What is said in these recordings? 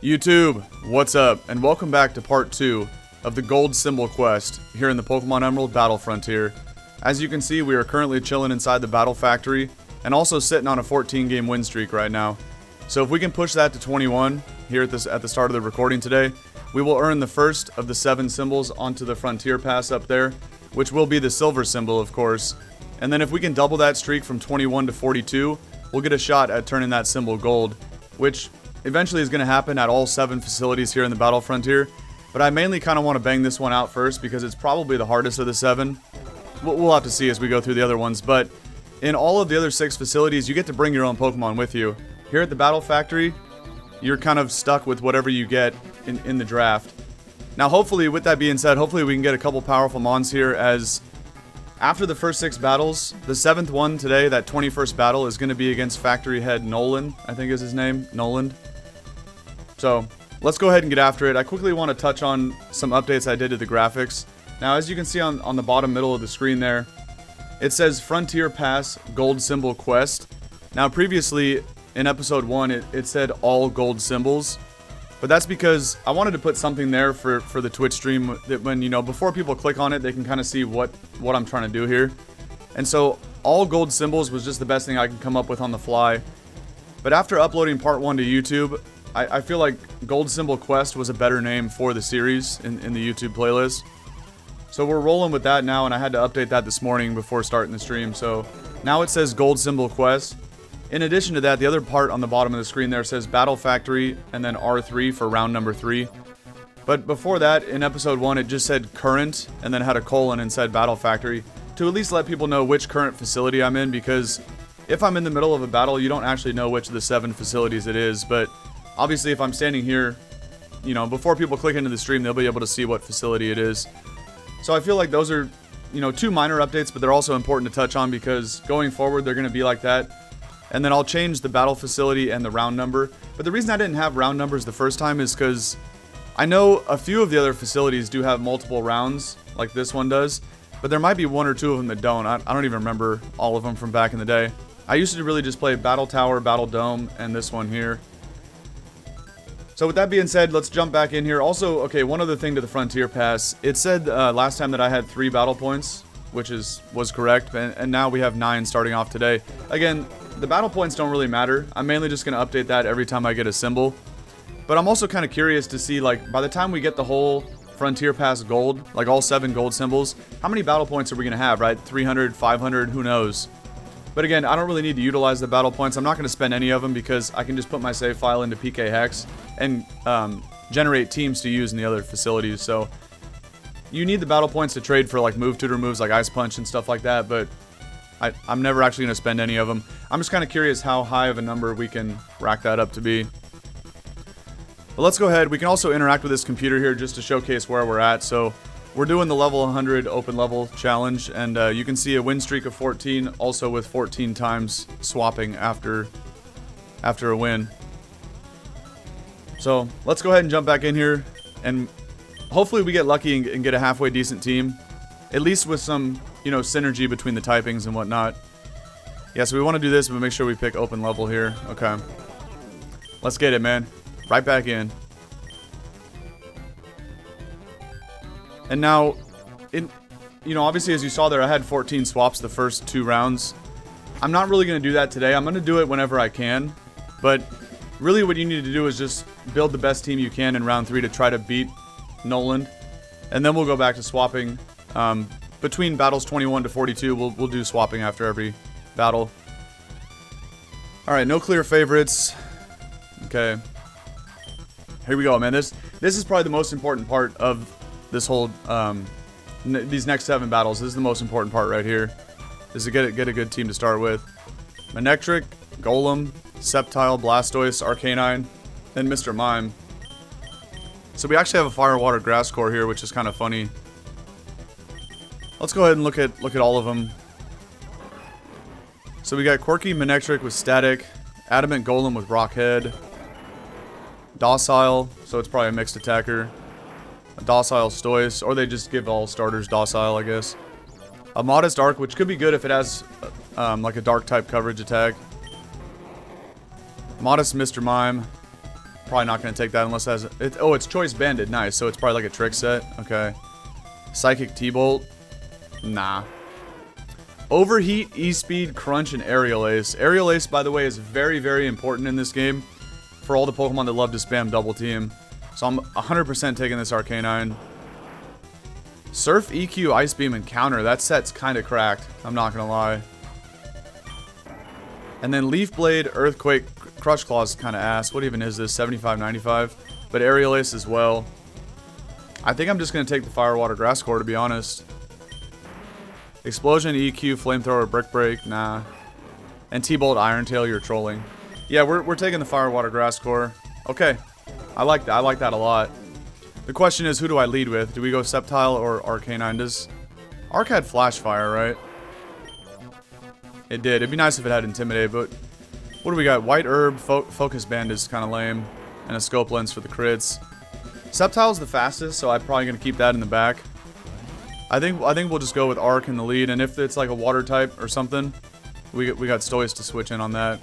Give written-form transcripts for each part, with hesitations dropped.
YouTube, what's up? And welcome back to part 2 of the Gold Symbol quest here in the Pokemon Emerald Battle Frontier. As you can see, we are currently chilling inside the Battle Factory and also sitting on a 14-game win streak right now. So if we can push that to 21 here at the start of the recording today, we will earn the first of the 7 symbols onto the Frontier Pass up there, which will be the silver symbol, of course. And then if we can double that streak from 21 to 42, we'll get a shot at turning that symbol gold, which eventually is going to happen at all 7 facilities here in the Battle Frontier. But I mainly kind of want to bang this one out first because it's probably the hardest of the 7. We'll have to see as we go through the other ones, but in all of the other 6 facilities, you get to bring your own Pokemon with you. Here at the Battle Factory, you're kind of stuck with whatever you get in the draft. Now, hopefully, with that being said, hopefully we can get a couple powerful mons here, as after the first 6 battles, the 7th one today, that 21st battle, is going to be against Factory Head Noland, I think is his name, Noland. So, let's go ahead and get after it. I quickly want to touch on some updates I did to the graphics. Now, as you can see on the bottom middle of the screen there, it says Frontier Pass Gold Symbol Quest. Now, previously, in episode 1, it said all gold symbols. But that's because I wanted to put something there for the Twitch stream that when, before people click on it, they can kind of see what I'm trying to do here. And so, all gold symbols was just the best thing I could come up with on the fly. But after uploading part 1 to YouTube, I feel like Gold Symbol Quest was a better name for the series in the YouTube playlist. So we're rolling with that now, and I had to update that this morning before starting the stream. So now it says Gold Symbol Quest. In addition to that, the other part on the bottom of the screen there says Battle Factory and then R3 for round number 3. But before that, in episode 1, it just said current and then had a colon and said Battle Factory to at least let people know which current facility I'm in, because if I'm in the middle of a battle, you don't actually know which of the 7 facilities it is. But obviously, if I'm standing here, before people click into the stream, they'll be able to see what facility it is. So I feel like those are, 2 minor updates, but they're also important to touch on because going forward, they're going to be like that. And then I'll change the battle facility and the round number. But the reason I didn't have round numbers the first time is because I know a few of the other facilities do have multiple rounds, like this one does. But there might be 1 or 2 of them that don't. I don't even remember all of them from back in the day. I used to really just play Battle Tower, Battle Dome, and this one here. So with that being said, let's jump back in here. Also, okay, one other thing to the Frontier Pass. It said last time that I had 3 battle points, which was correct, and now we have 9 starting off today. Again, the battle points don't really matter. I'm mainly just going to update that every time I get a symbol. But I'm also kind of curious to see, like, by the time we get the whole Frontier Pass gold, like all 7 gold symbols, how many battle points are we going to have, right? 300, 500, who knows? But again, I don't really need to utilize the battle points. I'm not going to spend any of them because I can just put my save file into PK Hex and generate teams to use in the other facilities. So you need the battle points to trade for like move tutor moves like Ice Punch and stuff like that, but I'm never actually going to spend any of them. I'm just kind of curious how high of a number we can rack that up to be. But let's go ahead. We can also interact with this computer here just to showcase where we're at. So we're doing the level 100 open level challenge, and you can see a win streak of 14, also with 14 times swapping after a win. So let's go ahead and jump back in here, and hopefully we get lucky and get a halfway decent team, at least with some, synergy between the typings and whatnot. Yeah, so we want to do this, but make sure we pick open level here. Okay. Let's get it, man. Right back in. And now, obviously as you saw there, I had 14 swaps the first 2 rounds. I'm not really going to do that today. I'm going to do it whenever I can. But really what you need to do is just build the best team you can in round 3 to try to beat Noland. And then we'll go back to swapping. Between battles 21 to 42, we'll do swapping after every battle. Alright, no clear favorites. Okay. Here we go, man. This is probably the most important part of this whole, these next 7 battles. This is the most important part right here. Is to get a good team to start with. Manectric, Golem, Sceptile, Blastoise, Arcanine, and Mr. Mime. So we actually have a Fire, Water, Grass core here, which is kind of funny. Let's go ahead and look at all of them. So we got Quirky Manectric with Static, Adamant Golem with Rock Head, Docile, so it's probably a mixed attacker, a Docile Stoice, or they just give all starters Docile, I guess. A Modest Arc, which could be good if it has like a Dark type coverage attack. Modest Mr. Mime, probably not going to take that unless it has... oh, it's Choice Banded. Nice. So it's probably like a trick set. Okay. Psychic T-Bolt. Nah. Overheat, E-Speed, Crunch, and Aerial Ace. Aerial Ace, by the way, is very, very important in this game for all the Pokemon that love to spam Double Team. So I'm 100% taking this Arcanine. Surf, EQ, Ice Beam, and Counter. That set's kind of cracked. I'm not going to lie. And then Leaf Blade, Earthquake, Crush Claw is kind of ass. What even is this? 75, 95? But Aerial Ace as well. I think I'm just going to take the Fire, Water, Grass Core, to be honest. Explosion, EQ, Flamethrower, Brick Break, nah. And T-Bolt, Iron Tail, you're trolling. Yeah, we're taking the Fire, Water, Grass Core. Okay. I like that. I like that a lot. The question is, who do I lead with? Do we go Sceptile or Arcanine? Does Arc had Flash Fire, right? It did. It'd be nice if it had Intimidate, but what do we got? White Herb, Focus Band is kind of lame, and a Scope Lens for the crits. Sceptile's the fastest, so I'm probably gonna keep that in the back. I think we'll just go with Arc in the lead, and if it's like a Water type or something, we got Stoice to switch in on that.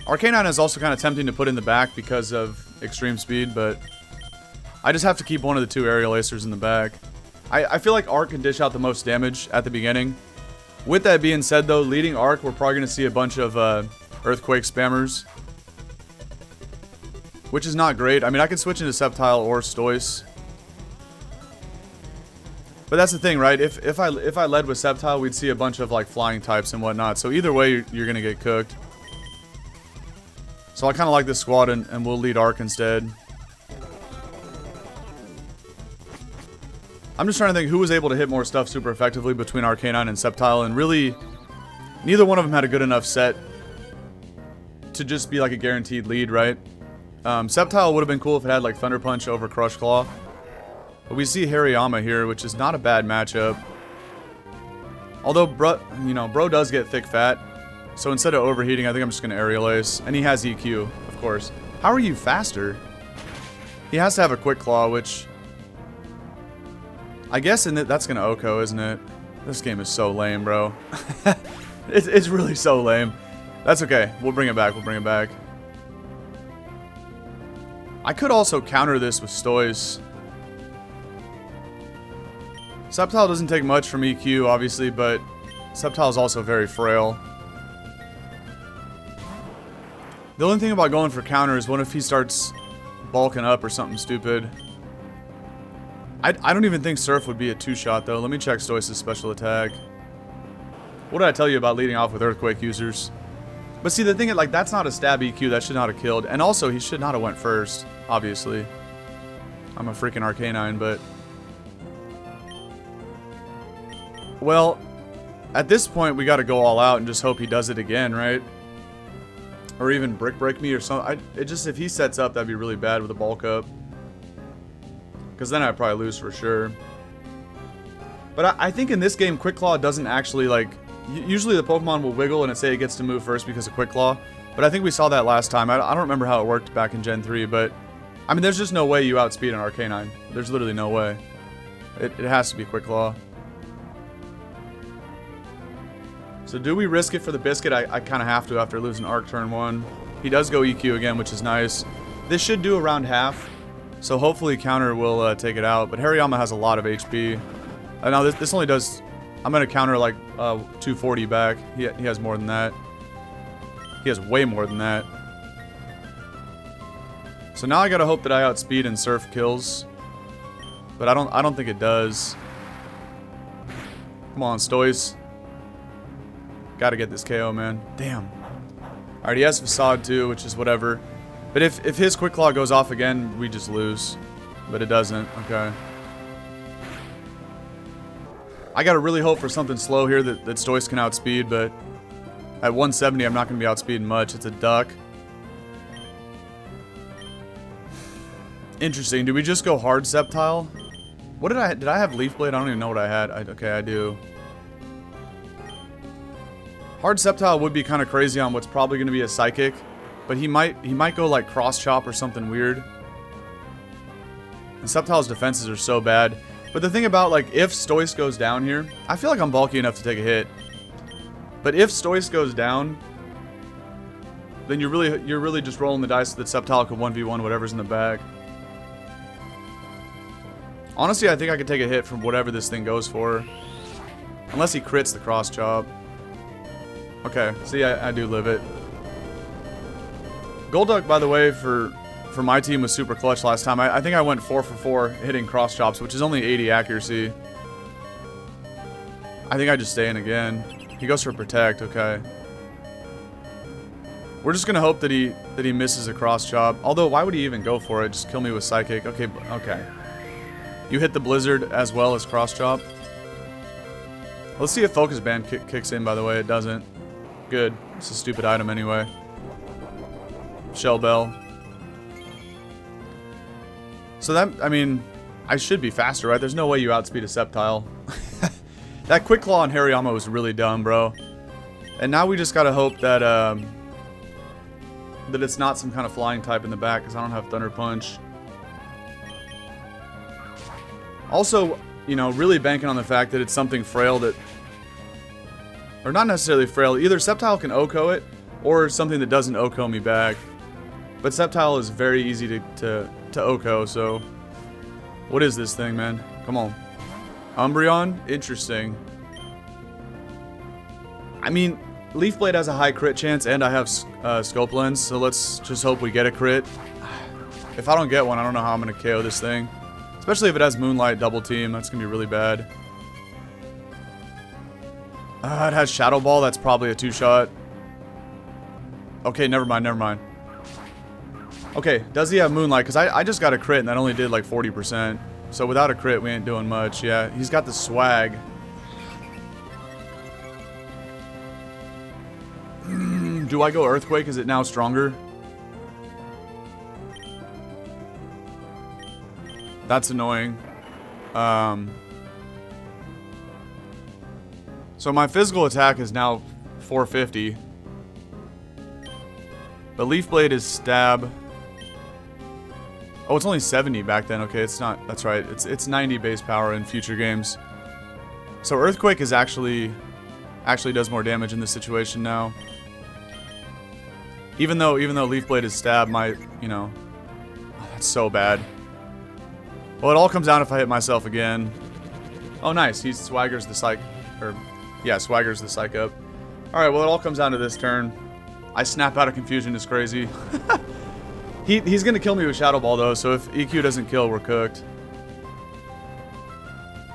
Arcanine is also kind of tempting to put in the back because of Extreme Speed, but I just have to keep one of the two Aerial Acers in the back. I feel like Arc can dish out the most damage at the beginning. With that being said, though, leading Arc, we're probably going to see a bunch of Earthquake spammers, which is not great. I mean, I could switch into Sceptile or Stoice. But that's the thing, right? If I led with Sceptile, we'd see a bunch of like flying types and whatnot. So either way, you're going to get cooked. So I kind of like this squad, and we'll lead Arc instead. I'm just trying to think who was able to hit more stuff super effectively between Arcanine and Sceptile, and really, neither one of them had a good enough set to just be like a guaranteed lead, right? Sceptile would have been cool if it had like Thunder Punch over Crush Claw. But we see Hariyama here, which is not a bad matchup. Although, bro does get thick fat. So instead of overheating, I think I'm just going to Aerial Ace. And he has EQ, of course. How are you faster? He has to have a Quick Claw, which... I guess that's going to Oko, isn't it? This game is so lame, bro. It's really so lame. That's okay. We'll bring it back. We'll bring it back. I could also counter this with Stoice. Sceptile doesn't take much from EQ, obviously, but Sceptile is also very frail. The only thing about going for counter is what if he starts bulking up or something stupid. I don't even think Surf would be a two-shot, though. Let me check Stoice's special attack. What did I tell you about leading off with Earthquake users? But see, the thing is, like, that's not a stab EQ. That should not have killed. And also, he should not have went first, obviously. I'm a freaking Arcanine, but... Well, at this point, we got to go all out and just hope he does it again, right? Or even Brick Break me or something. If he sets up, that'd be really bad with a bulk up. Because then I'd probably lose for sure. But I think in this game, Quick Claw doesn't actually, like... Usually the Pokemon will wiggle and say it gets to move first because of Quick Claw. But I think we saw that last time. I don't remember how it worked back in Gen 3, but... I mean, there's just no way you outspeed an Arcanine. There's literally no way. It has to be Quick Claw. So do we risk it for the biscuit? I kind of have to after losing Arc turn 1. He does go EQ again, which is nice. This should do around half. So hopefully counter will take it out. But Hariyama has a lot of HP. Now this only does... I'm going to counter like 240 back. He has more than that. He has way more than that. So now I got to hope that I outspeed and Surf kills. But I don't think it does. Come on, Stoice. Gotta get this KO, man. Damn. Alright, he has Facade too, which is whatever. But if his Quick Claw goes off again, we just lose. But it doesn't. Okay. I gotta really hope for something slow here that Stoice can outspeed, but at 170 I'm not gonna be outspeeding much. It's a duck. Interesting. Do we just go hard Sceptile? What did I have Leaf Blade? I don't even know what I had. Okay, I do. Hard Sceptile would be kind of crazy on what's probably going to be a Psychic, but he might go like Cross Chop or something weird. And Sceptile's defenses are so bad. But the thing about, like, if Stoice goes down here, I feel like I'm bulky enough to take a hit. But if Stoice goes down, then you're really just rolling the dice that Sceptile could 1v1 whatever's in the bag. Honestly, I think I could take a hit from whatever this thing goes for. Unless he crits the cross chop. Okay, see, I do live it. Golduck, by the way, for my team was super clutch last time. I think I went 4 for 4 hitting cross chops, which is only 80 accuracy. I think I just stay in again. He goes for protect, okay. We're just gonna hope that he misses a cross chop. Although, why would he even go for it? Just kill me with psychic. Okay, okay. You hit the blizzard as well as cross chop. Let's see if focus band kicks in. By the way, it doesn't. Good. It's a stupid item anyway. Shell bell. So that, I mean, I should be faster, right? There's no way you outspeed a Sceptile. That quick claw on Hariyama was really dumb, bro. And now we just gotta hope that that it's not some kind of flying type in the back, because I don't have Thunder Punch. Also, you know, really banking on the fact that it's something frail that... Or not necessarily frail. Either Sceptile can OHKO it, or something that doesn't OHKO me back. But Sceptile is very easy to OHKO, so... What is this thing, man? Come on. Umbreon? Interesting. I mean, Leaf Blade has a high crit chance, and I have Scope Lens, so let's just hope we get a crit. If I don't get one, I don't know how I'm going to KO this thing. Especially if it has Moonlight Double Team, that's going to be really bad. It has Shadow Ball, that's probably a 2-shot. Okay, never mind, never mind. Okay, does he have Moonlight? Because I just got a crit and that only did like 40%. So without a crit, we ain't doing much. Yeah, he's got the swag. Do I go Earthquake? Is it now stronger? That's annoying. So my physical attack is now 450. But Leaf Blade is stab. Oh, it's only 70 back then. Okay, it's not. That's right. It's 90 base power in future games. So Earthquake is actually does more damage in this situation now. Even though Leaf Blade is stab, you know, oh, that's so bad. Well, it all comes down if I hit myself again. Oh, nice. He swaggers the psych, or yeah, swaggers the psych up. All right. Well, it all comes down to this turn. I snap out of confusion is crazy. He's gonna kill me with Shadow Ball though, so if EQ doesn't kill, we're cooked.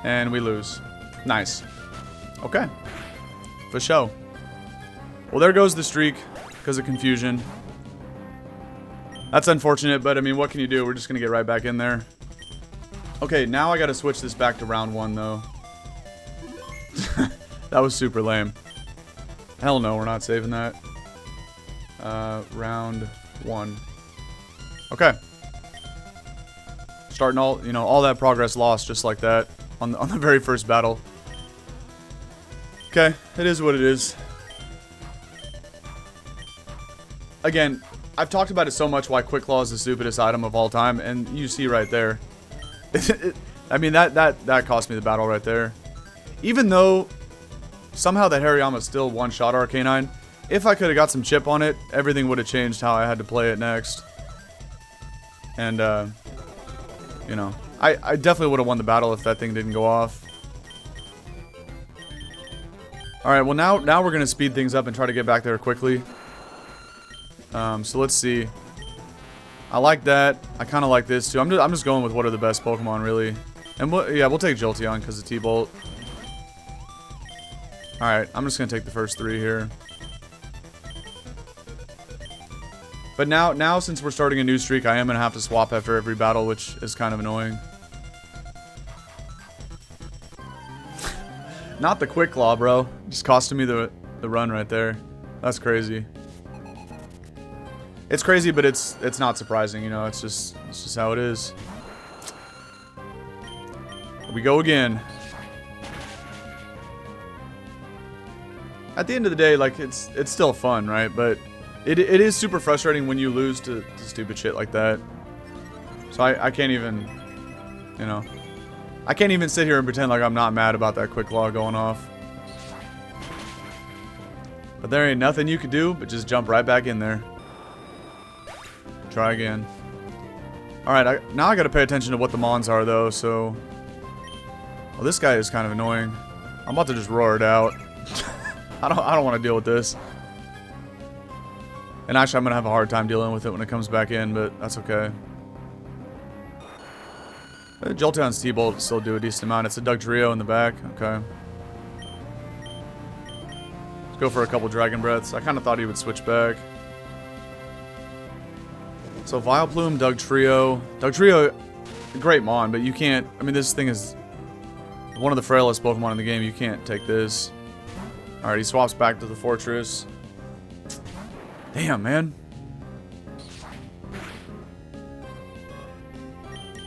And we lose. Nice. Okay. For show. Well, there goes the streak because of confusion. That's unfortunate, but I mean, what can you do? We're just gonna get right back in there. Okay, now I gotta switch this back to round 1 though. That was super lame. Hell no, we're not saving that. Round 1. Okay. Starting all, you know, all that progress lost just like that on the very first battle. Okay, it is what it is. Again, I've talked about it so much why Quick Claw is the stupidest item of all time, and you see right there. I mean, that cost me the battle right there. Even though somehow that Hariyama still one-shot Arcanine, if I could have got some chip on it, everything would have changed how I had to play it next. And, you know, I definitely would have won the battle if that thing didn't go off. Alright, well now we're going to speed things up and try to get back there quickly. So let's see. I like that. I kind of like this too. I'm just going with what are the best Pokemon, really. And we'll take Jolteon because of T-Bolt. Alright, I'm just going to take the first 3 here. But now since we're starting a new streak, I am going to have to swap after every battle, which is kind of annoying. Not the Quick Claw, bro. Just costing me the run right there. That's crazy. It's crazy, but it's not surprising, you know. It's just how it is. Here we go again. At the end of the day, like it's still fun, right? But it is super frustrating when you lose to stupid shit like that. So I can't even, you know, I can't even sit here and pretend like I'm not mad about that Quick Claw going off. But there ain't nothing you could do but just jump right back in there. Try again. Alright, now I gotta pay attention to what the mons are, though, so... Well, this guy is kind of annoying. I'm about to just roar it out. I don't want to deal with this. And actually, I'm gonna have a hard time dealing with it when it comes back in, but that's okay. Jolteon's T-Bolt still do a decent amount. It's a Dugtrio in the back. Okay. Let's go for a couple Dragon Breaths. I kind of thought he would switch back. So Vileplume, Dugtrio. Dugtrio, great mon, but you can't... I mean, this thing is one of the frailest Pokemon in the game. You can't take this. Alright, he swaps back to the Fortress. Damn, man.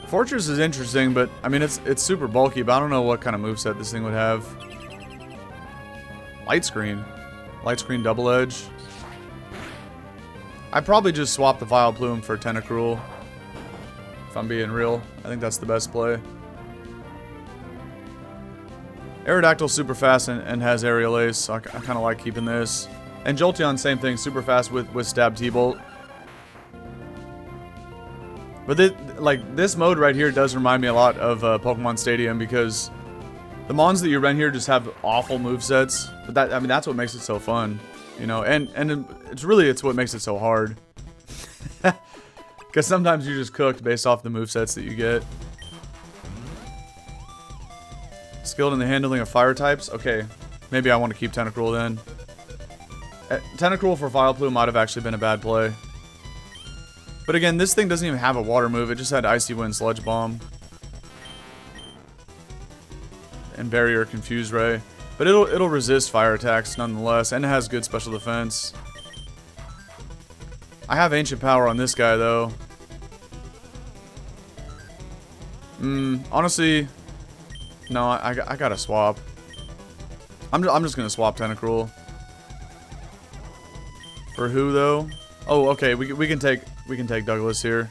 Fortress is interesting, but I mean it's super bulky, but I don't know what kind of moveset this thing would have. Light Screen. Light Screen Double Edge. I'd probably just swap the Vileplume for Tentacruel. If I'm being real. I think that's the best play. Aerodactyl super fast and has Aerial Ace, so I kind of like keeping this. And Jolteon, same thing, super fast with Stab T-Bolt. But this mode right here does remind me a lot of Pokemon Stadium because the mons that you run here just have awful movesets. But I mean that's what makes it so fun, you know. And it's what makes it so hard. Because sometimes you're just cooked based off the movesets that you get. Skilled in the handling of fire types. Okay, maybe I want to keep Tentacruel then. Tentacruel for Vileplume might have actually been a bad play. But again, this thing doesn't even have a water move. It just had Icy Wind, Sludge Bomb. And Barrier, Confuse Ray. But it'll resist fire attacks nonetheless. And it has good special defense. I have Ancient Power on this guy, though. Honestly... No, I gotta swap. I'm just gonna swap Tentacruel. For who, though? Oh, okay, we can take Douglas here.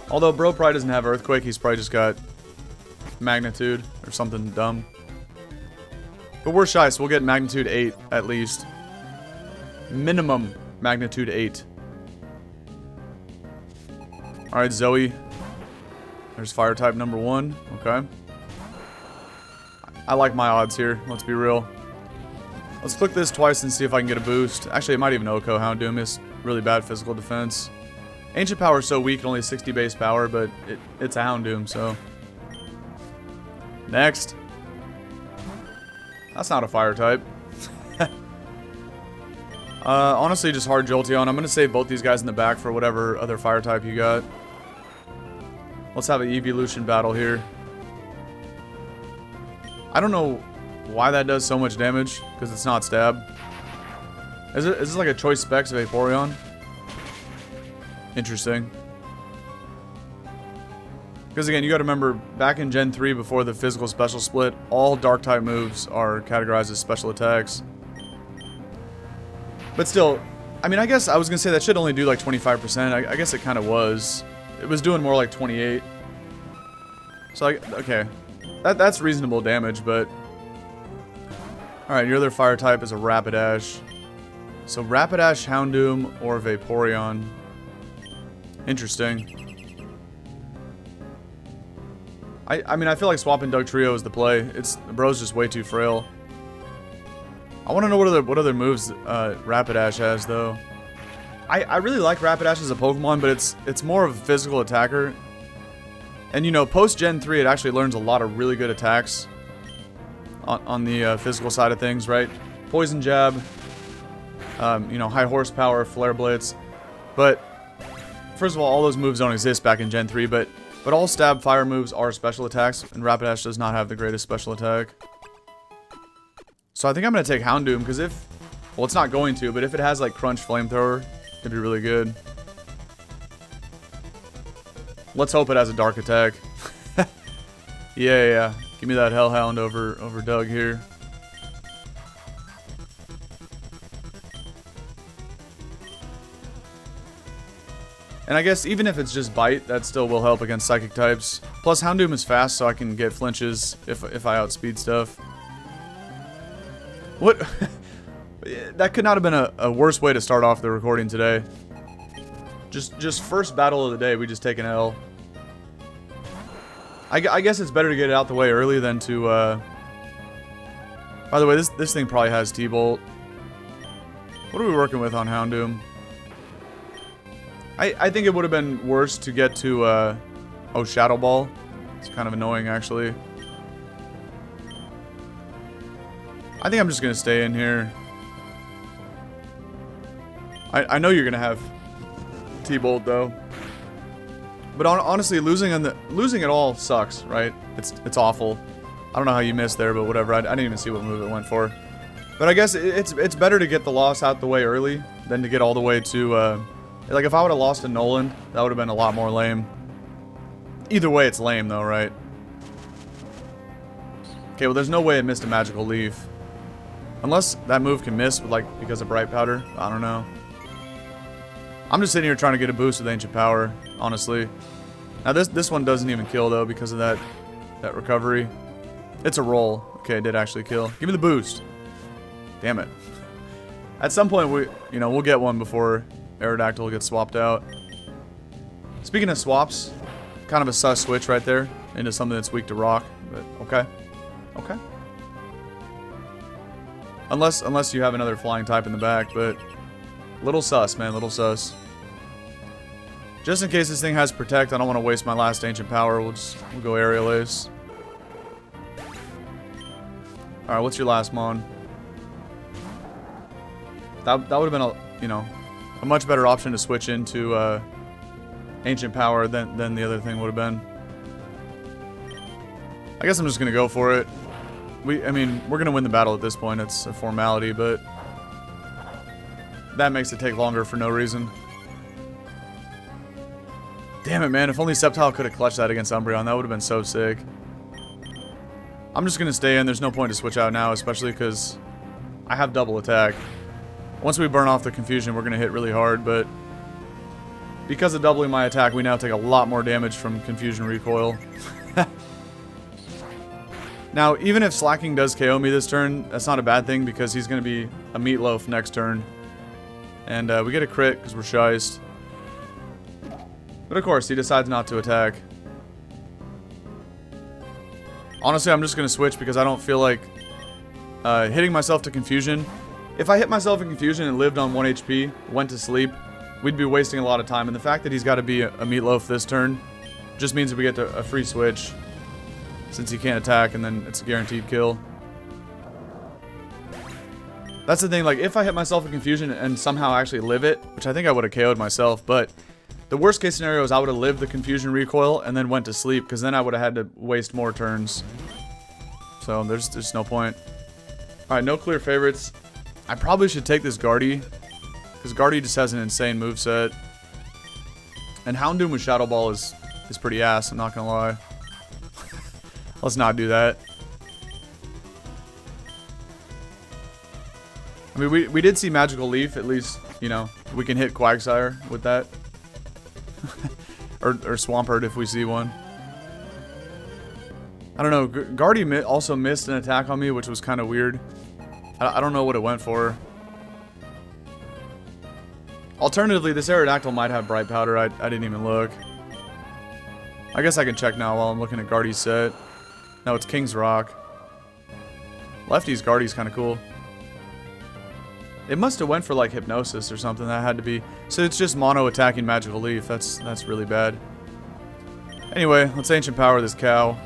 Although Bro probably doesn't have Earthquake, he's probably just got Magnitude or something dumb. But we're shy, so we'll get Magnitude 8 at least. Minimum Magnitude 8. Alright, Zoe. There's Fire type number 1. Okay. I like my odds here, let's be real. Let's click this twice and see if I can get a boost. Actually, it might even Oko Houndoom. It's really bad physical defense. Ancient Power is so weak, only 60 base power, but it's a Houndoom, so. Next. That's not a fire type. Honestly, just hard Jolteon. I'm going to save both these guys in the back for whatever other fire type you got. Let's have an evolution battle here. I don't know why that does so much damage, because it's not stab. Is this like a choice specs of Vaporeon? Interesting. Because again, you gotta remember, back in Gen 3 before the physical special split, all dark type moves are categorized as special attacks. But still, I mean, I guess I was gonna say that should only do like 25%. I guess it kind of was. It was doing more like 28. So, okay. That's reasonable damage, but... Alright, your other fire type is a Rapidash. So Rapidash, Houndoom, or Vaporeon. Interesting. I mean, I feel like swapping Dugtrio is the play. Bro's just way too frail. I want to know what other moves Rapidash has, though. I really like Rapidash as a Pokemon, but it's more of a physical attacker. And you know, post Gen 3, it actually learns a lot of really good attacks on the physical side of things, right? Poison Jab, you know, high horsepower, Flare Blitz. But first of all those moves don't exist back in Gen 3, but all stab fire moves are special attacks, and Rapidash does not have the greatest special attack. So I think I'm going to take Houndoom, because well, it's not going to, but if it has like Crunch Flamethrower, it'd be really good. Let's hope it has a Dark Attack. Yeah. Give me that Hellhound over Doug here. And I guess even if it's just Bite, that still will help against Psychic types. Plus Houndoom is fast, so I can get flinches if I outspeed stuff. What? That could not have been a worse way to start off the recording today. Just first battle of the day, we just take an L. I guess it's better to get it out the way early than to, By the way, this thing probably has T-Bolt. What are we working with on Houndoom? I think it would have been worse to get to, oh, Shadow Ball. It's kind of annoying, actually. I think I'm just going to stay in here. I know you're going to have T-Bolt, though. But honestly, losing it all sucks, right? It's awful. I don't know how you missed there, but whatever. I didn't even see what move it went for. But I guess it's better to get the loss out the way early than to get all the way to, like, if I would have lost to Noland, that would have been a lot more lame. Either way, it's lame, though, right? Okay, well, there's no way it missed a magical leaf. Unless that move can miss, with, like, because of Bright Powder. I don't know. I'm just sitting here trying to get a boost with Ancient Power, honestly. Now, this one doesn't even kill, though, because of that recovery. It's a roll. Okay, it did actually kill. Give me the boost. Damn it. At some point, we'll get one before Aerodactyl gets swapped out. Speaking of swaps, kind of a sus switch right there into something that's weak to rock, but okay. Okay. Unless you have another flying type in the back, but little sus, man, little sus. Just in case this thing has Protect, I don't want to waste my last Ancient Power. We'll go Aerial Ace. Alright, what's your last Mon? That would have been a much better option to switch into Ancient Power than the other thing would have been. I guess I'm just gonna go for it. I mean, we're gonna win the battle at this point. It's a formality, but that makes it take longer for no reason. Damn it, man. If only Sceptile could have clutched that against Umbreon, that would have been so sick. I'm just gonna stay in. There's no point to switch out now, especially because I have double attack. Once we burn off the Confusion, we're gonna hit really hard, but because of doubling my attack, we now take a lot more damage from Confusion Recoil. Now, even if Slacking does KO me this turn, that's not a bad thing because he's going to be a Meatloaf next turn. And we get a crit because we're shiced. But of course, he decides not to attack. Honestly, I'm just going to switch because I don't feel like hitting myself to Confusion. If I hit myself in Confusion and lived on 1 HP, went to sleep, we'd be wasting a lot of time. And the fact that he's got to be a Meatloaf this turn just means that we get a free switch. Since he can't attack, and then it's a guaranteed kill. That's the thing, like, if I hit myself in Confusion and somehow actually live it, which I think I would have KO'd myself, but the worst case scenario is I would have lived the Confusion Recoil and then went to sleep, because then I would have had to waste more turns. So, there's no point. Alright, no clear favorites. I probably should take this Guardy, because Guardy just has an insane moveset. And Houndoom with Shadow Ball is pretty ass, I'm not gonna lie. Let's not do that. I mean, we did see Magical Leaf, at least, we can hit Quagsire with that. or Swampert if we see one. I don't know, Guardy also missed an attack on me, which was kind of weird. I don't know what it went for. Alternatively, this Aerodactyl might have Bright Powder, I didn't even look. I guess I can check now while I'm looking at Guardy's set. No, it's King's Rock. Lefty's Guardy's kind of cool. It must have went for like Hypnosis or something. That had to be. So it's just mono attacking Magical Leaf. That's really bad. Anyway, let's Ancient Power this cow.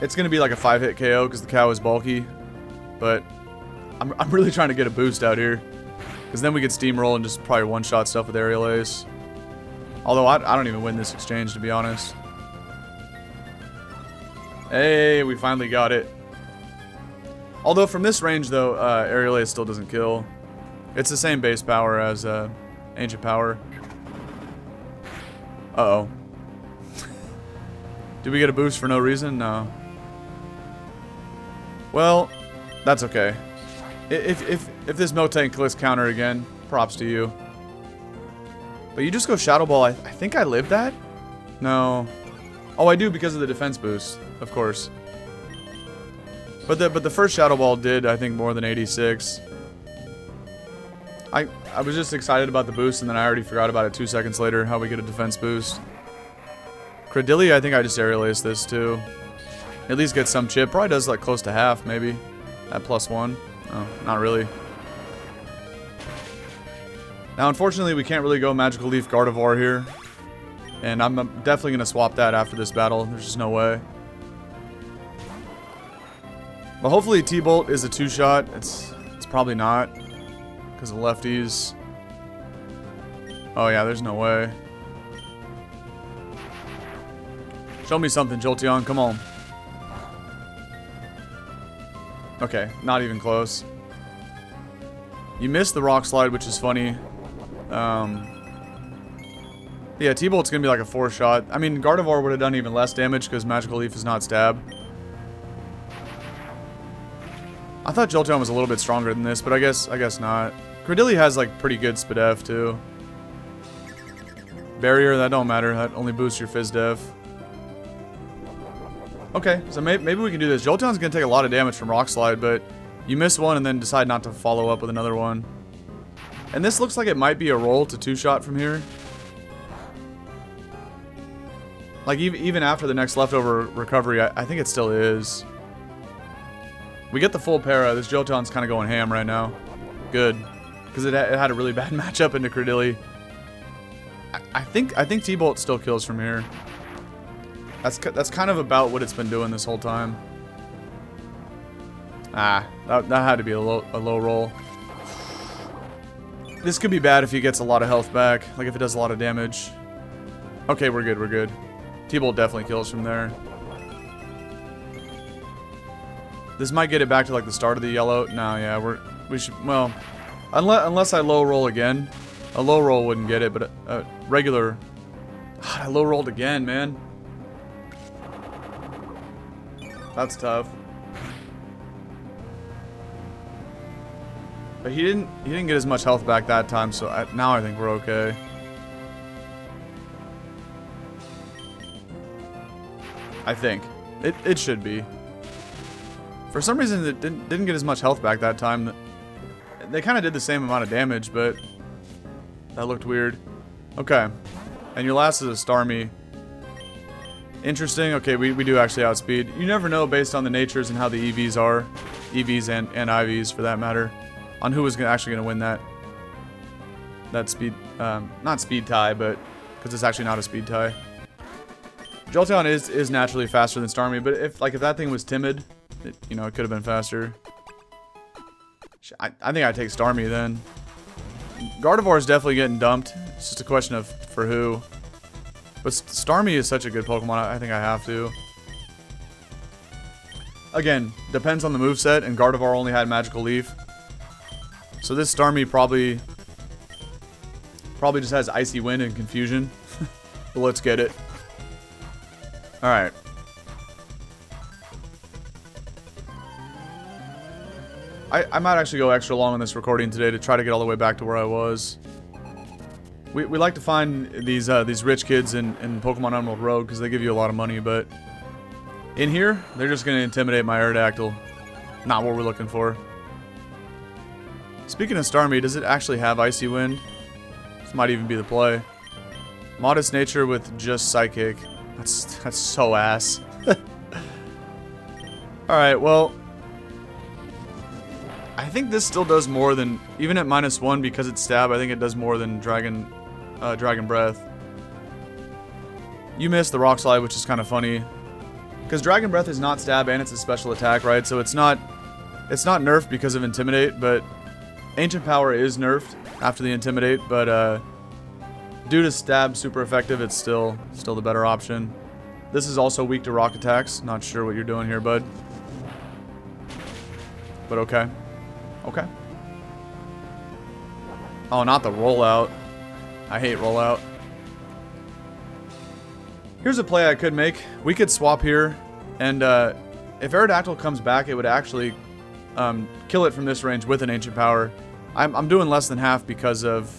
It's gonna be like a 5-hit KO because the cow is bulky. But I'm really trying to get a boost out here, because then we could steamroll and just probably one-shot stuff with Aerial Ace. Although I don't even win this exchange, to be honest. Hey, we finally got it. Although from this range, though, Aerial Ace still doesn't kill. It's the same base power as Ancient Power. Uh-oh. Did we get a boost for no reason? No. Well, that's okay. If this Miltank clicks counter again, props to you. But you just go Shadow Ball. I think I lived that? No. Oh, I do because of the defense boost, of course. But the first Shadow Ball did, I think, more than 86. I was just excited about the boost, and then I already forgot about it 2 seconds later, how we get a defense boost. Credilli, I think I just aerial ace this too. At least get some chip. Probably does like close to half, maybe. At +1. Oh, not really. Now, unfortunately, we can't really go Magical Leaf Gardevoir here. And I'm definitely going to swap that after this battle. There's just no way. But hopefully T-Bolt is a 2-shot. It's probably not. Because of lefties. Oh yeah, there's no way. Show me something, Jolteon. Come on. Okay, not even close. You missed the Rock Slide, which is funny. Yeah, T-Bolt's going to be like a 4-shot. I mean, Gardevoir would have done even less damage because Magical Leaf is not stab. I thought Jolteon was a little bit stronger than this, but I guess not. Credilli has like pretty good Spadef too. Barrier, that don't matter. That only boosts your Fizdef. Okay, so maybe we can do this. Jolteon's going to take a lot of damage from Rock Slide, but you miss one and then decide not to follow up with another one. And this looks like it might be a roll to 2-shot from here. Like, even after the next leftover recovery, I think it still is. We get the full para. This Jolteon's kind of going ham right now. Good. Because it had a really bad matchup into Credilli. I think T-Bolt still kills from here. That's kind of about what it's been doing this whole time. Ah, that had to be a low roll. This could be bad if he gets a lot of health back. Like if it does a lot of damage. Okay, we're good, we're good. T-Bolt definitely kills from there. This might get it back to like the start of the yellow. No, yeah, we should, well, unless I low roll again. A low roll wouldn't get it, but a regular, I low rolled again, man. That's tough. But he didn't get as much health back that time, so now I think we're okay. I think. It should be. For some reason, it didn't get as much health back that time. They kind of did the same amount of damage, but that looked weird. Okay. And your last is a Starmie. Interesting. Okay, we do actually outspeed. You never know based on the natures and how the EVs are. EVs and IVs, for that matter. On who was actually going to win that speed... not speed tie, but... Because it's actually not a speed tie. Jolteon is naturally faster than Starmie, but if that thing was timid, it could have been faster. I think I'd take Starmie then. Gardevoir is definitely getting dumped. It's just a question of for who. But Starmie is such a good Pokemon, I think I have to. Again, depends on the moveset, and Gardevoir only had Magical Leaf. So this Starmie probably just has Icy Wind and Confusion. But let's get it. Alright. I might actually go extra long on this recording today to try to get all the way back to where I was. We like to find these rich kids in Pokemon Emerald Road because they give you a lot of money, but in here, they're just going to intimidate my Aerodactyl. Not what we're looking for. Speaking of Starmie, does it actually have Icy Wind? This might even be the play. Modest Nature with just Psychic. That's so ass. Alright, well... I think this still does more than... Even at -1 because it's stab, I think it does more than Dragon Breath. You missed the Rock Slide, which is kind of funny. Because Dragon Breath is not stab and it's a special attack, right? So it's not nerfed because of Intimidate, but... Ancient Power is nerfed after the Intimidate, but due to stab super effective, it's still the better option. This is also weak to rock attacks. Not sure what you're doing here, bud. But okay. Okay. Oh, not the rollout. I hate rollout. Here's a play I could make. We could swap here, and if Aerodactyl comes back, it would actually kill it from this range with an Ancient Power. I'm doing less than half because of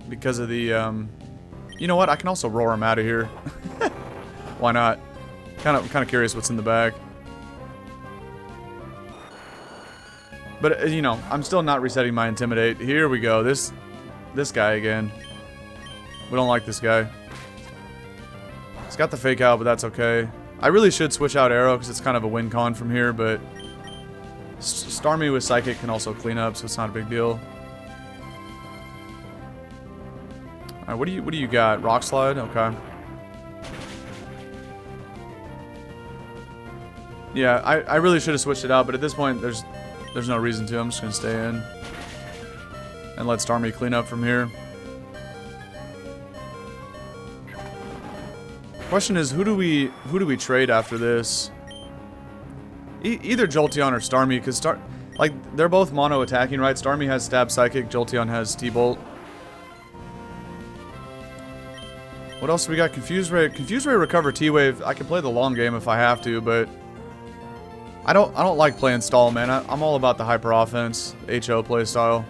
the you know what? I can also roar him out of here. Why not? Kind of curious what's in the bag. But, you know, I'm still not resetting my Intimidate. Here we go. This guy again. We don't like this guy. He's got the fake out, but that's okay. I really should switch out Arrow because it's kind of a win con from here, but Starmie with Psychic can also clean up, so it's not a big deal. Alright, what do you got? Rock Slide? Okay. Yeah, I really should have switched it out, but at this point there's no reason to. I'm just gonna stay in and let Starmie clean up from here. Question is, who do we trade after this? Either Jolteon or Starmie, because like they're both mono attacking, right? Starmie has Stab Psychic, Jolteon has T-Bolt. What else do we got? Confuse Ray, Recover, T-Wave. I can play the long game if I have to, but I don't like playing stall, man. I'm all about the hyper offense, HO play style.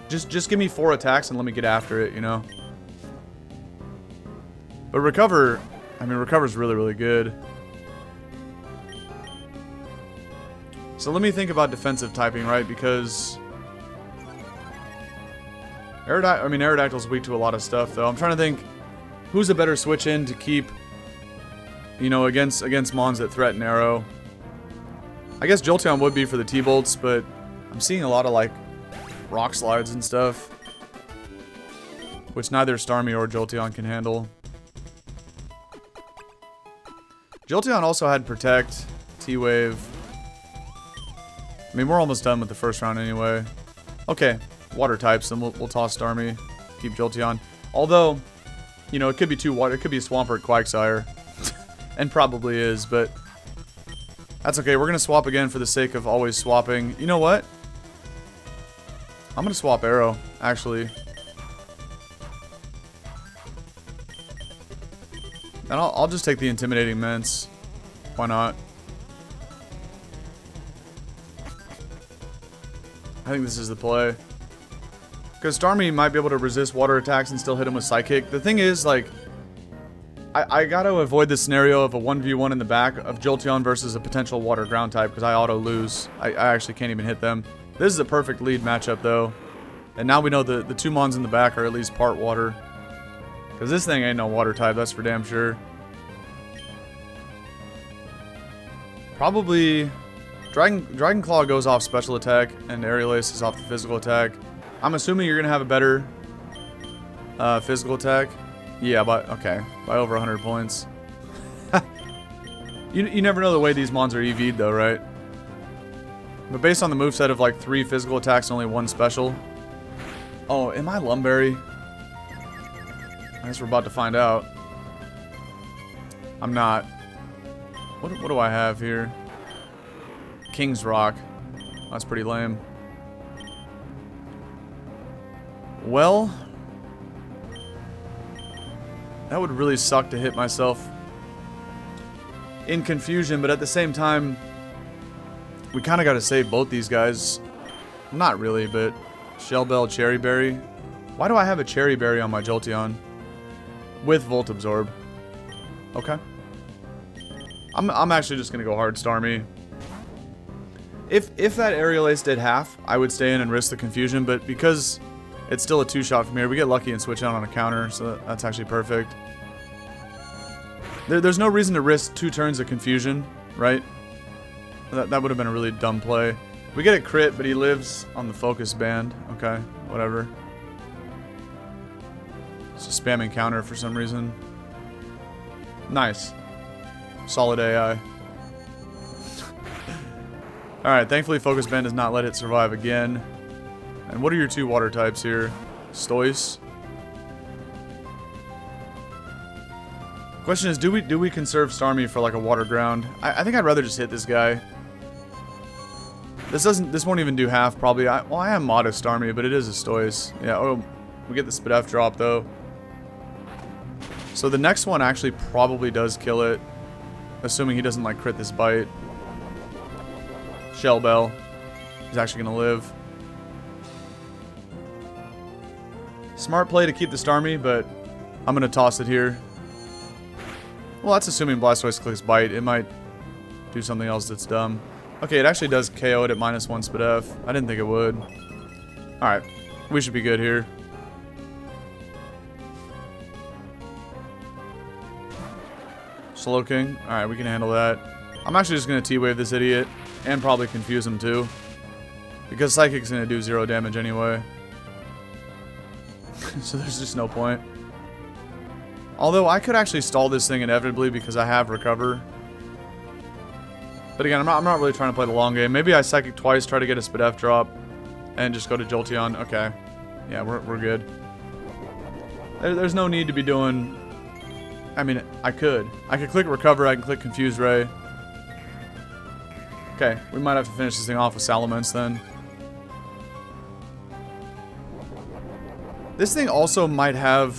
Just give me 4 attacks and let me get after it, you know. But Recover, I mean, Recover's really, really good. So let me think about defensive typing, right? Because Aerodactyl's weak to a lot of stuff, though. I'm trying to think who's a better switch in to keep, you know, against mons that threaten Arrow. I guess Jolteon would be for the T-Bolts, but I'm seeing a lot of, like, Rock Slides and stuff, which neither Starmie or Jolteon can handle. Jolteon also had Protect, T-Wave. I mean, we're almost done with the first round anyway. Okay, Water types, then we'll toss Starmie, keep Jolteon. Although, you know, it could be 2 water, it could be Swampert, Quagsire, and probably is, but that's okay. We're going to swap again for the sake of always swapping. You know what? I'm going to swap Arrow, actually. And I'll just take the Intimidating Mints. Why not? I think this is the play. Because Starmie might be able to resist water attacks and still hit him with Psychic. The thing is, like, I gotta avoid the scenario of a 1v1 in the back of Jolteon versus a potential water ground type because I auto lose. I actually can't even hit them. This is a perfect lead matchup though. And now we know the 2 mons in the back are at least part water. Because this thing ain't no water type, that's for damn sure. Probably Dragon Claw goes off special attack and Aerial Ace is off the physical attack. I'm assuming you're gonna have a better physical attack. Yeah, by over 100 points. you never know the way these mons are EV'd though, right? But based on the moveset of like 3 physical attacks and only 1 special. Oh, am I Lumberry? I guess we're about to find out. I'm not. What do I have here? King's Rock. That's pretty lame. Well, that would really suck to hit myself in confusion, but at the same time, we kind of got to save both these guys. Not really, but Shell Bell, Cherry Berry. Why do I have a Cherry Berry on my Jolteon? With Volt Absorb. Okay. I'm actually just going to go hard Starmie. If that Aerial Ace did half, I would stay in and risk the confusion, but because it's still a 2-shot from here, we get lucky and switch out on a counter, so that's actually perfect. There's no reason to risk 2 turns of confusion, right? That would have been a really dumb play. We get a crit, but he lives on the focus band. Okay, whatever. Just spamming counter for some reason. Nice. Solid AI. Alright, thankfully Focus Band does not let it survive again. And what are your 2 water types here? Stoice. Question is, do we conserve Starmie for like a water ground? I think I'd rather just hit this guy. This won't even do half probably. Well, I am modest Starmie, but it is a Stoice. Yeah, oh, we get the Spidef drop though. So the next one actually probably does kill it. Assuming he doesn't like crit this bite. Shell Bell is actually gonna live. Smart play to keep the Starmie, but I'm gonna toss it here. Well, that's assuming Blastoise clicks bite. It might do something else that's dumb. Okay, it actually does KO it at -1 SpDef. I didn't think it would. Alright, we should be good here. Slowking. Alright, we can handle that. I'm actually just going to T-Wave this idiot. And probably confuse him too. Because Psychic's going to do 0 damage anyway. So there's just no point. Although I could actually stall this thing inevitably because I have Recover. But again, I'm not really trying to play the long game. Maybe I Psychic twice, try to get a SpDef drop, and just go to Jolteon. Okay. Yeah, we're good. There's no need to be doing... I mean, I could click Recover, I can click Confuse Ray. Okay, we might have to finish this thing off with Salamence then. This thing also might have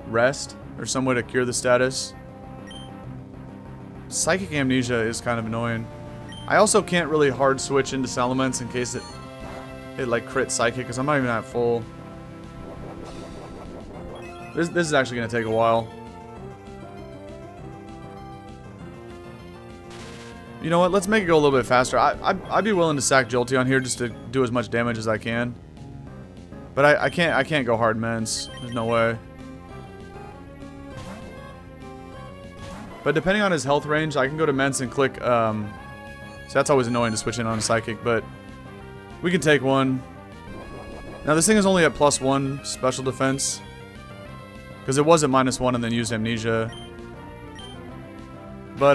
Rest, or some way to cure the status. Psychic Amnesia is kind of annoying. I also can't really hard switch into Salamence in case it like crit Psychic, because I'm not even at full. This is actually going to take a while. You know what? Let's make it go a little bit faster. I'd be willing to sack Jolteon here just to do as much damage as I can. But I can't go hard Mence. There's no way. But depending on his health range, I can go to Mence and click, so that's always annoying to switch in on a Psychic, but we can take one. Now this thing is only at +1 special defense, because it was at -1 and then used Amnesia. But,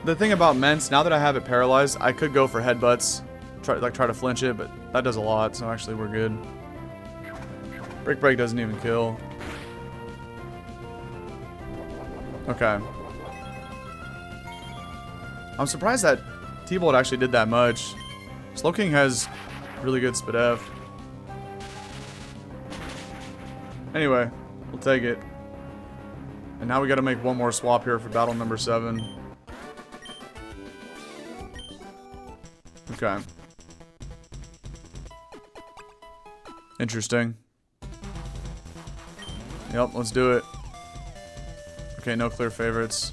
the thing about Mence, now that I have it paralyzed, I could go for Headbutts, try to flinch it, but that does a lot, so actually we're good. Brick Break doesn't even kill. Okay. I'm surprised that T-Bolt actually did that much. Slowking has really good SpDef. Anyway, we'll take it. And now we gotta make one more swap here for battle number 7. Okay. Interesting. Yep, let's do it. Okay, no clear favorites.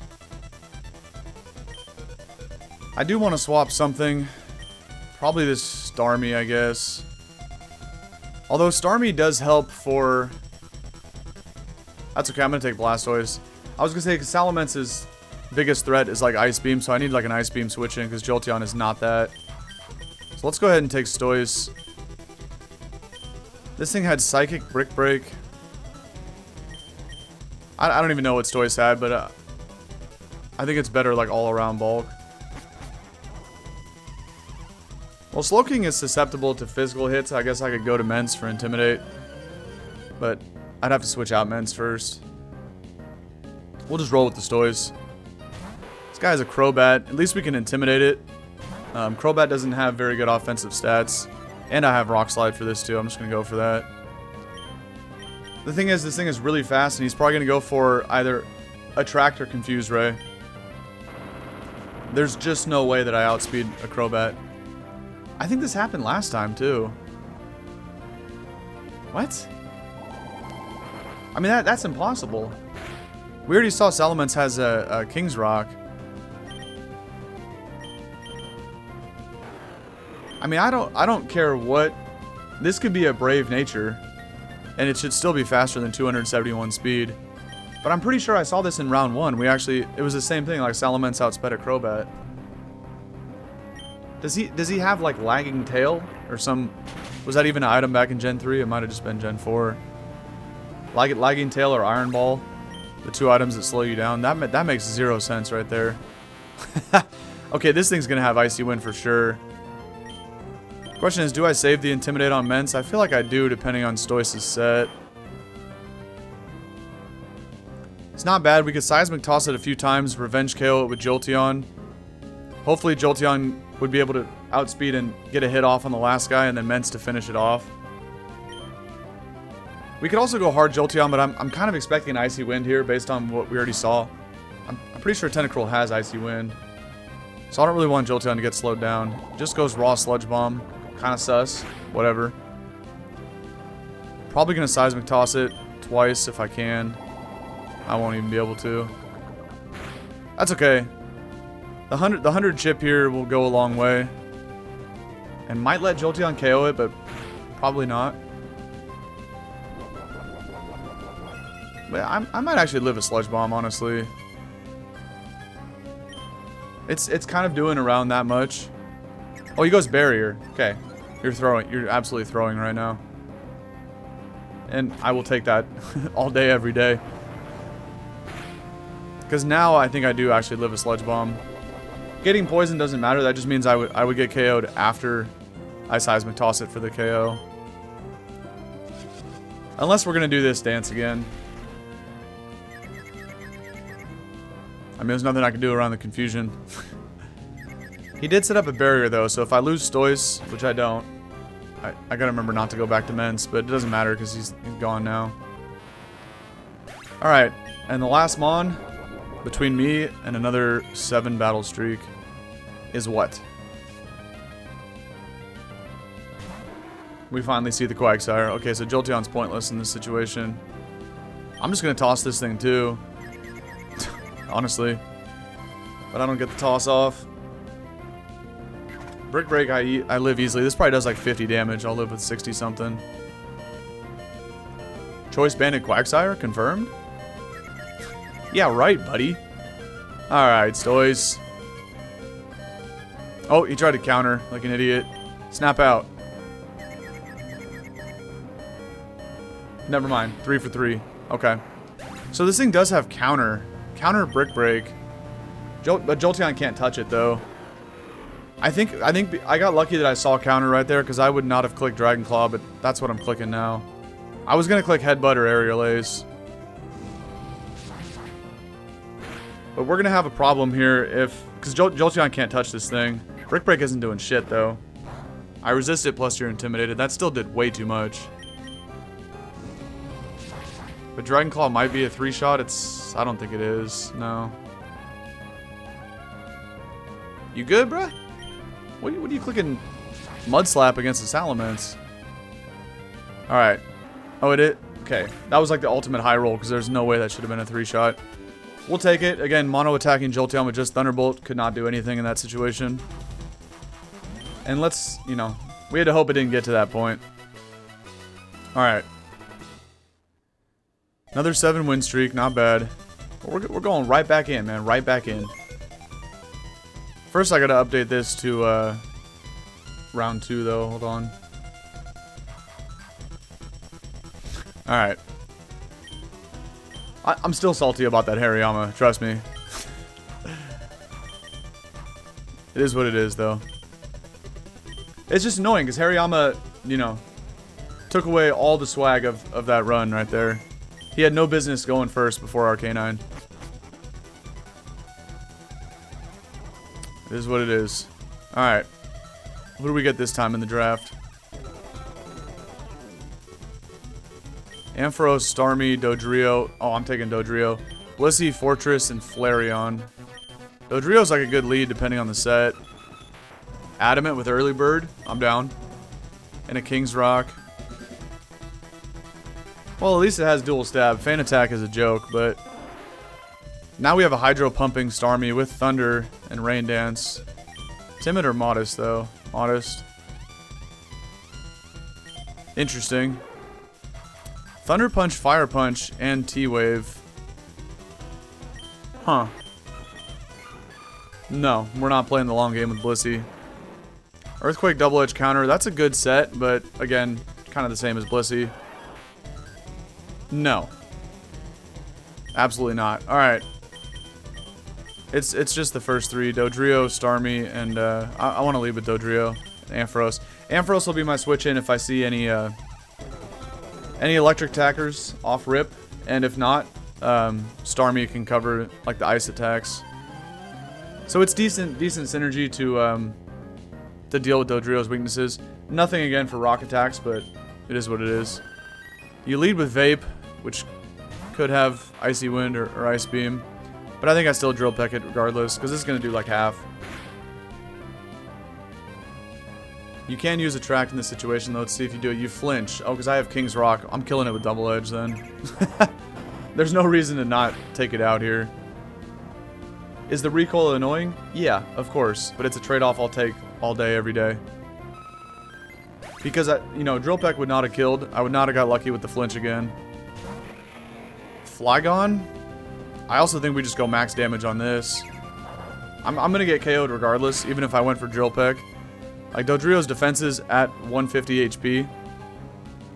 I do want to swap something. Probably this Starmie, I guess. Although Starmie does help for... That's okay, I'm going to take Blastoise. I was going to say, because Salamence's biggest threat is like Ice Beam, so I need like an Ice Beam switch in, because Jolteon is not that. So let's go ahead and take Stoise. This thing had Psychic, Brick Break. I don't even know what Stoise had, but I think it's better like all around bulk. Well, Slowking is susceptible to physical hits. I guess I could go to Mence for Intimidate. But I'd have to switch out Mence first. We'll just roll with the Stoise. This guy has a Crobat. At least we can Intimidate it. Crobat doesn't have very good offensive stats. And I have Rock Slide for this too. I'm just going to go for that. The thing is, this thing is really fast, and he's probably going to go for either Attract or Confuse Ray. There's just no way that I outspeed a Crobat. I think this happened last time, too. What? I mean, that's impossible. We already saw Salamence has a King's Rock. I mean, I don't care what... This could be a Brave Nature. And it should still be faster than 271 speed. But I'm pretty sure I saw this in round 1. It was the same thing, like Salamence outsped a Crobat. Does he have like Lagging Tail? Or some... Was that even an item back in Gen 3? It might have just been Gen 4. Lagging Tail or Iron Ball. The 2 items that slow you down. That makes 0 sense right there. Okay, this thing's gonna have Icy Wind for sure. Question is, do I save the Intimidate on Mence? I feel like I do, depending on Stoice's set. It's not bad. We could Seismic Toss it a few times, Revenge KO it with Jolteon. Hopefully Jolteon would be able to outspeed and get a hit off on the last guy, and then Mence to finish it off. We could also go hard Jolteon, but I'm kind of expecting an Icy Wind here based on what we already saw. I'm pretty sure Tentacruel has Icy Wind. So I don't really want Jolteon to get slowed down. Just goes raw Sludge Bomb. Kind of sus. Whatever. Probably going to Seismic Toss it twice if I can. I won't even be able to. That's okay. The 100 chip here will go a long way. And might let Jolteon KO it, but probably not. But I might actually live a Sludge Bomb, honestly. It's kind of doing around that much. Oh, he goes Barrier. Okay. You're absolutely throwing right now. And I will take that all day, every day. Because now I think I do actually live a Sludge Bomb. Getting poison doesn't matter. That just means I would get KO'd after I Seismic Toss it for the KO. Unless we're going to do this dance again. I mean, there's nothing I can do around the confusion. He did set up a barrier, though, so if I lose Stoice, which I don't, I gotta remember not to go back to Mence, but it doesn't matter because he's gone now. Alright, and the last Mon between me and another 7 battle streak is what? We finally see the Quagsire. Okay, so Jolteon's pointless in this situation. I'm just gonna toss this thing too. Honestly. But I don't get the toss off. Brick Break, I live easily. This probably does like 50 damage. I'll live with 60 something. Choice Banded Quagsire confirmed? Yeah, right, buddy. Alright, Stoice. Oh, he tried to counter like an idiot. Snap out. Never mind. 3 for 3. Okay. So this thing does have counter. Counter Brick Break. But Jolteon can't touch it, though. I think I got lucky that I saw counter right there, because I would not have clicked Dragon Claw, but that's what I'm clicking now. I was going to click Headbutt or Aerial Ace. But we're going to have a problem here if... Because Jolteon can't touch this thing. Brick Break isn't doing shit, though. I resist it, plus you're intimidated. That still did way too much. But Dragon Claw might be a 3-shot. I don't think it is. No. You good, bruh? What are you clicking Mud Slap against the Salamence? Alright. Oh, it is? Okay. That was like the ultimate high roll, because there's no way that should have been a 3-shot. We'll take it. Again, mono attacking Jolteon with just Thunderbolt could not do anything in that situation. And let's, you know, we had to hope it didn't get to that point. Alright. Another 7 win streak, not bad. But we're going right back in, man. Right back in. First, I gotta update this to round 2, though. Hold on. Alright. I'm still salty about that Hariyama, trust me. It is what it is, though. It's just annoying, because Hariyama, you know, took away all the swag of that run right there. He had no business going first before Arcanine. It is what it is. Alright. Who do we get this time in the draft? Ampharos, Starmie, Dodrio. Oh, I'm taking Dodrio. Blissey, Fortress, and Flareon. Dodrio's like a good lead depending on the set. Adamant with Early Bird. I'm down. And a King's Rock. Well, at least it has dual stab. Fan Attack is a joke, but... Now we have a Hydro Pumping Starmie with Thunder and Rain Dance. Timid or Modest, though? Modest. Interesting. Thunder Punch, Fire Punch, and T-Wave. Huh. No, we're not playing the long game with Blissey. Earthquake Double Edge Counter. That's a good set, but again, kind of the same as Blissey. No. Absolutely not. Alright. It's just the first 3. Dodrio, Starmie, and I want to leave with Dodrio. Ampharos. Ampharos will be my switch in if I see any electric attackers off rip. And if not, Starmie can cover like the ice attacks. So it's decent synergy to deal with Dodrio's weaknesses. Nothing again for rock attacks, but it is what it is. You lead with Vape, which could have Icy Wind or Ice Beam. But I think I still Drill Peck it regardless, because this is going to do like half. You can use Attract in this situation, though. Let's see if you do it. You flinch. Oh, because I have King's Rock. I'm killing it with Double Edge, then. There's no reason to not take it out here. Is the recoil annoying? Yeah, of course. But it's a trade-off I'll take all day, every day. Because, you know, Drill Peck would not have killed. I would not have got lucky with the flinch again. Flygon? I also think we just go max damage on this. I'm going to get KO'd regardless, even if I went for Drill Peck. Like, Dodrio's defense is at 150 HP.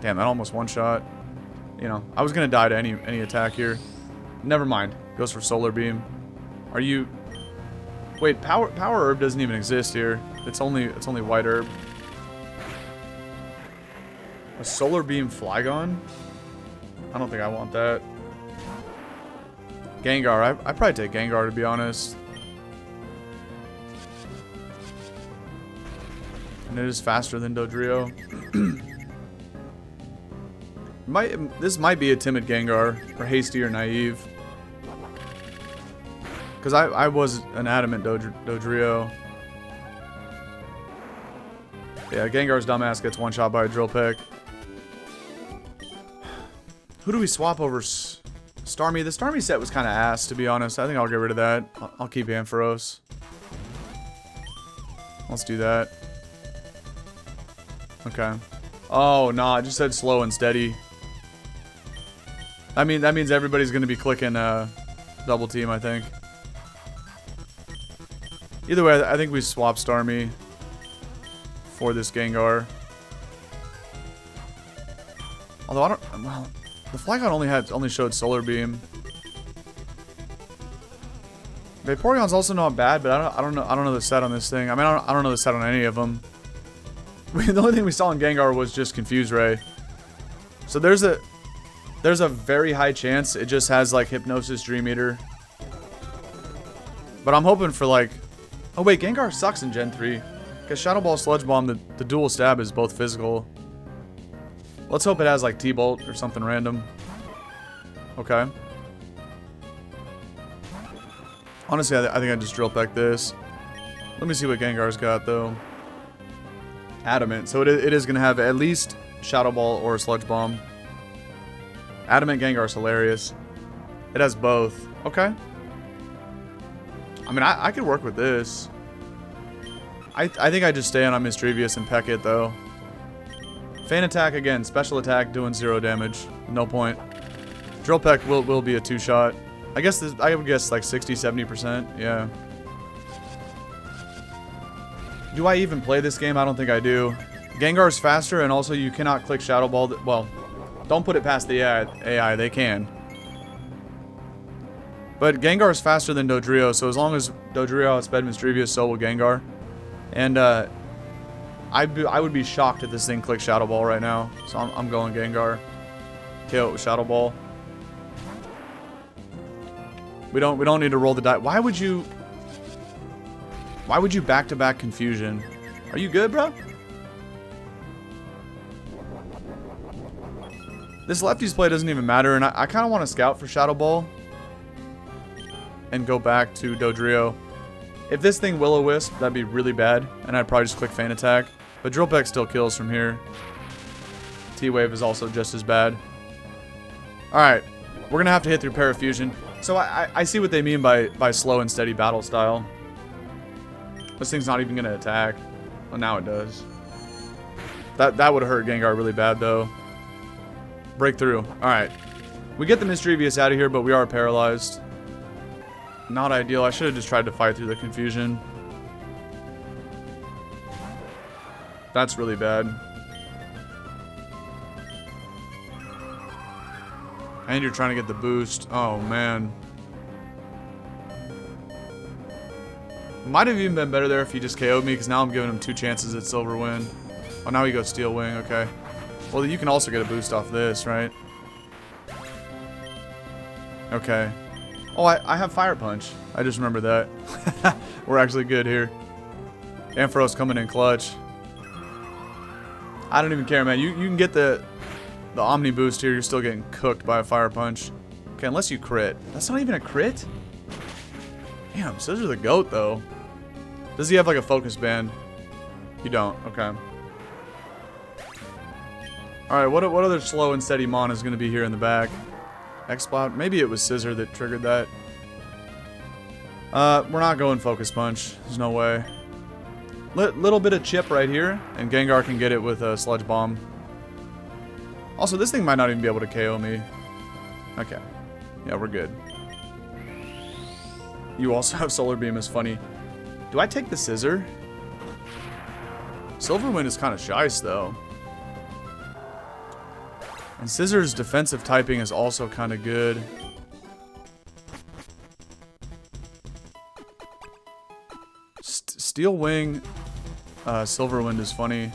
Damn, that almost one-shot. You know, I was going to die to any attack here. Never mind. Goes for Solar Beam. Are you... Wait, Power Herb doesn't even exist here. It's only White Herb. A Solar Beam Flygon? I don't think I want that. Gengar. I'd probably take Gengar, to be honest. And it is faster than Dodrio. This might be a timid Gengar, or hasty or naive. Because I was an adamant Dodrio. Yeah, Gengar's dumbass gets one shot by a Drill Peck. Who do we swap over? Starmie? The Starmie set was kind of ass, to be honest. I think I'll get rid of that. I'll keep Ampharos. Let's do that. Okay. Oh, no, it just said slow and steady. I mean, that means everybody's going to be clicking double team, I think. Either way, I think we swap Starmie for this Gengar. Although I don't... Well, the Flygon only showed Solar Beam. Vaporeon's also not bad, but I don't know the set on this thing. I mean, I don't know the set on any of them. The only thing we saw in Gengar was just Confuse Ray. So there's a very high chance it just has like Hypnosis Dream Eater. But I'm hoping for like... Oh wait, Gengar sucks in Gen 3. Because Shadow Ball, Sludge Bomb, the dual stab is both physical. Let's hope it has like T-Bolt or something random. Okay. Honestly, I think I just Drill Peck this. Let me see what Gengar's got though. Adamant. So it is going to have at least Shadow Ball or Sludge Bomb. Adamant Gengar's hilarious. It has both. Okay. I mean, I could work with this. I think I just stay on Mischievous and peck it, though. Feint Attack, again. Special attack, doing 0 damage. No point. Drill Peck will be a 2-shot. I guess I would guess like 60-70%. Yeah. Do I even play this game? I don't think I do. Gengar's faster, and also you cannot click Shadow Ball. Well, don't put it past the AI. They can. But Gengar's faster than Dodrio, so as long as Dodrio outsped Mischievous, so will Gengar. And I would be shocked if this thing clicked Shadow Ball right now. So I'm going Gengar. KO with Shadow Ball. We don't need to roll the die. Why would you back-to-back Confusion? Are you good, bro? This lefty's play doesn't even matter, and I kind of want to scout for Shadow Ball and go back to Dodrio. If this thing Will-O-Wisp, that'd be really bad, and I'd probably just click Feint Attack. But Drill Peck still kills from here. T-Wave is also just as bad. Alright, we're going to have to hit through Parafusion. So I see what they mean by slow and steady battle style. This thing's not even going to attack. Well, now it does. That would hurt Gengar really bad, though. Breakthrough. Alright. We get the Mischievous out of here, but we are paralyzed. Not ideal. I should have just tried to fight through the Confusion. That's really bad. And you're trying to get the boost. Oh, man. Might have even been better there if he just KO'd me, because now I'm giving him 2 chances at Silver Wind. Oh, now he goes Steel Wing. Okay. Well, you can also get a boost off this, right? Okay. Oh, I have Fire Punch. I just remembered that. We're actually good here. Ampharos coming in clutch. I don't even care, man. You can get the Omni boost here. You're still getting cooked by a Fire Punch. Okay, unless you crit. That's not even a crit? Damn, Scissor the GOAT, though. Does he have, like, a Focus Band? You don't. Okay. Alright, what other slow and steady Mon is going to be here in the back? X-Spot? Maybe it was Scissor that triggered that. We're not going Focus Punch. There's no way. Little bit of chip right here, and Gengar can get it with a Sludge Bomb. Also, this thing might not even be able to KO me. Okay. Yeah, we're good. You also have Solar Beam is funny. Do I take the Scissor? Silver Wind is kind of shice, though. And Scissor's defensive typing is also kind of good. Steel Wing, Silver Wind is funny.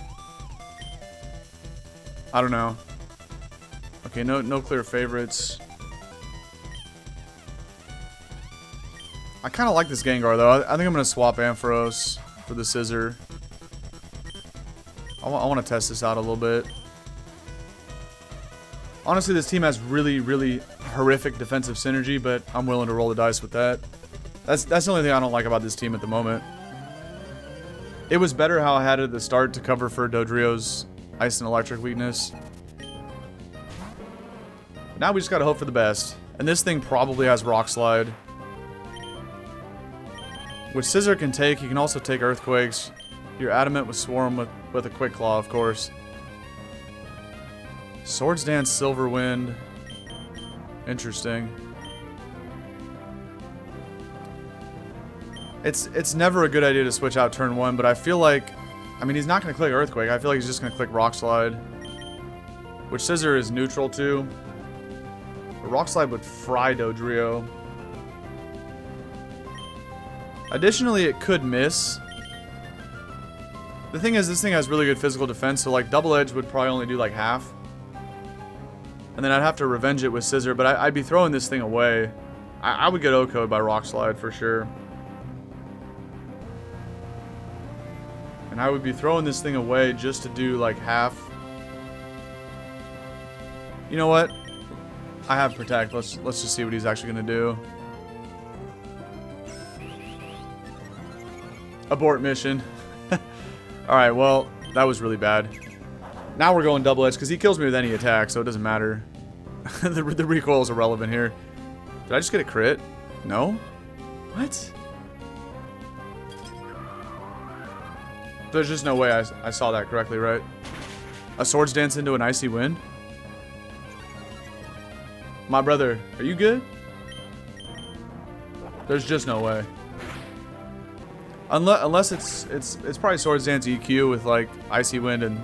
I don't know. Okay, no clear favorites. I kind of like this Gengar, though. I think I'm going to swap Ampharos for the Scissor. I want to test this out a little bit. Honestly, this team has really, really horrific defensive synergy, but I'm willing to roll the dice with that. That's the only thing I don't like about this team at the moment. It was better how I had it at the start to cover for Dodrio's Ice and Electric weakness. Now we just gotta hope for the best. And this thing probably has Rock Slide, which Scissor can take. He can also take Earthquakes. You're adamant with Swarm with a Quick Claw, of course. Swords Dance, Silver Wind. Interesting. It's never a good idea to switch out turn 1, but I feel like... I mean, he's not going to click Earthquake. I feel like he's just going to click Rock Slide, which Scissor is neutral to. But Rock Slide would fry Dodrio. Additionally, it could miss. The thing is, this thing has really good physical defense, so like Double Edge would probably only do like half. And then I'd have to revenge it with Scissor, but I'd be throwing this thing away. I would get OHKO'd by Rock Slide for sure. And I would be throwing this thing away just to do like half. You know what? I have Protect. Let's just see what he's actually going to do. Abort mission. Alright, well, that was really bad. Now we're going Double Edge because he kills me with any attack, so it doesn't matter. the recoil is irrelevant here. Did I just get a crit? No? What? There's just no way I saw that correctly, right? A Swords Dance into an Icy Wind? My brother, are you good? There's just no way. Unless it's probably Swords Dance EQ with like Icy Wind and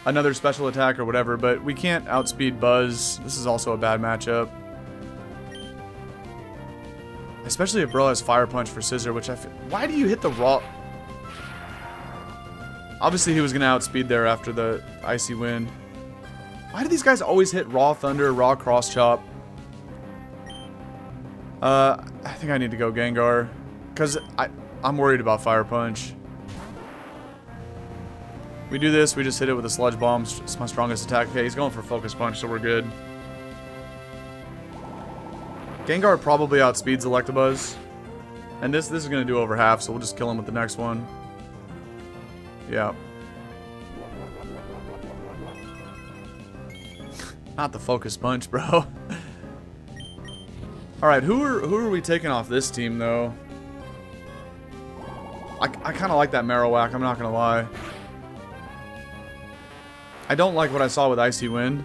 another special attack or whatever, but we can't outspeed Buzz. This is also a bad matchup. Especially if Bro has Fire Punch for Scissor, which I feel... Why do you hit the raw... Obviously he was going to outspeed there after the Icy Wind. Why do these guys always hit Raw Thunder, Raw Cross Chop? I think I need to go Gengar. Because I'm worried about Fire Punch. We do this, we just hit it with a Sludge Bomb. It's my strongest attack. Okay, he's going for Focus Punch, so we're good. Gengar probably outspeeds Electabuzz. And this is going to do over half, so we'll just kill him with the next one. Yeah. Not the Focus Punch, bro. Alright, who are we taking off this team, though? I kind of like that Marowak, I'm not going to lie. I don't like what I saw with Icy Wind.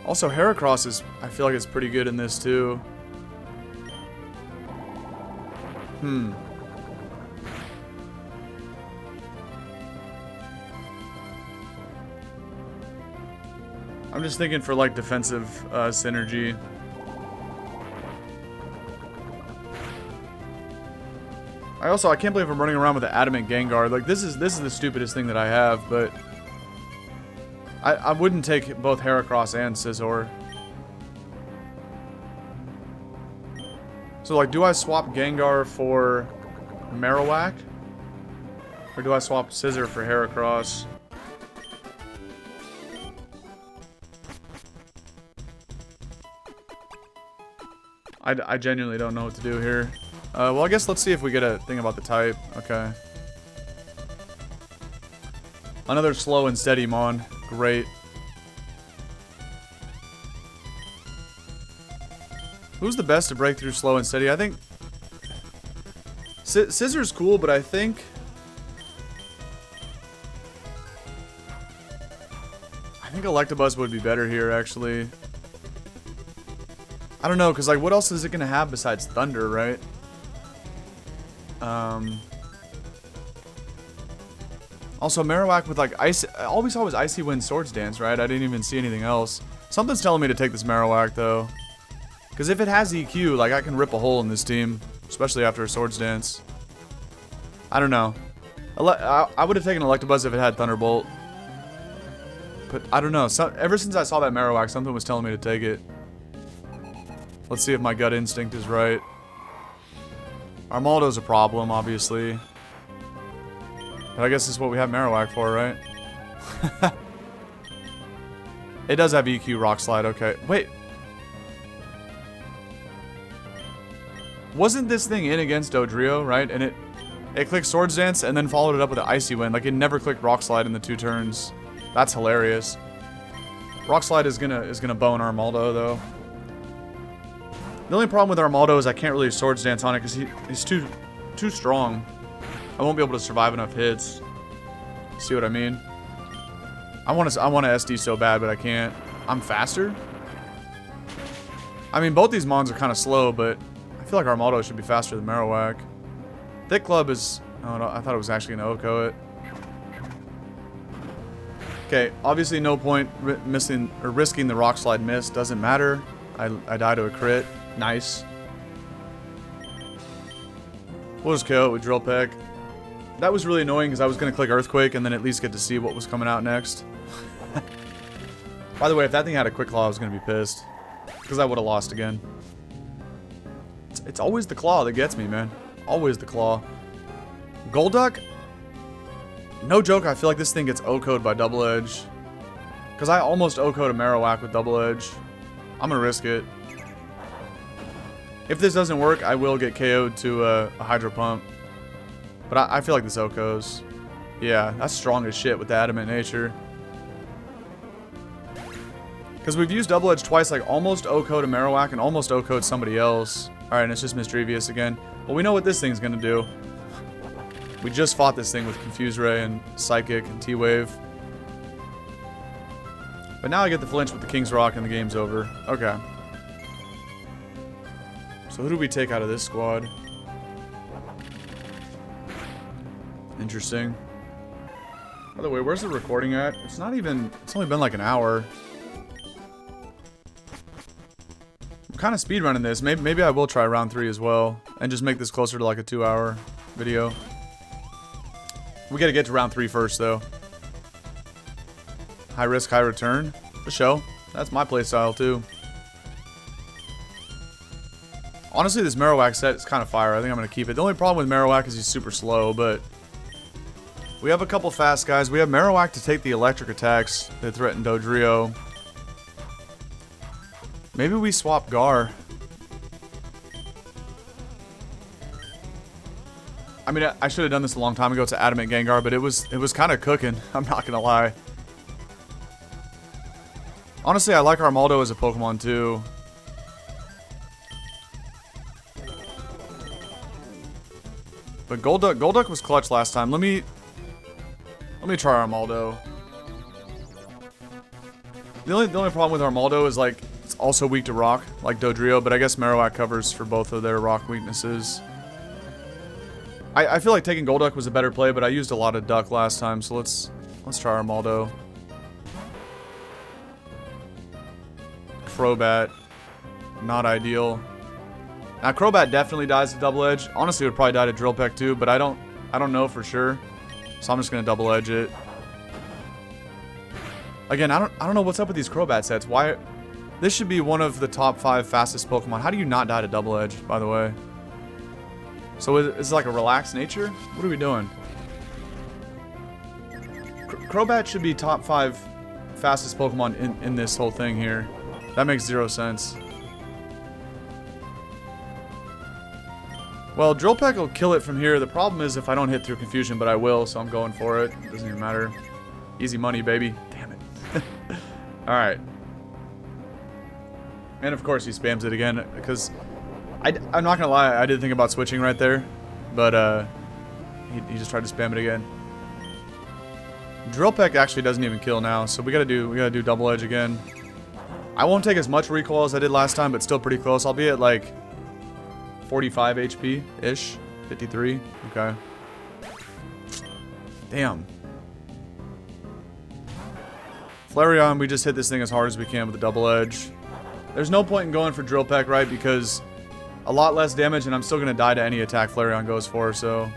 Also, Heracross is... I feel like it's pretty good in this, too. I'm just thinking for, like, defensive synergy. I can't believe I'm running around with the Adamant Gengar. Like, this is the stupidest thing that I have, but... I wouldn't take both Heracross and Scizor. So, like, do I swap Gengar for Marowak? Or do I swap Scizor for Heracross? I genuinely don't know what to do here. Well, I guess let's see if we get a thing about the type. Okay. Another slow and steady Mon. Great. Who's the best to break through slow and steady? I think Scissor's cool, but I think Electabuzz would be better here, actually. I don't know, because, like, what else is it going to have besides Thunder, right? Also, Marowak with, like, Ice... All we saw was Icy Wind Swords Dance, right? I didn't even see anything else. Something's telling me to take this Marowak, though. Because if it has EQ, like, I can rip a hole in this team. Especially after a Swords Dance. I don't know. I would have taken Electabuzz if it had Thunderbolt. But I don't know. Ever since I saw that Marowak, something was telling me to take it. Let's see if my gut instinct is right. Armaldo's a problem, obviously. But I guess this is what we have Marowak for, right? It does have EQ Rock Slide, okay. Wait. Wasn't this thing in against Dodrio, right? And it clicked Swords Dance and then followed it up with an Icy Wind. Like, it never clicked Rock Slide in the 2 turns. That's hilarious. Rock Slide is gonna bone Armaldo, though. The only problem with Armaldo is I can't really Swords Dance on it because he's too strong. I won't be able to survive enough hits. See what I mean? I want to SD so bad, but I can't. I'm faster? I mean, both these Mons are kind of slow, but I feel like Armaldo should be faster than Marowak. Thick Club is... Oh, no, I thought it was actually going to OHKO it. Okay, obviously no point risking the Rock Slide miss. Doesn't matter. I die to a crit. Nice. We'll just KO it with Drill Peck. That was really annoying because I was going to click Earthquake and then at least get to see what was coming out next. By the way, if that thing had a Quick Claw, I was going to be pissed. Because I would have lost again. It's always the Claw that gets me, man. Always the Claw. Golduck? No joke, I feel like this thing gets OHKO'd by Double Edge. Because I almost OHKO'd a Marowak with Double Edge. I'm going to risk it. If this doesn't work, I will get KO'd to a Hydro Pump. But I feel like this OHKO's. Yeah, that's strong as shit with the Adamant Nature. Because we've used Double Edge twice, like almost OHKO'd a Marowak and almost OHKO'd somebody else. Alright, and it's just Misdrevious again. Well, we know what this thing's going to do. We just fought this thing with Confuse Ray and Psychic and T-Wave. But now I get the flinch with the King's Rock and the game's over. Okay. So who do we take out of this squad? Interesting. By the way, where's the recording at? It's not even... It's only been like an hour. I'm kind of speedrunning this. Maybe I will try round 3 as well. And just make this closer to like a 2-hour video. We gotta get to round 3 first, though. High risk, high return. For show. That's my playstyle, too. Honestly, this Marowak set is kind of fire. I think I'm going to keep it. The only problem with Marowak is he's super slow, but... We have a couple fast guys. We have Marowak to take the electric attacks that threaten Dodrio. Maybe we swap Gar. I mean, I should have done this a long time ago to Adamant Gengar, but it was kind of cooking. I'm not going to lie. Honestly, I like Armaldo as a Pokemon, too. But Golduck was clutch last time. Let me try Armaldo. The only problem with Armaldo is, like, it's also weak to rock, like Dodrio, but I guess Marowak covers for both of their rock weaknesses. I feel like taking Golduck was a better play, but I used a lot of Duck last time, so let's try Armaldo. Crobat, not ideal. Now Crobat definitely dies to Double Edge. Honestly, it would probably die to Drill Peck too, but I don't know for sure. So I'm just gonna Double Edge it. Again, I don't know what's up with these Crobat sets. Why? This should be one of the top 5 fastest Pokemon. How do you not die to Double Edge, by the way? So is it like a relaxed nature? What are we doing? Crobat should be top 5 fastest Pokemon in this whole thing here. That makes 0 sense. Well, Drill Peck will kill it from here. The problem is if I don't hit through Confusion, but I will, so I'm going for it. It doesn't even matter. Easy money, baby. Damn it. Alright. And of course he spams it again, because I'm not gonna lie, I did think about switching right there, but he just tried to spam it again. Drill Peck actually doesn't even kill now, so we gotta do Double Edge again. I won't take as much recoil as I did last time, but still pretty close. I'll be at like 45 HP ish, 53. Okay. Damn. Flareon, we just hit this thing as hard as we can with the Double Edge. There's no point in going for Drill Peck, right? Because a lot less damage, and I'm still gonna die to any attack Flareon goes for. So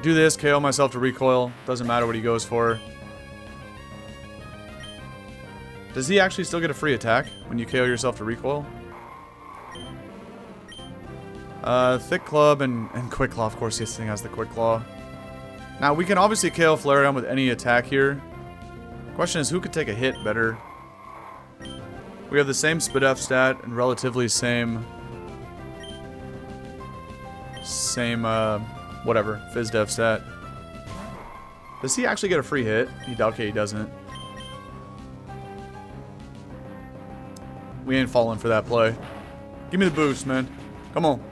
do this, KO myself to recoil. Doesn't matter what he goes for. Does he actually still get a free attack when you KO yourself to recoil? Thick Club and Quick Claw. Of course, this thing has the Quick Claw. Now, we can obviously KO Flareon with any attack here. Question is, who could take a hit better? We have the same SPDF stat and relatively same, whatever, FizzDef stat. Does he actually get a free hit? Okay, he doesn't. We ain't falling for that play. Give me the boost, man. Come on.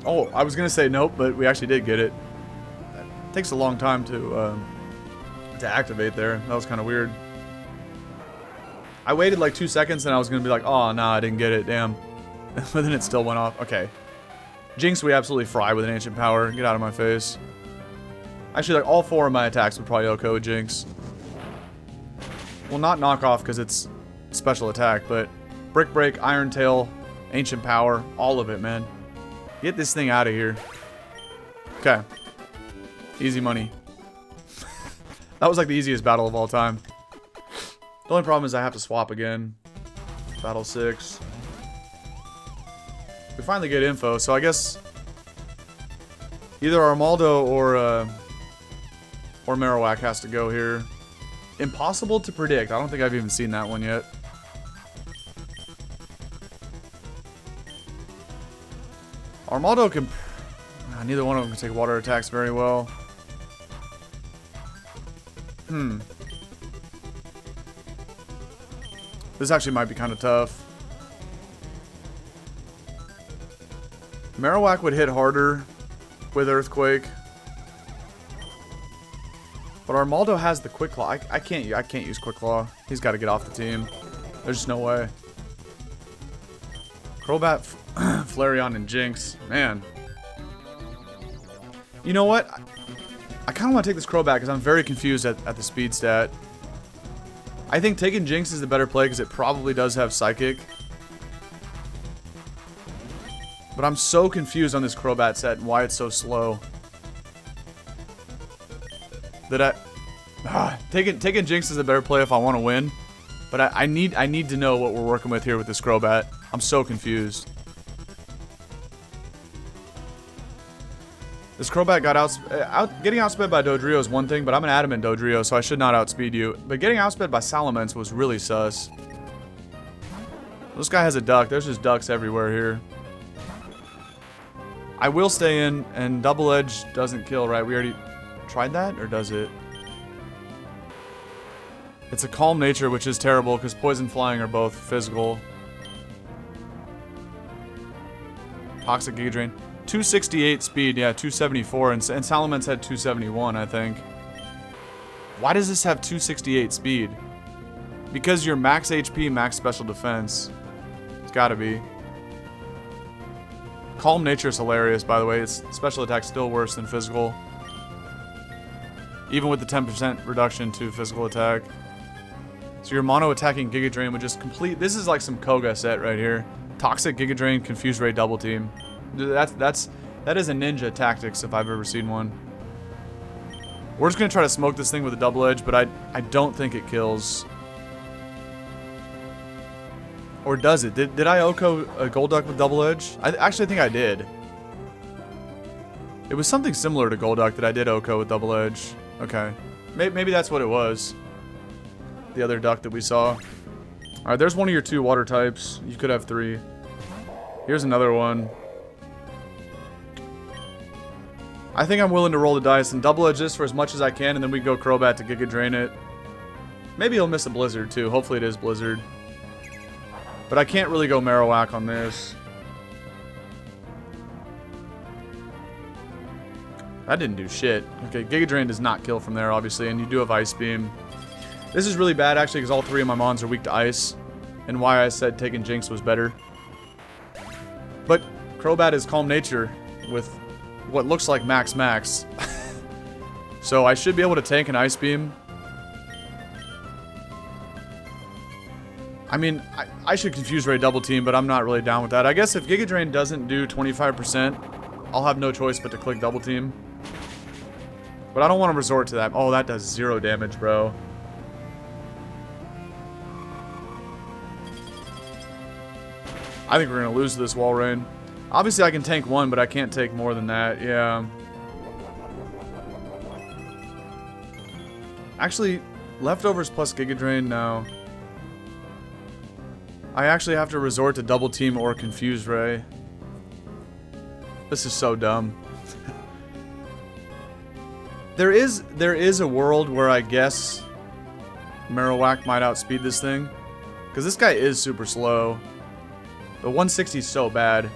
Oh, I was gonna say nope, but we actually did get it. It takes a long time to activate there. That was kind of weird. I waited like 2 seconds and I was gonna be like, oh, no, I didn't get it, damn. But then it still went off. Okay. Jinx, we absolutely fry with an Ancient Power. Get out of my face. Actually, like all 4 of my attacks would probably OHKO with Jinx. Well, not knock off because it's special attack, but Brick Break, Iron Tail, Ancient Power, all of it, man. Get this thing out of here. Okay. Easy money. That was like the easiest battle of all time. The only problem is I have to swap again. Battle 6. We finally get info, so I guess either Armaldo or Marowak has to go here. Impossible to predict. I don't think I've even seen that one yet. Armaldo can... neither one of them can take water attacks very well. This actually might be kind of tough. Marowak would hit harder with Earthquake. But Armaldo has the Quick Claw. I can't use Quick Claw. He's got to get off the team. There's just no way. Crobat, Flareon, and Jinx. Man. You know what? I kind of want to take this Crobat because I'm very confused at the speed stat. I think taking Jinx is the better play because it probably does have Psychic. But I'm so confused on this Crobat set and why it's so slow. That taking Jinx is a better play if I want to win. But I need to know what we're working with here with this Crobat. I'm so confused. This Crobat got getting outsped by Dodrio is one thing, but I'm an adamant Dodrio, so I should not outspeed you. But getting outsped by Salamence was really sus. This guy has a duck. There's just ducks everywhere here. I will stay in, and Double Edge doesn't kill, right? We already tried that, or does it? It's a Calm Nature, which is terrible, because Poison Flying are both physical. Toxic Giga Drain. 268 speed, yeah, 274, and Salamence had 271, I think. Why does this have 268 speed? Because your max HP, max special defense. It's gotta be. Calm Nature is hilarious, by the way. Its special attack's still worse than physical. Even with the 10% reduction to physical attack. So your mono attacking Giga Drain would just complete... This is like some Koga set right here. Toxic Giga Drain, Confused Ray Double Team. That is a ninja tactics if I've ever seen one. We're just gonna try to smoke this thing with a Double Edge, but I don't think it kills. Or does it? Did I OHKO a Golduck with Double Edge? I actually think I did. It was something similar to Golduck that I did OHKO with Double Edge. Okay, maybe that's what it was. The other duck that we saw. All right, there's one of your 2 water types. You could have 3. Here's another one. I think I'm willing to roll the dice and Double Edge this for as much as I can, and then we go Crobat to Giga Drain it. Maybe he'll miss a Blizzard too. Hopefully it is Blizzard. But I can't really go Marowak on this. That didn't do shit. Okay, Giga Drain does not kill from there, obviously, and you do have Ice Beam. This is really bad, actually, because all three of my mons are weak to Ice, and why I said taking Jinx was better. But Crobat is Calm Nature with what looks like max. So I should be able to tank an Ice Beam. I mean, I should Confuse Ray double team, but I'm not really down with that. I guess if Giga Drain doesn't do 25%, I'll have no choice but to click double team. But I don't want to resort to that. Oh, that does 0 damage, bro. I think we're going to lose this Wall Rain. Obviously, I can tank 1, but I can't take more than that. Yeah. Actually, Leftovers plus Giga Drain, no. I actually have to resort to double team or Confuse Ray. This is so dumb. There is a world where I guess Marowak might outspeed this thing. Because this guy is super slow. But 160 is so bad.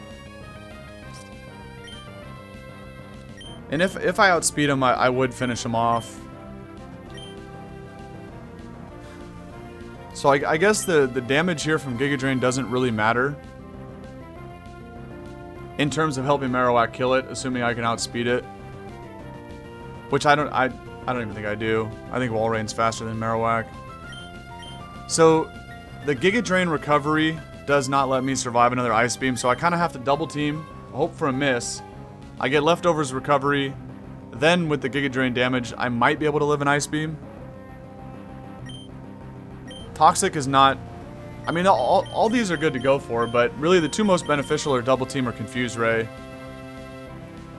And if I outspeed him, I would finish him off. So I guess the damage here from Giga Drain doesn't really matter. In terms of helping Marowak kill it, assuming I can outspeed it. Which I don't even think I do. I think Wall Rain's faster than Marowak. So the Giga Drain recovery does not let me survive another Ice Beam, so I kind of have to double team, hope for a miss. I get Leftovers recovery, then with the Giga Drain damage, I might be able to live an Ice Beam. Toxic is not... I mean, all these are good to go for, but really the two most beneficial are Double Team or Confuse Ray.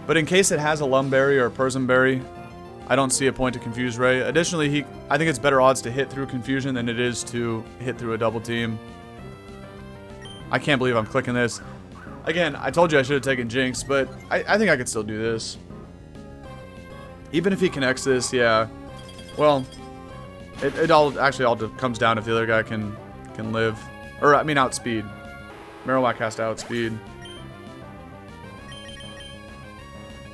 But in case it has a Lum Berry or a Persim Berry, I don't see a point to Confuse Ray. Additionally, I think it's better odds to hit through Confusion than it is to hit through a Double Team. I can't believe I'm clicking this. Again, I told you I should have taken Jinx, but I think I could still do this. Even if he connects this, yeah. Well, it all actually all comes down if the other guy can live. Or, I mean, outspeed. Marowak has to outspeed.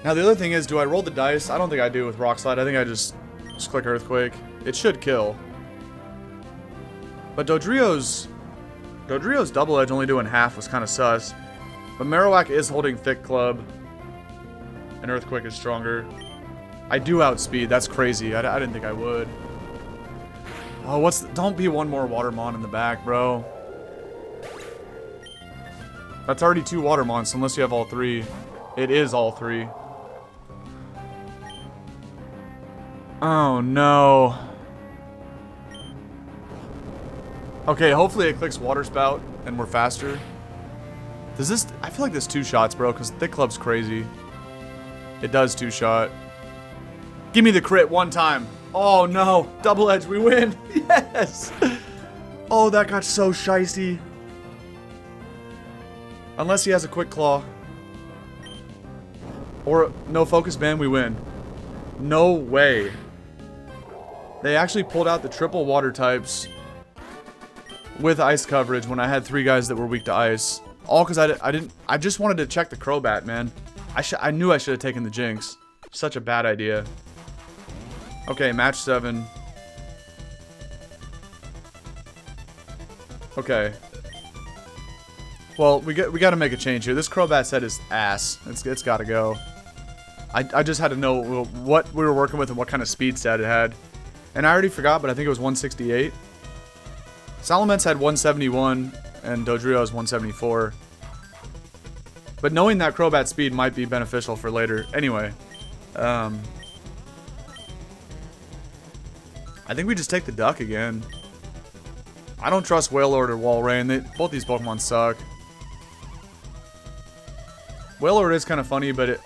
Now, the other thing is, do I roll the dice? I don't think I do with Rock Slide. I think I just click Earthquake. It should kill. But Dodrio's Double Edge only doing half was kind of sus. But Marowak is holding Thick Club. And Earthquake is stronger. I do outspeed. That's crazy. I didn't think I would. Oh, don't be one more Watermon in the back, bro. That's already 2 Watermons, unless you have all 3. It is all 3. Oh, no. Okay, hopefully it clicks Water Spout, and we're faster. Does this... I feel like this 2 shots, bro, because Thick Club's crazy. It does 2 shot. Give me the crit one time. Oh, no. Double Edge, we win. Yes. Oh, that got so shicey. Unless he has a Quick Claw. Or no Focus Band, we win. No way. They actually pulled out the triple water types with ice coverage when I had 3 guys that were weak to ice. All because I just wanted to check the Crobat, man. I knew I should have taken the Jinx. Such a bad idea. Okay, match 7. Okay. Well, we got to make a change here. This Crobat set is ass. It's got to go. I just had to know what we were working with and what kind of speed stat it had. And I already forgot, but I think it was 168. Salamence had 171, and Dodrio has 174. But knowing that Crobat speed might be beneficial for later. Anyway. I think we just take the Duck again. I don't trust Wailord or Walrein. Both these Pokemon suck. Wailord is kind of funny, but it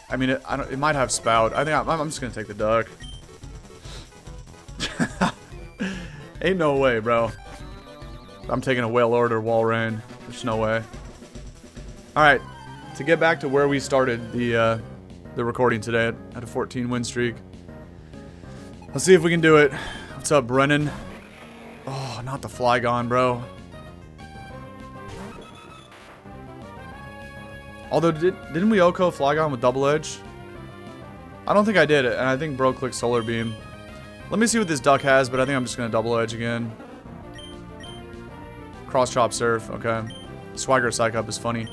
might have Spout. I think I'm just gonna take the Duck. Ain't no way, bro. I'm taking a Wailord or Walrein. There's no way. All right, to get back to where we started the recording today at a 14 win streak. Let's see if we can do it. What's up, Brennan? Oh, not the Flygon, bro. Although, didn't we Oko Flygon with Double Edge? I don't think I did it, and I think Bro clicked Solar Beam. Let me see what this duck has, but I think I'm just going to Double Edge again. Cross Chop Surf, okay. Swagger Psych Up is funny.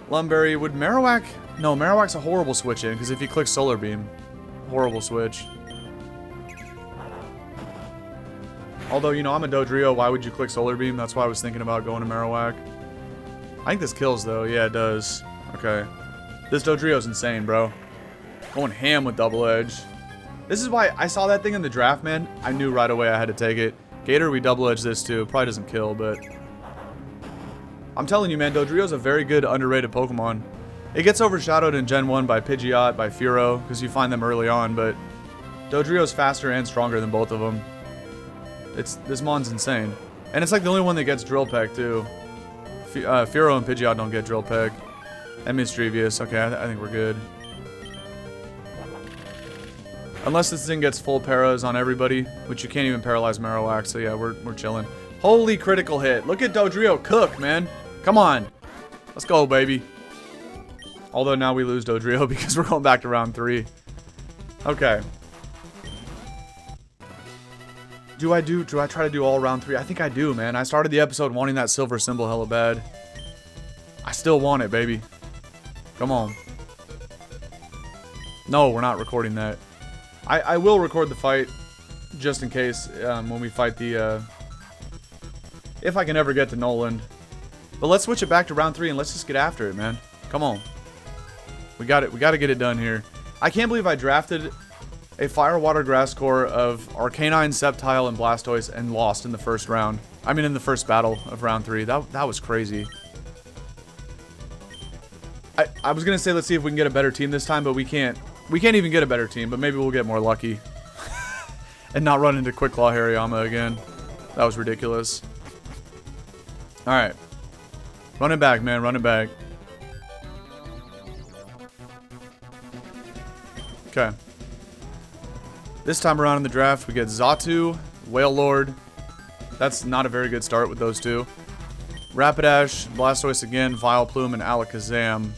Lumberry, would Marowak... No, Marowak's a horrible switch in, because if you click Solar Beam, horrible switch. Although, you know, I'm a Dodrio, why would you click Solar Beam? That's why I was thinking about going to Marowak. I think this kills, though. Yeah, it does. Okay. This Dodrio's insane, bro. Going ham with Double Edge. This is why I saw that thing in the draft, man. I knew right away I had to take it. Gator, we Double Edge this, too. Probably doesn't kill, but... I'm telling you, man, Dodrio's a very good, underrated Pokemon. It gets overshadowed in Gen 1 by Pidgeot, by Fearow, because you find them early on, but... Dodrio's faster and stronger than both of them. This mon's insane. And it's like the only one that gets Drill Peck, too. Fearow and Pidgeot don't get Drill Peck. And Mischievous. Okay, I think we're good. Unless this thing gets full paras on everybody, which you can't even paralyze Marowak, so yeah, we're chilling. Holy critical hit. Look at Dodrio cook, man. Come on. Let's go, baby. Although now we lose Dodrio because we're going back to round 3. Okay. Do I try to do all round 3? I think I do, man. I started the episode wanting that silver symbol hella bad. I still want it, baby. Come on. No, we're not recording that. I will record the fight, just in case, when we fight the, if I can ever get to Noland. But let's switch it back to round 3 and let's just get after it, man. Come on. We got it. We got to get it done here. I can't believe I drafted a Fire Water Grass core of Arcanine, Sceptile, and Blastoise and lost in the first round. I mean, in the first battle of round 3. That was crazy. I was going to say let's see if we can get a better team this time, but we can't. We can't even get a better team, but maybe we'll get more lucky. And not run into Quick Claw Hariyama again. That was ridiculous. Alright. Run it back, man. Run it back. Okay. This time around in the draft, we get Xatu, Wailord. That's not a very good start with those two. Rapidash, Blastoise again, Vileplume, and Alakazam.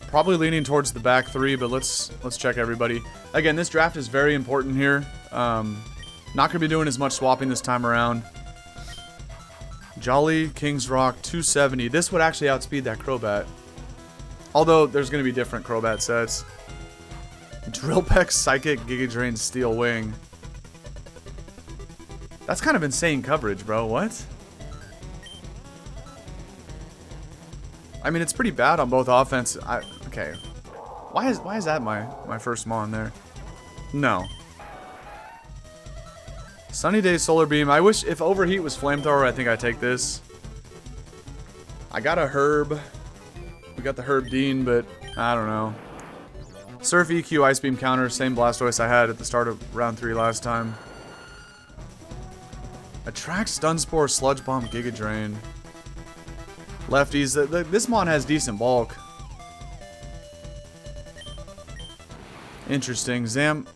Probably leaning towards the back 3, but let's check everybody. Again, this draft is very important here. Not going to be doing as much swapping this time around. Jolly, King's Rock, 270. This would actually outspeed that Crobat. Although, there's going to be different Crobat sets. Drill Peck, Psychic, Giga Drain, Steel Wing. That's kind of insane coverage, bro. What? I mean, it's pretty bad on both offense. Okay. Why is that my first Mon there? No. Sunny Day Solar Beam. I wish if Overheat was Flamethrower, I think I'd take this. I got a Herb. We got the Herb Dean, but I don't know. Surf EQ Ice Beam counter, same Blastoise I had at the start of round 3 last time. Attract, Stun Spore, Sludge Bomb, Giga Drain. Lefties. This Mon has decent bulk. Interesting. Zam.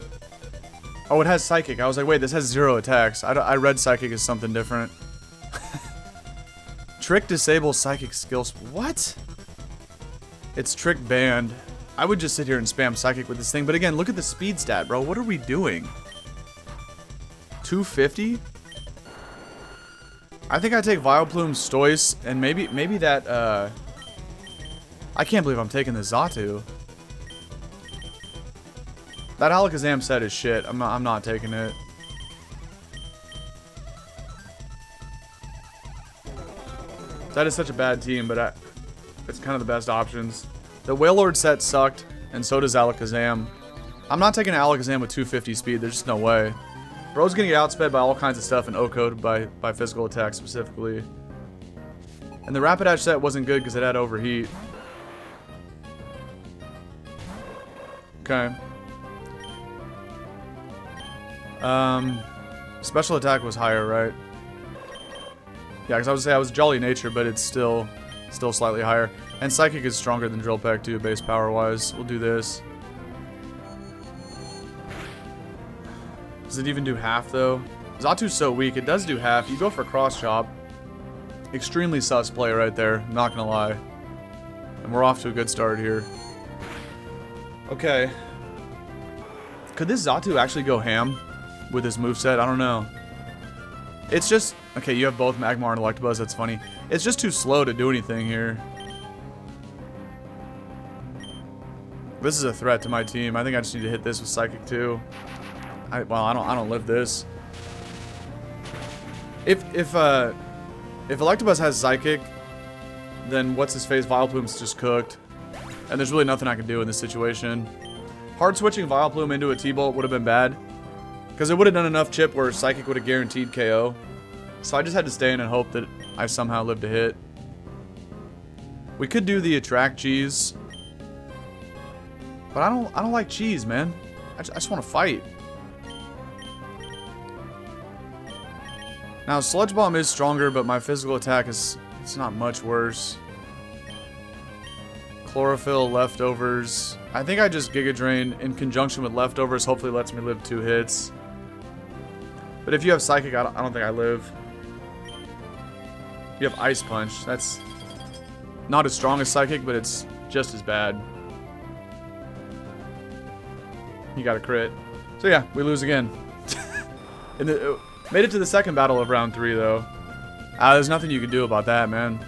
Oh, it has Psychic. I was like, wait, this has 0 attacks. I read Psychic as something different. Trick disables Psychic skills. What? It's Trick banned. I would just sit here and spam Psychic with this thing. But again, look at the speed stat, bro. What are we doing? 250? I think I take Vileplume, Stoice, and maybe that, I can't believe I'm taking the Xatu. That Alakazam set is shit. I'm not taking it. That is such a bad team, but it's kind of the best options. The Wailord set sucked, and so does Alakazam. I'm not taking an Alakazam with 250 speed. There's just no way. Bro's gonna get outsped by all kinds of stuff and OHKO'd by physical attack specifically. And the Rapidash set wasn't good because it had Overheat. Okay. Special attack was higher, right? Yeah, because I would say I was Jolly Nature, but it's still slightly higher. And Psychic is stronger than Drill Peck too, base power-wise. We'll do this. Does it even do half, though? Zatu's so weak. It does do half. You go for cross chop. Extremely sus play right there. I'm not gonna lie. And we're off to a good start here. Okay. Could this Zatu actually go ham with his moveset? I don't know. It's just... Okay, you have both Magmar and Electabuzz. That's funny. It's just too slow to do anything here. This is a threat to my team. I think I just need to hit this with Psychic too. Well, I don't live this. If Electabuzz has Psychic, then what's his face? Vileplume's just cooked. And there's really nothing I can do in this situation. Hard switching Vileplume into a T-Bolt would have been bad. Because it would have done enough chip where Psychic would have guaranteed KO. So I just had to stay in and hope that I somehow lived to hit. We could do the Attract Cheese. But I don't like cheese, man. I just want to fight. Now, Sludge Bomb is stronger, but my physical attack is... It's not much worse. Chlorophyll, Leftovers. I think I just Giga Drain in conjunction with Leftovers hopefully lets me live 2 hits. But if you have Psychic, I don't think I live. You have Ice Punch. That's not as strong as Psychic, but it's just as bad. You got a crit. So yeah, we lose again. Made it to the second battle of round 3 though. There's nothing you can do about that, man.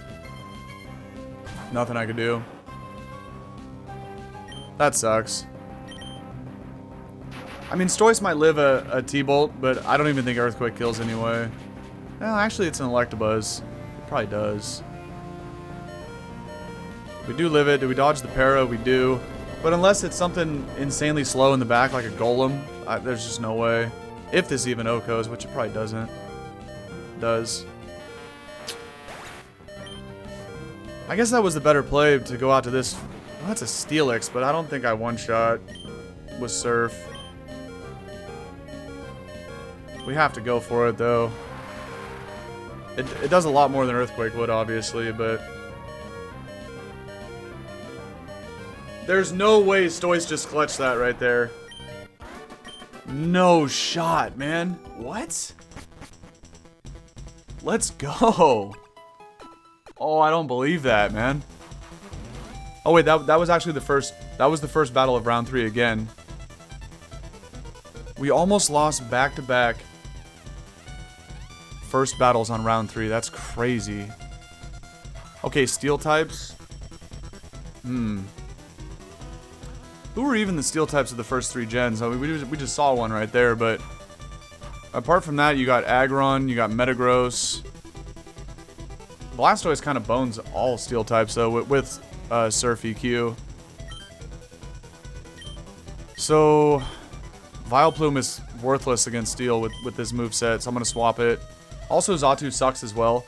Nothing I could do. That sucks. I mean, Stoice might live a T-Bolt, but I don't even think Earthquake kills anyway. No, actually it's an Electabuzz. It probably does. We do live it. Do we dodge the Para? We do. But unless it's something insanely slow in the back, like a Golem, there's just no way. If this even Okos, which it probably doesn't. It does. I guess that was the better play to go out to this. Well, that's a Steelix, but I don't think I one-shot with Surf. We have to go for it, though. It does a lot more than Earthquake would, obviously, but... There's no way Stoice just clutched that right there. No shot, man. What? Let's go. Oh, I don't believe that, man. Oh wait, that was actually the first. That was the first battle of round 3 again. We almost lost back-to-back first battles on round 3. That's crazy. Okay, Steel types. Who were even the Steel types of the first 3 gens? I mean, we just saw one right there, but apart from that, you got Aggron, you got Metagross. Blastoise kind of bones all Steel types though with Surf EQ. So Vileplume is worthless against Steel with this moveset, so I'm gonna swap it. Also, Zatu sucks as well,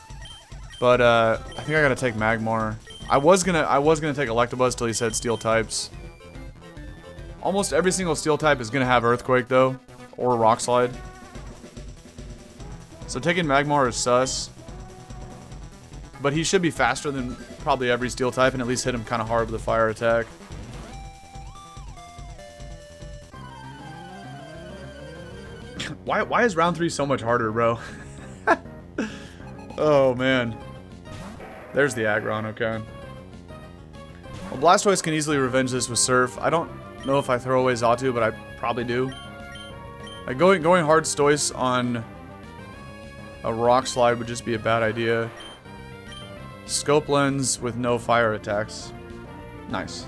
but I think I gotta take Magmar. I was gonna take Electabuzz till he said Steel types. Almost every single Steel type is gonna have Earthquake though, or Rock Slide. So taking Magmar is sus. But he should be faster than probably every Steel type and at least hit him kind of hard with a fire attack. Why is round 3 so much harder, bro? Oh, man. There's the Aggron, okay. Well, Blastoise can easily revenge this with Surf. I don't know if I throw away Zatu, but I probably do. Like going hard Stoice on a Rock Slide would just be a bad idea. Scope Lens with no fire attacks. Nice.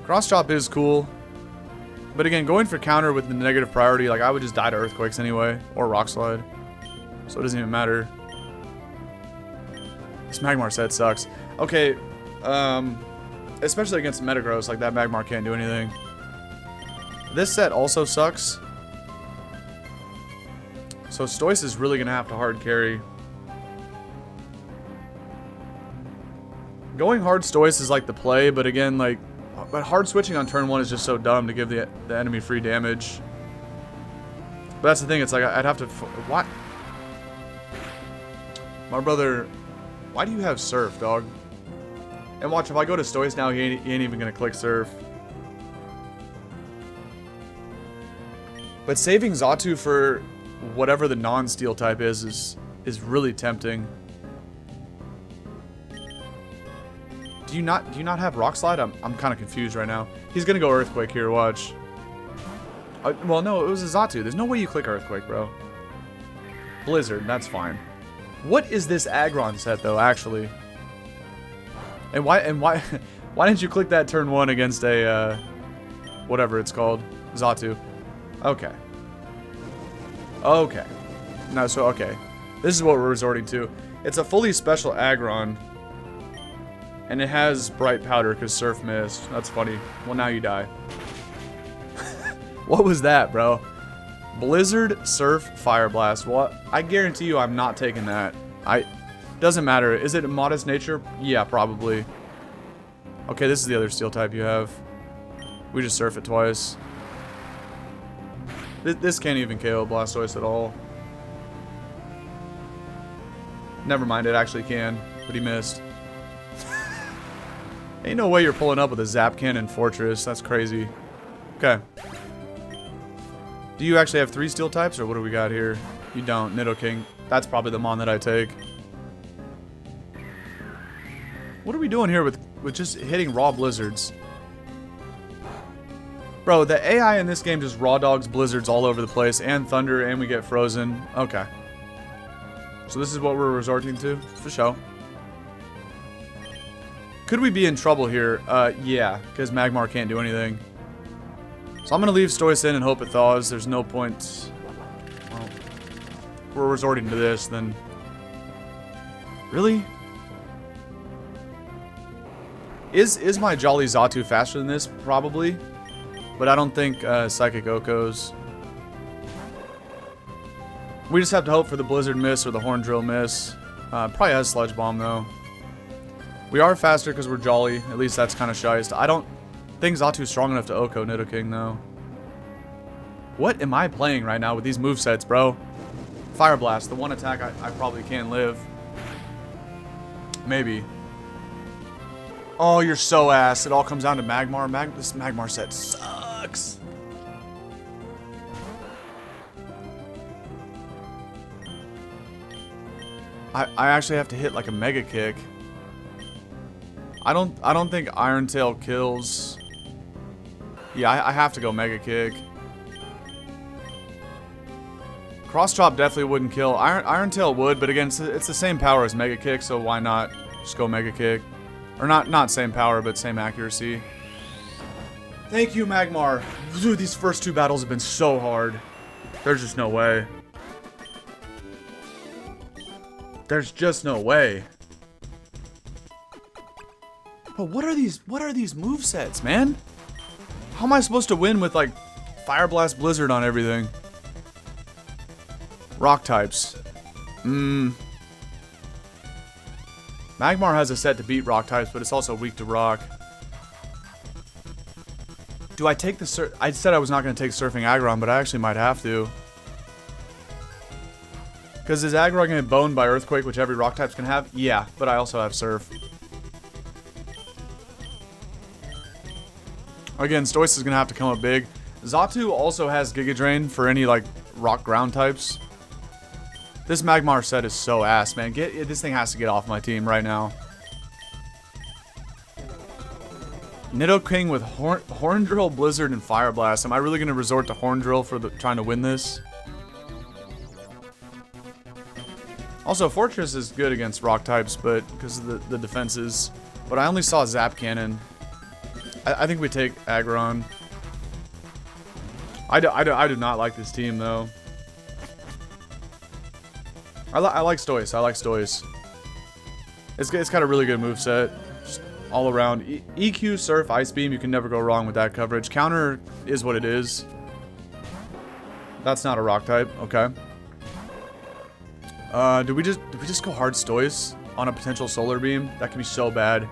Cross Chop is cool. But again, going for counter with the negative priority, like I would just die to Earthquakes anyway. Or Rock Slide. So it doesn't even matter. This Magmar set sucks. Okay, especially against Metagross, like that Magmar can't do anything. This set also sucks. So Stoice is really going to have to hard carry. Going hard Stoice is like the play, but again, like, but hard switching on turn 1 is just so dumb to give the enemy free damage. But that's the thing, it's like I'd have to... What? My brother... Why do you have Surf, dog? And watch, if I go to Stoice now, he ain't even gonna click Surf. But saving Xatu for whatever the non-steel type is really tempting. Do you not have Rock Slide? I'm kind of confused right now. He's gonna go Earthquake here. Watch. Well, no, it was a Xatu. There's no way you click Earthquake, bro. Blizzard, that's fine. What is this Aggron set though, actually? And why why didn't you click that turn 1 against a whatever it's called, Xatu? Okay. Okay. No, so okay. This is what we're resorting to. It's a fully special Aggron. And it has Bright Powder because Surf missed. That's funny. Well, now you die. What was that, bro? Blizzard, Surf, Fire Blast. What? I guarantee you I'm not taking that. Doesn't matter. Is it a Modest Nature? Yeah, probably. Okay, this is the other steel type you have. We just Surf it twice. This can't even KO Blastoise at all. Never mind, it actually can. But he missed. Ain't no way you're pulling up with a Zap Cannon Fortress. That's crazy. Okay. Do you actually have 3 steel types, or what do we got here? You don't. Nidoking. That's probably the mon that I take. What are we doing here with just hitting raw blizzards? Bro, the AI in this game just raw dogs blizzards all over the place, and thunder, and we get frozen. Okay. So this is what we're resorting to? For sure. Could we be in trouble here? Yeah, because Magmar can't do anything. So I'm going to leave Stoice in and hope it thaws. There's no point. Well, if we're resorting to this, then... Really? Is my Jolly Xatu faster than this? Probably. But I don't think Psychic Oko's. We just have to hope for the Blizzard miss or the Horn Drill miss. Probably has Sludge Bomb, though. We are faster because we're Jolly. At least that's kind of shiced. I don't think Xatu's strong enough to Oko Nidoking, though. What am I playing right now with these movesets, bro? Fire Blast, the one attack I probably can't live. Maybe. Oh, you're so ass. It all comes down to Magmar. This Magmar set sucks. I actually have to hit like a Mega Kick. I don't think Iron Tail kills. Yeah, I have to go Mega Kick. Cross Chop definitely wouldn't kill. Iron Tail would, but again, it's the same power as Mega Kick, so why not just go Mega Kick? Or not same power, but same accuracy. Thank you, Magmar. Dude, these first 2 battles have been so hard. There's just no way. There's just no way. But what are these movesets, man? How am I supposed to win with like Fire Blast Blizzard on everything? Rock types. Magmar has a set to beat rock types, but it's also weak to rock. Do I take the I said I was not going to take Surfing Aggron, but I actually might have to. Because is Aggron going to get boned by Earthquake, which every rock type's can have? Yeah, but I also have Surf. Again, Stoice is going to have to come up big. Xatu also has Giga Drain for any, like, rock ground types. This Magmar set is so ass, man. This thing has to get off my team right now. Nidoking with Horn Drill, Blizzard, and Fire Blast. Am I really going to resort to Horn Drill for trying to win this? Also, Fortress is good against rock types, but because of the defenses. But I only saw Zap Cannon. I think we take Aggron. I do not like this team, though. I like Stoice. I like Stoice. It's got a really good moveset. Just all around. EQ, Surf, Ice Beam, you can never go wrong with that coverage. Counter is what it is. That's not a rock type. Okay. Did we just go hard Stoice on a potential Solar Beam? That could be so bad.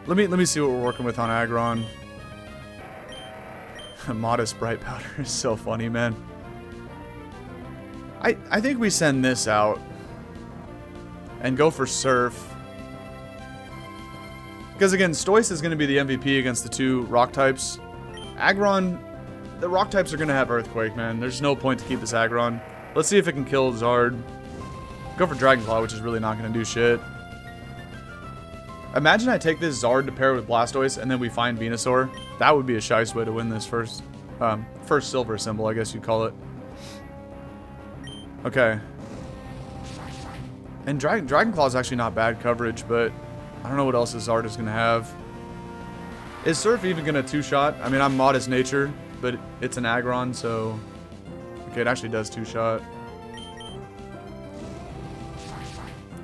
Let me see what we're working with on Aggron. Modest Bright Powder is so funny, man. I think we send this out and go for Surf. Because again, Stoice is going to be the MVP against the 2 rock types. Aggron the rock types are going to have Earthquake, man. There's no point to keep this Aggron. Let's see if it can kill Zard. Go for Dragon Claw, which is really not going to do shit. Imagine I take this Zard to pair with Blastoise, and then we find Venusaur. That would be a shice way to win this first silver symbol, I guess you'd call it. Okay. And Dragon Claw is actually not bad coverage, but I don't know what else this Zard is going to have. Is Surf even going to two-shot? I mean, I'm Modest Nature, but it's an Aggron, so... Okay, it actually does two-shot.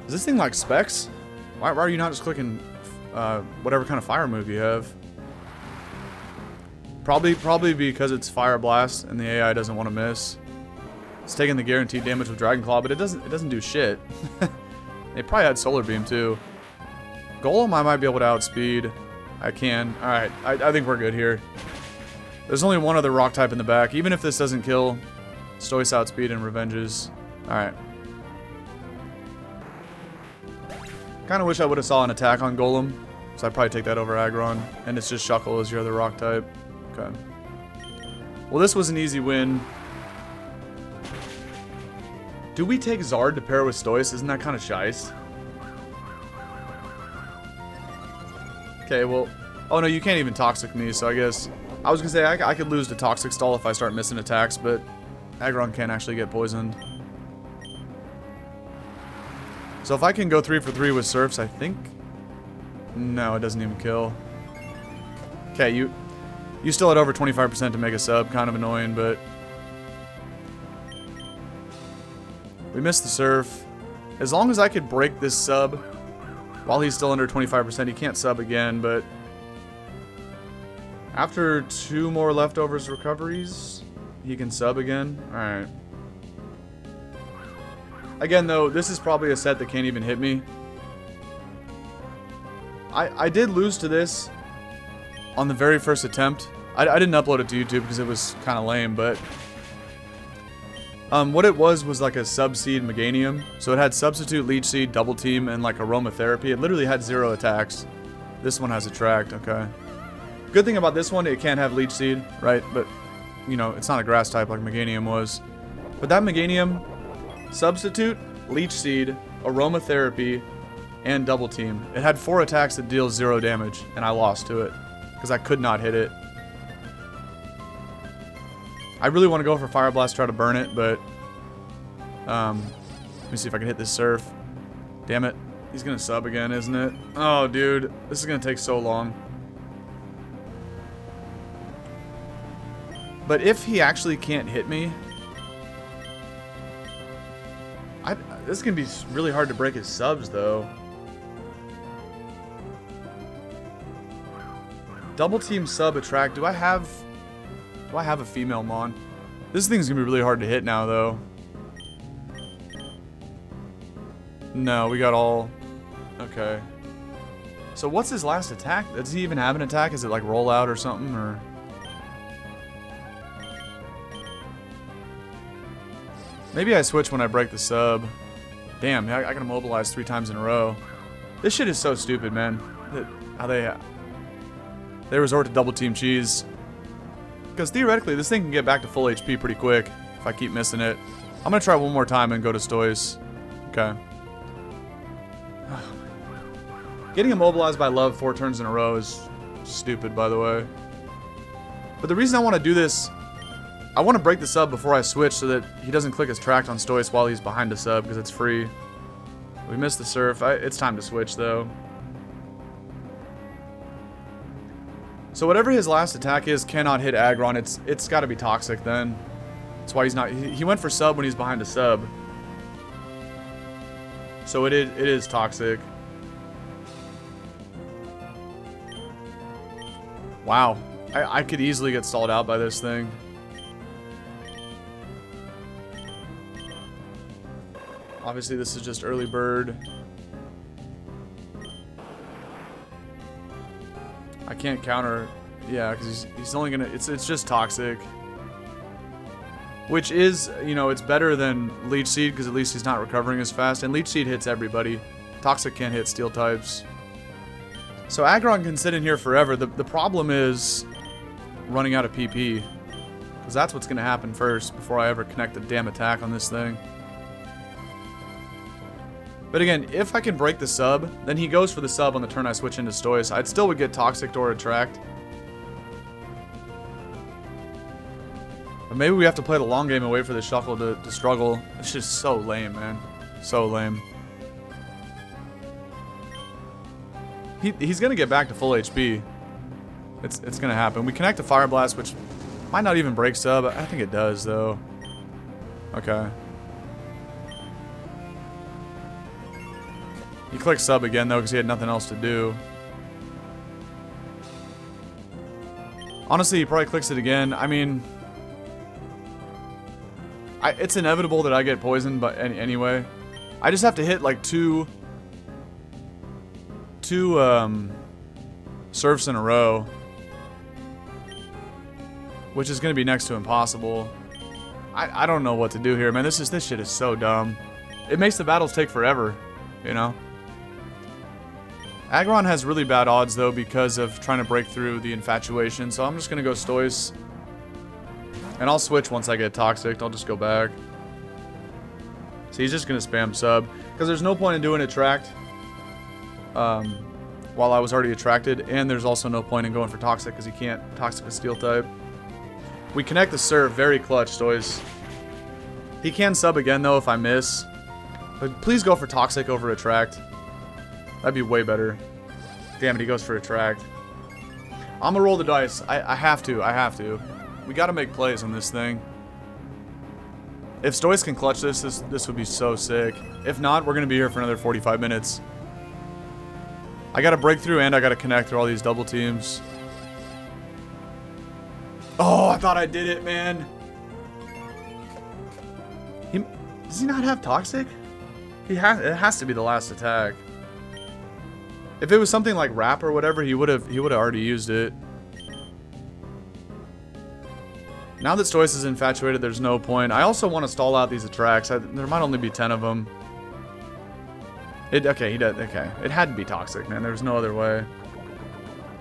Is this thing like Specs? Why are you not just clicking whatever kind of fire move you have? Probably because it's Fire Blast and the AI doesn't want to miss. It's taking the guaranteed damage with Dragon Claw, but it doesn't do shit. They probably had Solar Beam too. Golem I might be able to outspeed. I can. Alright, I think we're good here. There's only one other rock type in the back. Even if this doesn't kill, Stoice outspeed and revenges. Alright. Kinda wish I would have saw an attack on Golem. So I'd probably take that over Aggron. And it's just Shuckle as your other rock type. Okay. Well, this was an easy win. Do we take Zard to pair with Stoice? Isn't that kind of shice? Okay, well... Oh no, you can't even Toxic me, so I guess... I was gonna say, I could lose to Toxic Stall if I start missing attacks, but... Aggron can't actually get poisoned. So if I can go 3 for 3 with Surfs, I think... No, it doesn't even kill. Okay, you still had over 25% to make a sub. Kind of annoying, but... We missed the Surf. As long as I could break this sub while he's still under 25%, he can't sub again, but... After 2 more leftovers recoveries, he can sub again. Alright. Again, though, this is probably a set that can't even hit me. I did lose to this on the very first attempt. I didn't upload it to YouTube because it was kind of lame, but... what it was like a Sub-Seed Meganium. So it had Substitute, Leech Seed, Double Team, and like Aromatherapy. It literally had 0 attacks. This one has Attract, okay. Good thing about this one, it can't have Leech Seed, right? But, you know, it's not a grass type like Meganium was. But that Meganium, Substitute, Leech Seed, Aromatherapy, and Double Team. It had 4 attacks that deal 0 damage, and I lost to it. Because I could not hit it. I really want to go for Fire Blast, try to burn it, but... let me see if I can hit this Surf. Damn it. He's going to sub again, isn't it? Oh, dude. This is going to take so long. But if he actually can't hit me... this is going to be really hard to break his subs, though. Double Team Sub Attract. Do I have a female Mon? This thing's going to be really hard to hit now, though. No, we got all... Okay. So what's his last attack? Does he even have an attack? Is it like roll out or something, or... Maybe I switch when I break the sub. Damn, I gotta mobilize 3 times in a row. This shit is so stupid, man. How they resort to Double Team Cheese. Because theoretically, this thing can get back to full HP pretty quick if I keep missing it. I'm gonna try one more time and go to Stoice. Okay. Getting immobilized by Love 4 turns in a row is stupid, by the way. But the reason I want to do this, I want to break the sub before I switch so that he doesn't click his tract on Stoice while he's behind the sub because it's free. We missed the Surf. It's time to switch, though. So whatever his last attack is cannot hit Aggron. It's got to be Toxic then. That's why he's not... He went for sub when he's behind a sub. So it is Toxic. Wow. I could easily get stalled out by this thing. Obviously, this is just early bird. I can't counter. Yeah, because he's only gonna... It's just Toxic. Which is, you know, it's better than Leech Seed because at least he's not recovering as fast. And Leech Seed hits everybody. Toxic can't hit Steel types. So Aggron can sit in here forever. The problem is running out of PP. Because that's what's going to happen first before I ever connect the damn attack on this thing. But again, if I can break the sub, then he goes for the sub on the turn I switch into Stoice. I'd still would get Toxic or Attract. But maybe we have to play the long game and wait for the Shuckle to struggle. It's just so lame, man. So lame. He's going to get back to full HP. It's going to happen. We connect the Fire Blast, which might not even break sub. I think it does, though. Okay. He clicked sub again, though, because he had nothing else to do. Honestly, he probably clicks it again. I mean, it's inevitable that I get poisoned, but anyway. I just have to hit, like, two surfs in a row, which is going to be next to impossible. I don't know what to do here, man. This shit is so dumb. It makes the battles take forever, you know? Aggron has really bad odds, though, because of trying to break through the Infatuation, so I'm just going to go Stoice. And I'll switch once I get Toxic. I'll just go back. So he's just going to spam sub, because there's no point in doing Attract while I was already attracted, and there's also no point in going for Toxic, because he can't Toxic a Steel type. We connect the Surf, very clutch, Stoice. He can sub again, though, if I miss. But please go for Toxic over Attract. That'd be way better. Damn it, he goes for Attract. I'm gonna roll the dice. I have to. We gotta make plays on this thing. If Stoice can clutch this would be so sick. If not, we're gonna be here for another 45 minutes. I gotta break through and I gotta connect through all these double teams. Oh, I thought I did it, man. Does he not have Toxic? It has to be the last attack. If it was something like Wrap or whatever, he would have already used it. Now that Stoice is infatuated, there's no point. I also want to stall out these attracts. There might only be 10 of them. Okay, he does. Okay, it had to be Toxic, man. There's no other way.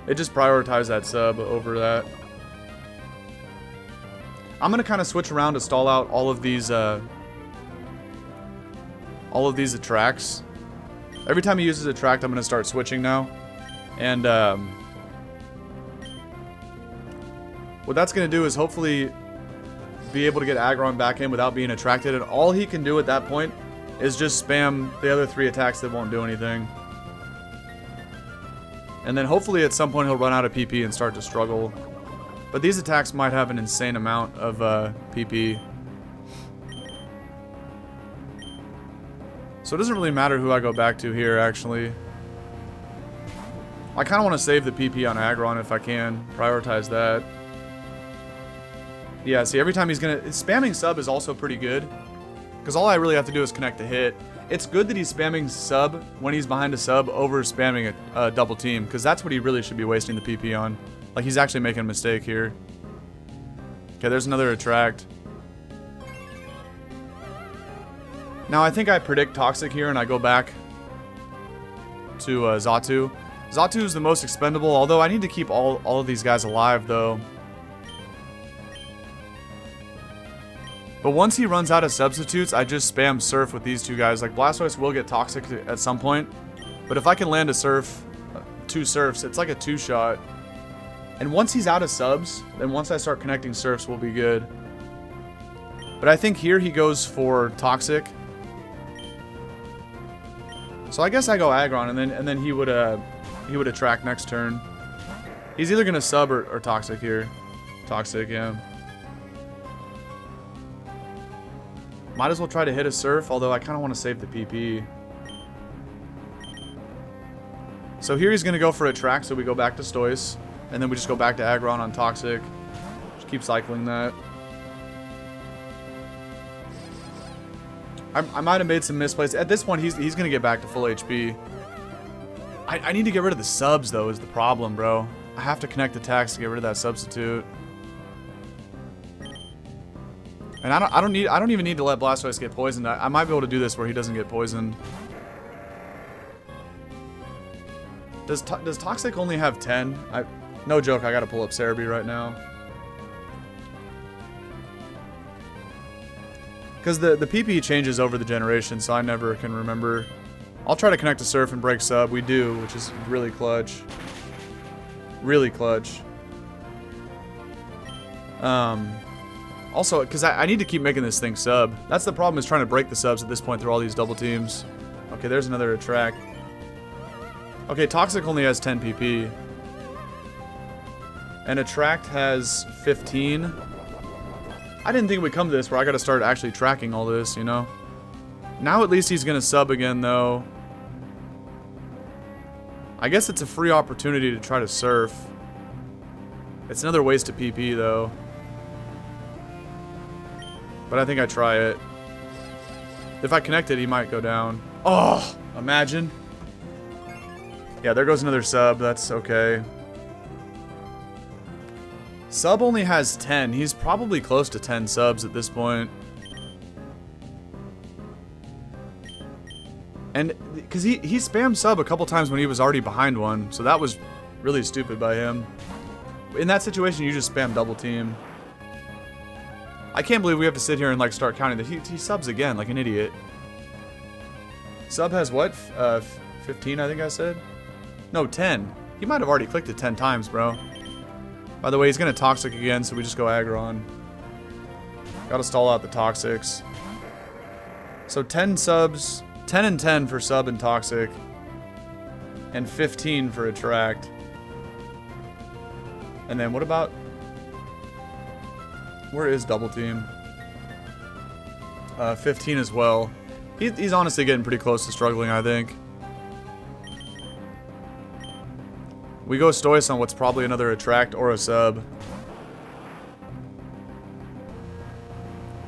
It just prioritized that sub over that. I'm gonna kind of switch around to stall out all of these attracts. Every time he uses Attract, I'm gonna start switching now. And what that's gonna do is hopefully be able to get Aggron back in without being attracted. And all he can do at that point is just spam the other 3 attacks that won't do anything. And then hopefully at some point he'll run out of PP and start to struggle. But these attacks might have an insane amount of PP. So it doesn't really matter who I go back to here, actually. I kind of want to save the PP on Aggron if I can. Prioritize that. Yeah, see, every time he's gonna... Spamming sub is also pretty good. Because all I really have to do is connect a hit. It's good that he's spamming sub when he's behind a sub over spamming a double team. Because that's what he really should be wasting the PP on. Like, he's actually making a mistake here. Okay, there's another Attract. Now, I think I predict Toxic here and I go back to Xatu. Xatu is the most expendable, although I need to keep all of these guys alive, though. But once he runs out of substitutes, I just spam Surf with these 2 guys. Like, Blastoise will get Toxic at some point, but if I can land a Surf, 2 Surfs, it's like a 2-shot. And once he's out of subs, then once I start connecting Surfs, we'll be good. But I think here he goes for Toxic. So I guess I go Aggron, and then he would Attract next turn. He's either gonna sub or Toxic here. Toxic, yeah. Might as well try to hit a Surf, although I kind of want to save the PP. So here he's gonna go for Attract, so we go back to Stoice, and then we just go back to Aggron on Toxic. Just keep cycling that. I might have made some misplays. At this point, he's going to get back to full HP. I need to get rid of the subs, though, is the problem, bro. I have to connect attacks to get rid of that substitute. And I don't even need to let Blastoise get poisoned. I might be able to do this where he doesn't get poisoned. Does Toxic only have 10? No joke, I gotta pull up Cerebi right now. Because the PP changes over the generation, so I never can remember. I'll try to connect to Surf and break sub. We do, which is really clutch. Really clutch. Also, because I need to keep making this thing sub. That's the problem, is trying to break the subs at this point through all these double teams. Okay, there's another attract. Okay, Toxic only has 10 PP. And Attract has 15. I didn't think we'd come to this where I gotta start actually tracking all this, you know? Now at least he's gonna sub again, though. I guess it's a free opportunity to try to surf. It's another waste of PP, though. But I think I try it. If I connect it, he might go down. Oh, imagine. Yeah, there goes another sub. That's okay. Sub only has 10. He's probably close to 10 subs at this point. And because he spammed sub a couple times when he was already behind one, so that was really stupid by him. In that situation, you just spam double team. I can't believe we have to sit here and like start counting that he subs again like an idiot. Sub has what? 15, I think I said? No, 10. He might have already clicked it 10 times, bro. By the way, he's gonna Toxic again, so we just go aggron. Gotta stall out the Toxics. So 10 subs, 10 and 10 for sub and Toxic, and 15 for Attract. And then what about... Where is double team? 15 as well. He's honestly getting pretty close to struggling, I think. We go Stoice on what's probably another Attract or a sub.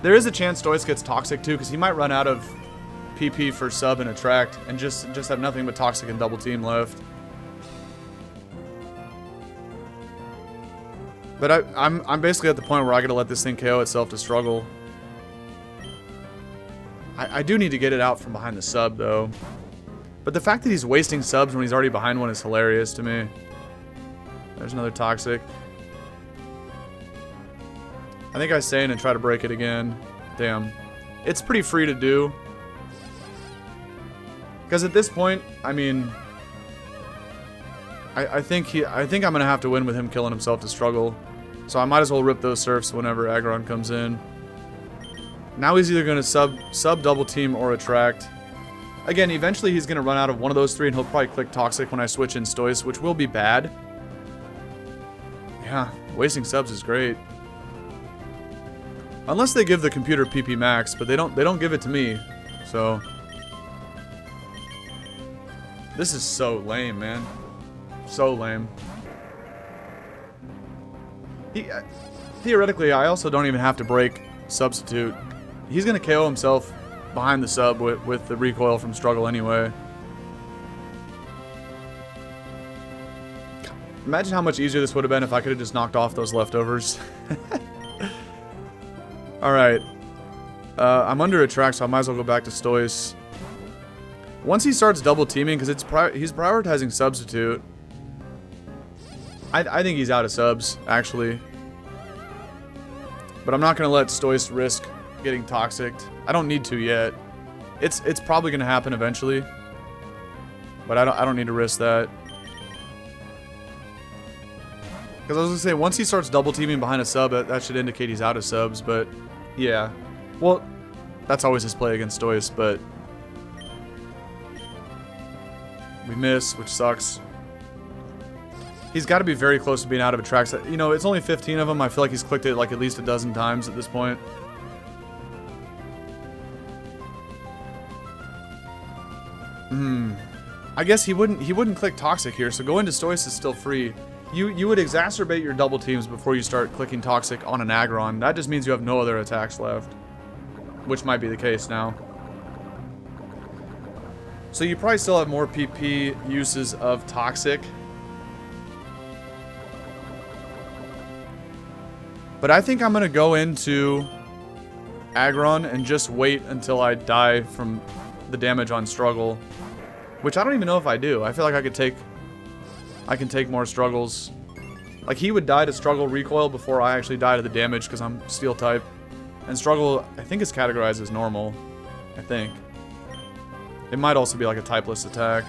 There is a chance Stoice gets Toxic too, because he might run out of PP for sub and Attract and just have nothing but Toxic and double team left. But I'm basically at the point where I gotta let this thing KO itself to struggle. I do need to get it out from behind the sub though. But the fact that he's wasting subs when he's already behind one is hilarious to me. There's another Toxic. I think I stay in and try to break it again. Damn. It's pretty free to do. Because at this point, I mean... I think I'm gonna have to win with him killing himself to struggle. So I might as well rip those surfs whenever Aggron comes in. Now he's either gonna sub double team or Attract. Again, eventually he's gonna run out of one of those three and he'll probably click Toxic when I switch in Stoice, which will be bad. Yeah, wasting subs is great. Unless they give the computer PP max, but they don't give it to me. So this is so lame, man. So lame. Theoretically, I also don't even have to break Substitute. He's gonna KO himself behind the sub with the recoil from struggle anyway. Imagine how much easier this would have been if I could have just knocked off those leftovers. Alright. I'm under Attract, so I might as well go back to Stoice. Once he starts double teaming, because he's prioritizing Substitute. I think he's out of subs, actually. But I'm not going to let Stoice risk getting Toxic. I don't need to yet. It's probably going to happen eventually. But I don't need to risk that. Because I was going to say, once he starts double teaming behind a sub, that should indicate he's out of subs, but yeah. Well, that's always his play against Stoice, but we miss, which sucks. He's got to be very close to being out of Attracts. You know, it's only 15 of them. I feel like he's clicked it like at least a dozen times at this point. I guess he wouldn't click Toxic here, so going to Stoice is still free. You would exacerbate your double teams before you start clicking Toxic on an Aggron. That just means you have no other attacks left. Which might be the case now. So you probably still have more PP uses of Toxic. But I think I'm going to go into Aggron and just wait until I die from the damage on Struggle. Which I don't even know if I do. I feel like I can take more struggles. Like, he would die to Struggle recoil before I actually die to the damage because I'm Steel type. And Struggle, I think, is categorized as normal. I think. It might also be like a typeless attack.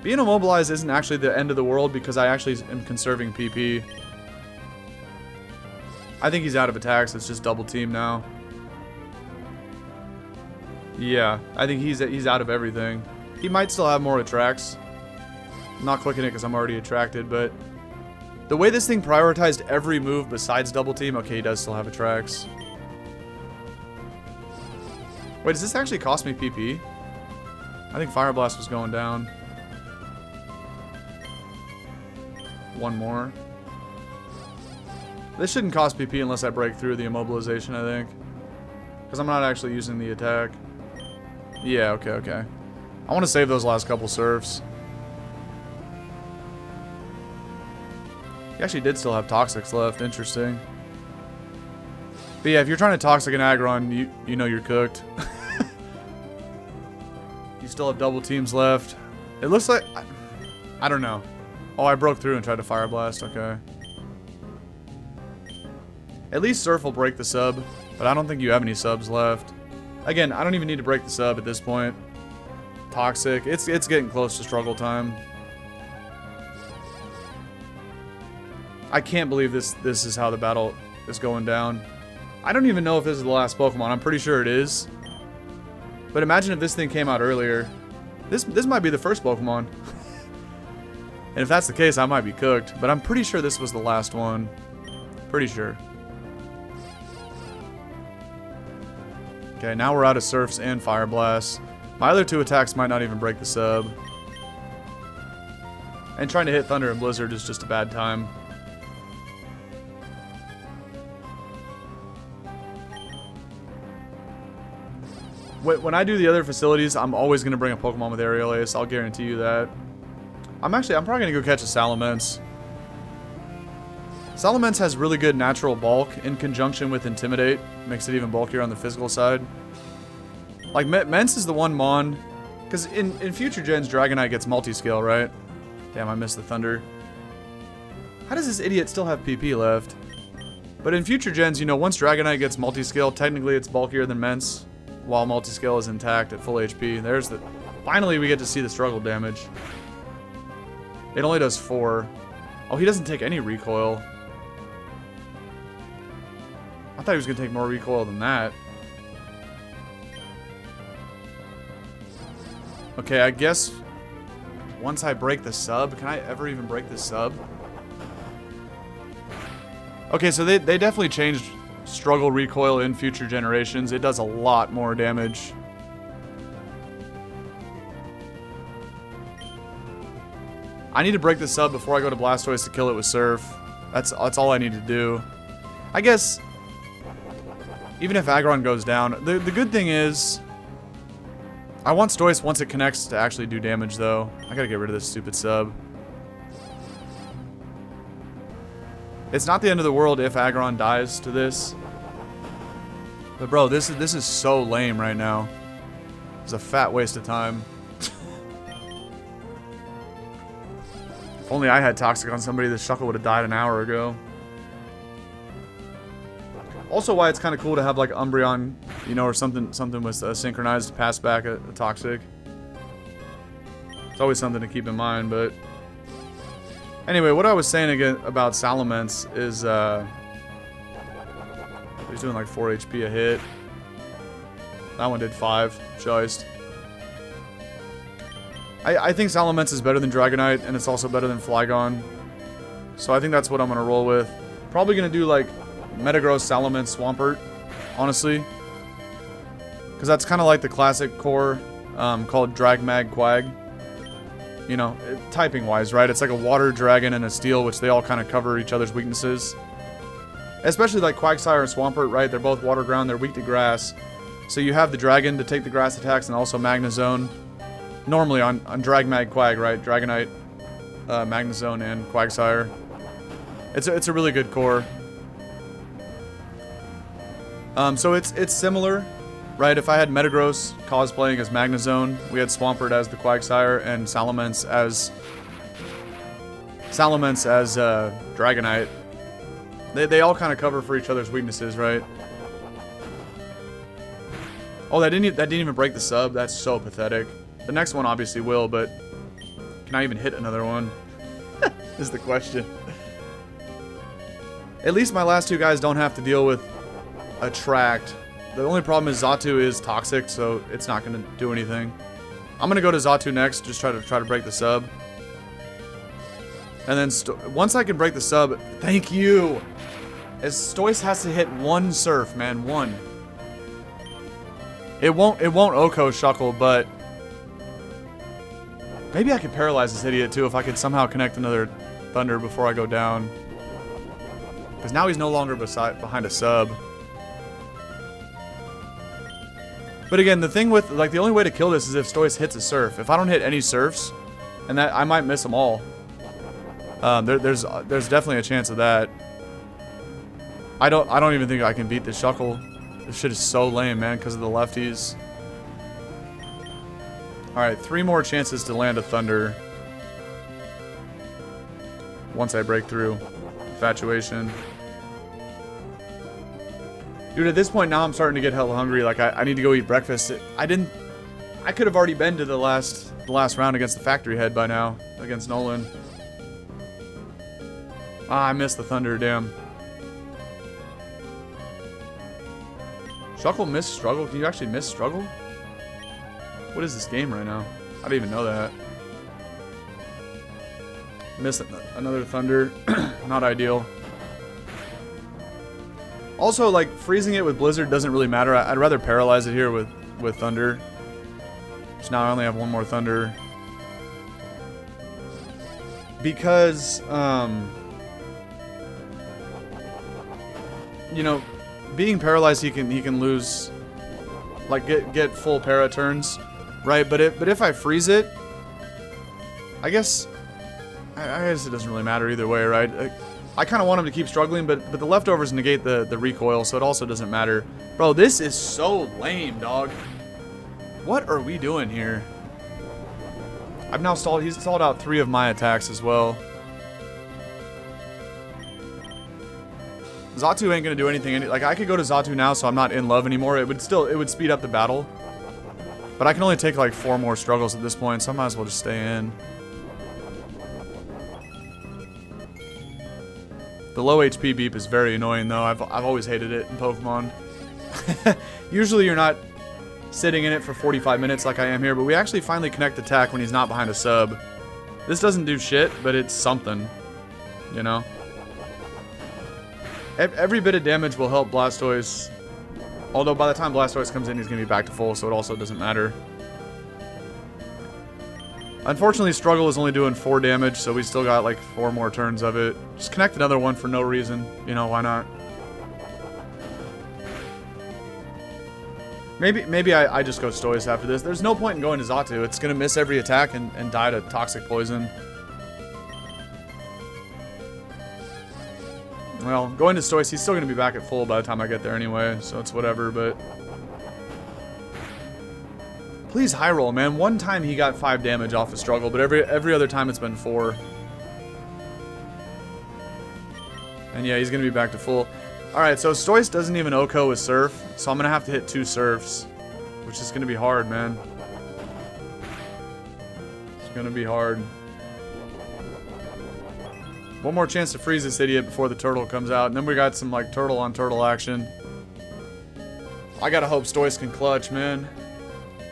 Being immobilized isn't actually the end of the world because I actually am conserving PP. I think he's out of attacks. It's just double team now. Yeah, I think he's out of everything. He might still have more attracts. I'm not clicking it because I'm already attracted, but the way this thing prioritized every move besides double team, okay, he does still have attracts. Wait, does this actually cost me PP? I think Fire Blast was going down. One more. This shouldn't cost PP unless I break through the immobilization, I think. Because I'm not actually using the attack. Yeah, okay. I want to save those last couple serfs. He actually did still have Toxics left. Interesting. But yeah, if you're trying to Toxic an Aggron, you know you're cooked. You still have double teams left. It looks like... I don't know. Oh, I broke through and tried to Fire Blast. Okay. At least Surf will break the sub, but I don't think you have any subs left. Again, I don't even need to break the sub at this point. Toxic. It's getting close to struggle time. I can't believe this is how the battle is going down. I don't even know if this is the last Pokemon. I'm pretty sure it is. But imagine if this thing came out earlier. This might be the first Pokemon. And if that's the case, I might be cooked. But I'm pretty sure this was the last one. Pretty sure. Okay, now we're out of Surfs and Fire Blasts. My other two attacks might not even break the sub. And trying to hit Thunder and Blizzard is just a bad time. When I do the other facilities, I'm always going to bring a Pokemon with Aerial Ace. I'll guarantee you that. I'm probably going to go catch a Salamence. Salamence has really good natural bulk in conjunction with Intimidate. Makes it even bulkier on the physical side. Like, Mence is the one Mon... Because in future gens, Dragonite gets multi-scale, right? Damn, I missed the Thunder. How does this idiot still have PP left? But in future gens, you know, once Dragonite gets multi-scale, technically it's bulkier than Mence. While multi-scale is intact at full HP. There's the... Finally, we get to see the struggle damage. It only does 4. Oh, he doesn't take any recoil. I thought he was going to take more recoil than that. Okay, I guess once I break the sub, can I ever even break the sub? Okay, so they definitely changed struggle recoil in future generations. It does a lot more damage. I need to break the sub before I go to Blastoise to kill it with Surf. That's all I need to do. I guess even if Aggron goes down, the good thing is I want Stoice once it connects to actually do damage though. I gotta get rid of this stupid sub. It's not the end of the world if Aggron dies to this. But bro, this is so lame right now. It's a fat waste of time. If only I had Toxic on somebody, this Shuckle would have died an hour ago. Also why it's kind of cool to have like Umbreon, you know, or something with a synchronized pass back a Toxic. It's always something to keep in mind, but... Anyway, what I was saying again about Salamence is, he's doing like 4 HP a hit. That one did 5. Joist. I think Salamence is better than Dragonite, and it's also better than Flygon. So I think that's what I'm going to roll with. Probably going to do like Metagross, Salamence, Swampert, honestly. Because that's kind of like the classic core called Dragmag Quag. You know, typing-wise, right? It's like a water dragon and a steel, which they all kind of cover each other's weaknesses. Especially like Quagsire and Swampert, right? They're both water ground, they're weak to grass. So you have the dragon to take the grass attacks and also Magnezone. Normally on Dragmag Quag, right? Dragonite, Magnezone, and Quagsire. It's a really good core. So it's similar, right? If I had Metagross cosplaying as Magnezone, we had Swampert as the Quagsire, and Salamence as Dragonite. They all kind of cover for each other's weaknesses, right? Oh, that didn't even break the sub. That's so pathetic. The next one obviously will, but can I even hit another one? Is the question. At least my last two guys don't have to deal with attract. The only problem is Xatu is toxic, so it's not going to do anything. I'm going to go to Xatu next, just try to break the sub. And then once I can break the sub, thank you. As Stoice has to hit one surf, man, one. It won't Oko Shuckle, but maybe I could paralyze this idiot too if I could somehow connect another Thunder before I go down. Because now he's no longer behind a sub. But again, the thing with, like, the only way to kill this is if Stoice hits a surf. If I don't hit any surfs, and that I might miss them all. There's definitely a chance of that. I don't even think I can beat this Shuckle. This shit is so lame, man, because of the lefties. Alright, 3 more chances to land a Thunder. Once I break through. Infatuation. Dude, at this point now I'm starting to get hella hungry. Like, I need to go eat breakfast. I could have already been to the last round against the Factory Head by now. Against Noland. Ah, I missed the Thunder, damn. Shuckle miss struggle? Can you actually miss struggle? What is this game right now? I didn't even know that. Missed another Thunder. Not ideal. Also, like, freezing it with Blizzard doesn't really matter. I'd rather paralyze it here with Thunder. So now I only have one more Thunder. Because, you know, being paralyzed, he can lose, like, get full para turns, right? But if I freeze it, I guess it doesn't really matter either way, right? I kind of want him to keep struggling, but the leftovers negate the recoil, so it also doesn't matter. Bro, this is so lame, dog. What are we doing here? I've now stalled. He's stalled out 3 of my attacks as well. Xatu ain't gonna do anything. Like, I could go to Xatu now, so I'm not in love anymore. It would speed up the battle. But I can only take like 4 more struggles at this point, so I might as well just stay in. The low HP beep is very annoying, though. I've always hated it in Pokemon. Usually you're not sitting in it for 45 minutes like I am here, but we actually finally connect attack when he's not behind a sub. This doesn't do shit, but it's something, you know? Every bit of damage will help Blastoise. Although by the time Blastoise comes in, he's going to be back to full, so it also doesn't matter. Unfortunately, Struggle is only doing 4 damage, so we still got like 4 more turns of it. Just connect another one for no reason. You know, why not? Maybe I just go Stoice after this. There's no point in going to Xatu. It's going to miss every attack and die to Toxic Poison. Well, going to Stoice, he's still going to be back at full by the time I get there anyway, so it's whatever, but... Please high roll, man. One time he got 5 damage off of Struggle, but every other time it's been 4. And yeah, he's going to be back to full. Alright, so Stoice doesn't even Oko with Surf, so I'm going to have to hit 2 Surfs, which is going to be hard, man. It's going to be hard. One more chance to freeze this idiot before the turtle comes out, and then we got some, like, turtle on turtle action. I gotta hope Stoice can clutch, man.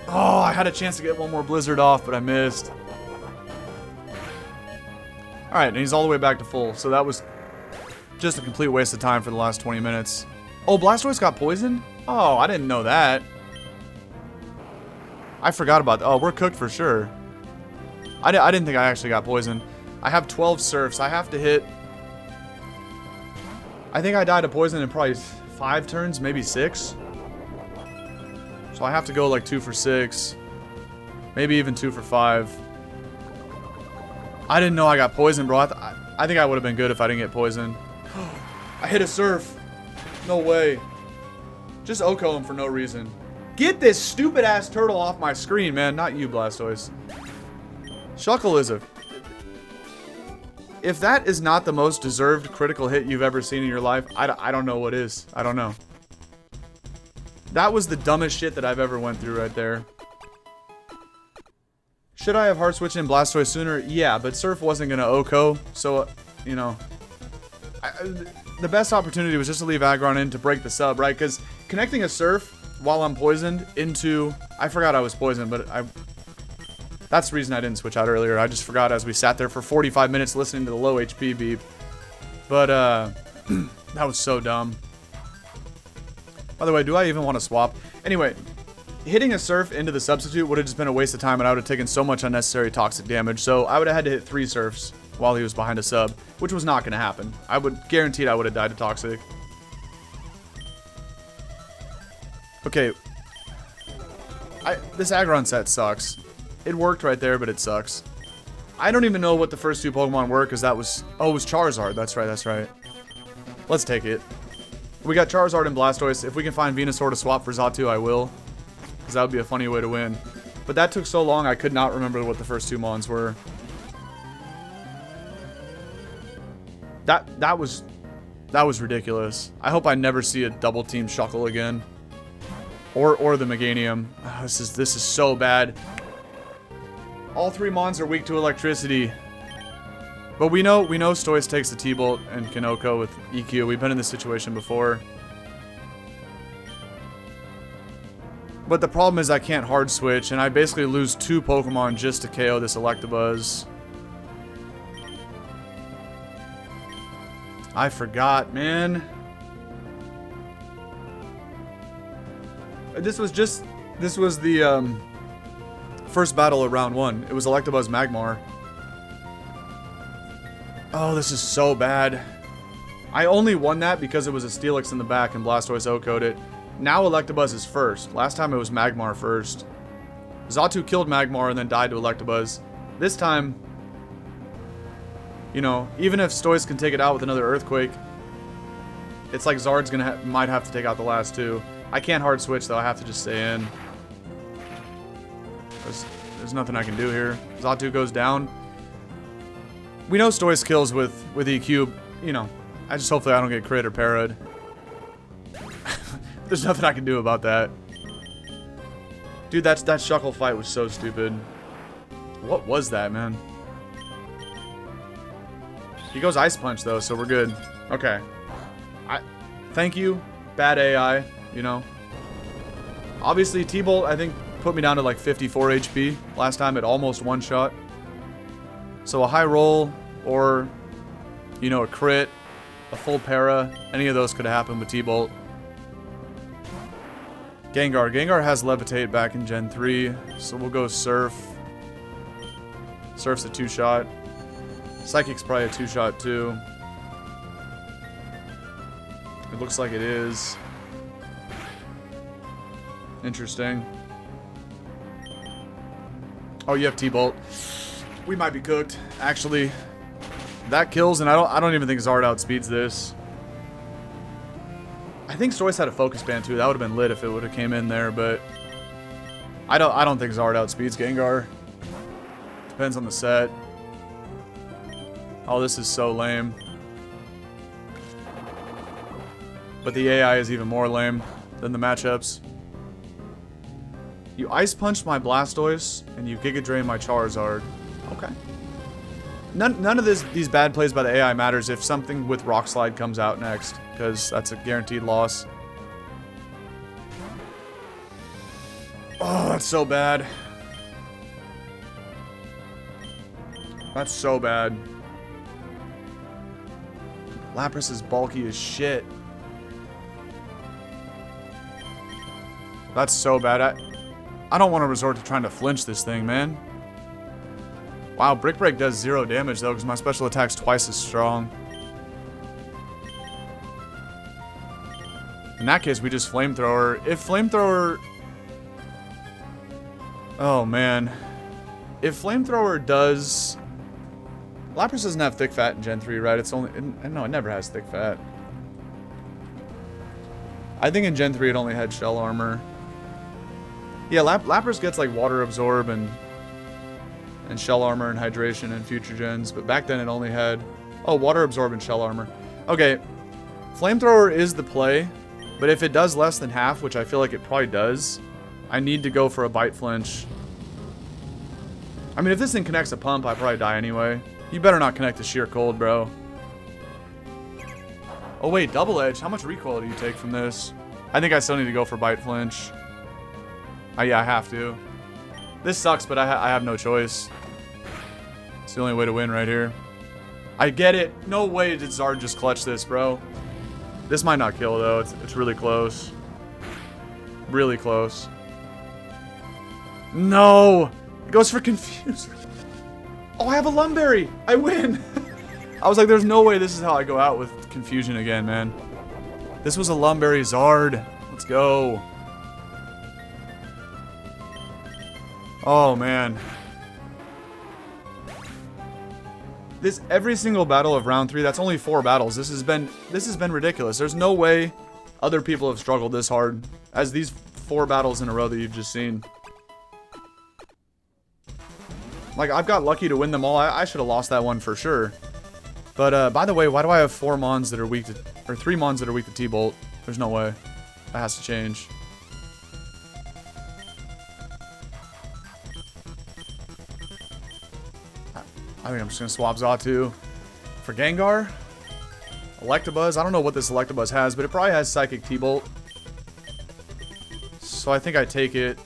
Oh, I had a chance to get one more Blizzard off, but I missed. Alright, and he's all the way back to full, so that was just a complete waste of time for the last 20 minutes. Oh, Blastoise got poisoned? Oh, I didn't know that. I forgot about that. Oh, we're cooked for sure. I didn't think I actually got poisoned. I have 12 Surfs. I have to hit... I think I died to poison in probably 5 turns, maybe 6. So I have to go like 2 for 6. Maybe even 2 for 5. I didn't know I got poisoned, bro. I think I would have been good if I didn't get poisoned. I hit a Surf. No way. Just Oko him for no reason. Get this stupid ass turtle off my screen, man. Not you, Blastoise. Shuckle is a... If that is not the most deserved critical hit you've ever seen in your life, I don't know what is. I don't know. That was the dumbest shit that I've ever went through right there. Should I have hard switched in Blastoise sooner? Yeah, but Surf wasn't going to OHKO, so, you know. The best opportunity was just to leave Aggron in to break the sub, right? Because connecting a Surf while I'm poisoned into... I forgot I was poisoned, but that's the reason I didn't switch out earlier. I just forgot as we sat there for 45 minutes listening to the low HP beep. But, that was so dumb. By the way, do I even want to swap? Anyway, hitting a Surf into the substitute would have just been a waste of time, and I would have taken so much unnecessary toxic damage. So I would have had to hit 3 Surfs while he was behind a sub, which was not going to happen. I would guaranteed I would have died to toxic. Okay. This Aggron set sucks. It worked right there, but it sucks. I don't even know what the first 2 Pokemon were, because that was... Oh, it was Charizard. That's right, that's right. Let's take it. We got Charizard and Blastoise. If we can find Venusaur to swap for Xatu, I will. Because that would be a funny way to win. But that took so long, I could not remember what the first 2 Mons were. That was ridiculous. I hope I never see a double team Shuckle again. Or the Meganium. Oh, this is so bad. All 3 Mons are weak to electricity. But we know Stoice takes the T-Bolt and can OHKO with EQ. We've been in this situation before. But the problem is I can't hard switch, and I basically lose 2 Pokemon just to KO this Electabuzz. I forgot, man. This was the first battle of round 1. It was Electabuzz Magmar. Oh, this is so bad. I only won that because it was a Steelix in the back and Blastoise OHKO'd it. Now Electabuzz is first. Last time it was Magmar first. Xatu killed Magmar and then died to Electabuzz. This time, you know, even if Stoice can take it out with another Earthquake, it's like Zard's might have to take out the last 2. I can't hard switch though. I have to just stay in. There's nothing I can do here. Xatu goes down. We know Stoice kills with EQ. You know, hopefully I don't get crit or parried. There's nothing I can do about that. Dude, that Shuckle fight was so stupid. What was that, man? He goes Ice Punch though, so we're good. Okay. Thank you, bad AI, you know. Obviously, T-Bolt, I think, put me down to like 54 HP. Last time it almost one-shot. So a high roll, or, you know, a crit, a full para, any of those could have happened with T-Bolt. Gengar. Gengar has Levitate back in Gen 3, so we'll go Surf. Surf's a 2-shot. Psychic's probably a 2-shot too. It looks like it is. Interesting. Oh, you have T-Bolt. We might be cooked. Actually, that kills, and I don't even think Zard outspeeds this. I think Stoice had a Focus Band too. That would have been lit if it would have came in there, but I don't think Zard outspeeds Gengar. Depends on the set. Oh, this is so lame. But the AI is even more lame than the matchups. You Ice Punched my Blastoise, and you Giga Drained my Charizard. Okay. None of these bad plays by the AI matters if something with Rock Slide comes out next, because that's a guaranteed loss. Oh, that's so bad. That's so bad. Lapras is bulky as shit. That's so bad. I don't want to resort to trying to flinch this thing, man. Wow, Brick Break does 0 damage though, because my special attack's twice as strong. In that case, we just Flamethrower. If Flamethrower... Oh, man. If Flamethrower does... Lapras doesn't have Thick Fat in Gen 3, right? It's only... No, it never has Thick Fat. I think in Gen 3 it only had Shell Armor. Yeah, Lapras gets like Water Absorb and and shell armor and hydration and future gens, but back then it only had, oh, water absorbent shell armor. Okay, flamethrower is the play, but if it does less than half, which I feel like it probably does, I need to go for a bite flinch. I mean, if this thing connects a pump, I probably die anyway. You better not connect to sheer cold, bro. Oh wait, double edge. How much recoil do you take from this? I think I still need to go for bite flinch. Yeah, I have to. This sucks, but I have no choice. It's the only way to win right here. I get it. No way did Zard just clutch this, bro. This might not kill, though. It's really close. Really close. No! It goes for confuse. Oh, I have a Lumberry! I win! I was like, there's no way this is how I go out with confusion again, man. This was a Lumberry Zard. Let's go. Oh, man. This every single battle of round 3, that's only 4 battles. This has been ridiculous. There's no way other people have struggled this hard as these 4 battles in a row that you've just seen. Like, I've got lucky to win them all. I should have lost that one for sure. But, by the way, why do I have 4 Mons that are weak to... Or 3 Mons that are weak to T-Bolt? There's no way. That has to change. I think I'm just going to swap Xatu for Gengar. Electabuzz. I don't know what this Electabuzz has, but it probably has Psychic T-Bolt. So I think I take it.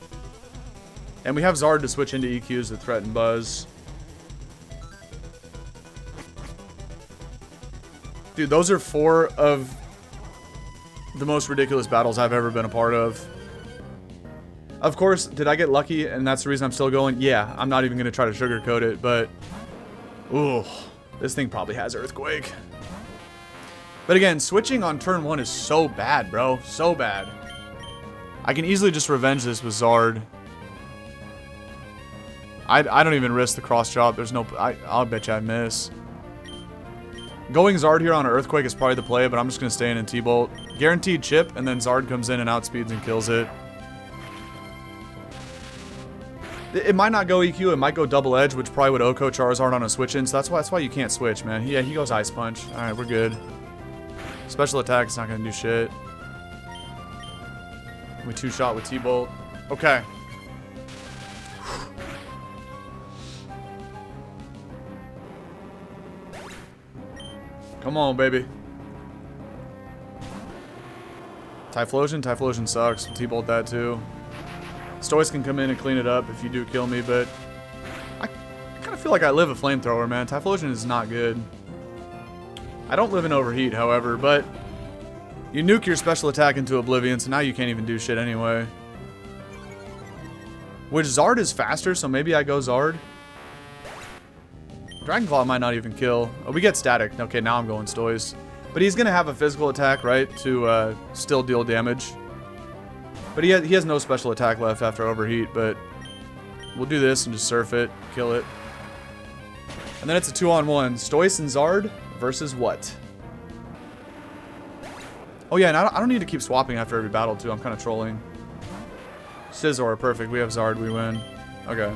And we have Zard to switch into EQs that threaten Buzz. Dude, those are 4 of the most ridiculous battles I've ever been a part of. Of course, did I get lucky and that's the reason I'm still going? Yeah, I'm not even going to try to sugarcoat it, but... Ooh, this thing probably has Earthquake. But again, switching on turn 1 is so bad, bro. So bad. I can easily just revenge this with Zard. I don't even risk the cross chop. There's no... I'll bet you I miss. Going Zard here on an Earthquake is probably the play, but I'm just going to stay in T-Bolt. Guaranteed chip, and then Zard comes in and outspeeds and kills it. It might not go EQ, it might go double edge, which probably would OHKO Charizard on a switch in, so that's why you can't switch, man. Yeah, he goes Ice Punch. Alright, we're good. Special attack is not going to do shit. We 2-shot with T-Bolt. Okay. Come on, baby. Typhlosion? Typhlosion sucks. T-Bolt that too. Stoice can come in and clean it up if you do kill me, but I kind of feel like I live a flamethrower, man. Typhlosion is not good. I don't live in overheat, however, but you nuke your special attack into oblivion, so now you can't even do shit anyway. Which Zard is faster, so maybe I go Zard. Dragon Claw might not even kill. Oh, we get static. Okay, now I'm going Stoice. But he's going to have a physical attack, right, to still deal damage. But he has no special attack left after overheat, but we'll do this and just surf it, kill it. And then it's a 2-on-1. Stoice and Zard versus what? Oh yeah, and I don't need to keep swapping after every battle too. I'm kind of trolling. Scizor, perfect. We have Zard, we win. Okay.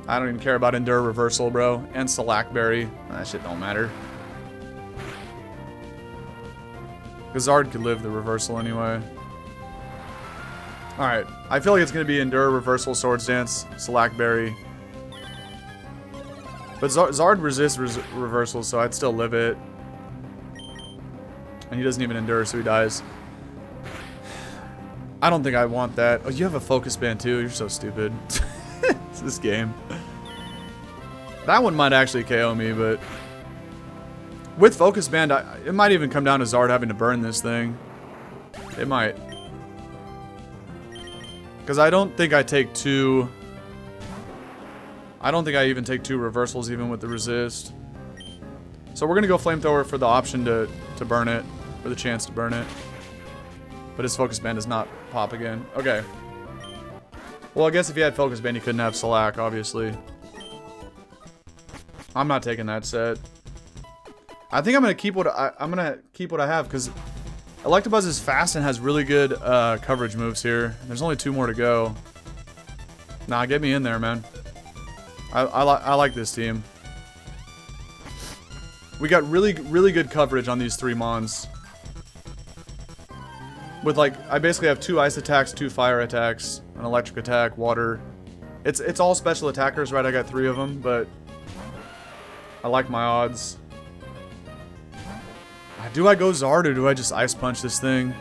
I don't even care about Endure Reversal, bro. And Slackberry. That shit don't matter. Because Zard could live the reversal anyway. Alright, I feel like it's going to be Endure, Reversal, Swords Dance, Slackberry. But Zard resists Reversal, so I'd still live it. And he doesn't even Endure, so he dies. I don't think I want that. Oh, you have a Focus Band too? You're so stupid. It's this game. That one might actually KO me, but... With Focus Band, it might even come down to Zard having to burn this thing. It might. Because I don't think I take 2... I don't think I even take 2 reversals even with the resist. So we're going to go Flamethrower for the option to burn it. For the chance to burn it. But his Focus Band does not pop again. Okay. Well, I guess if he had Focus Band, he couldn't have Slack, obviously. I'm not taking that set. I think I'm going to keep what I have, because Electabuzz is fast and has really good coverage moves here. There's only 2 more to go. Nah, get me in there, man. I like this team. We got really good coverage on these 3 mons. With like, I basically have 2 ice attacks, 2 fire attacks, an electric attack, water. It's all special attackers, right? I got 3 of them, but I like my odds. Do I go Zard or do I just ice punch this thing?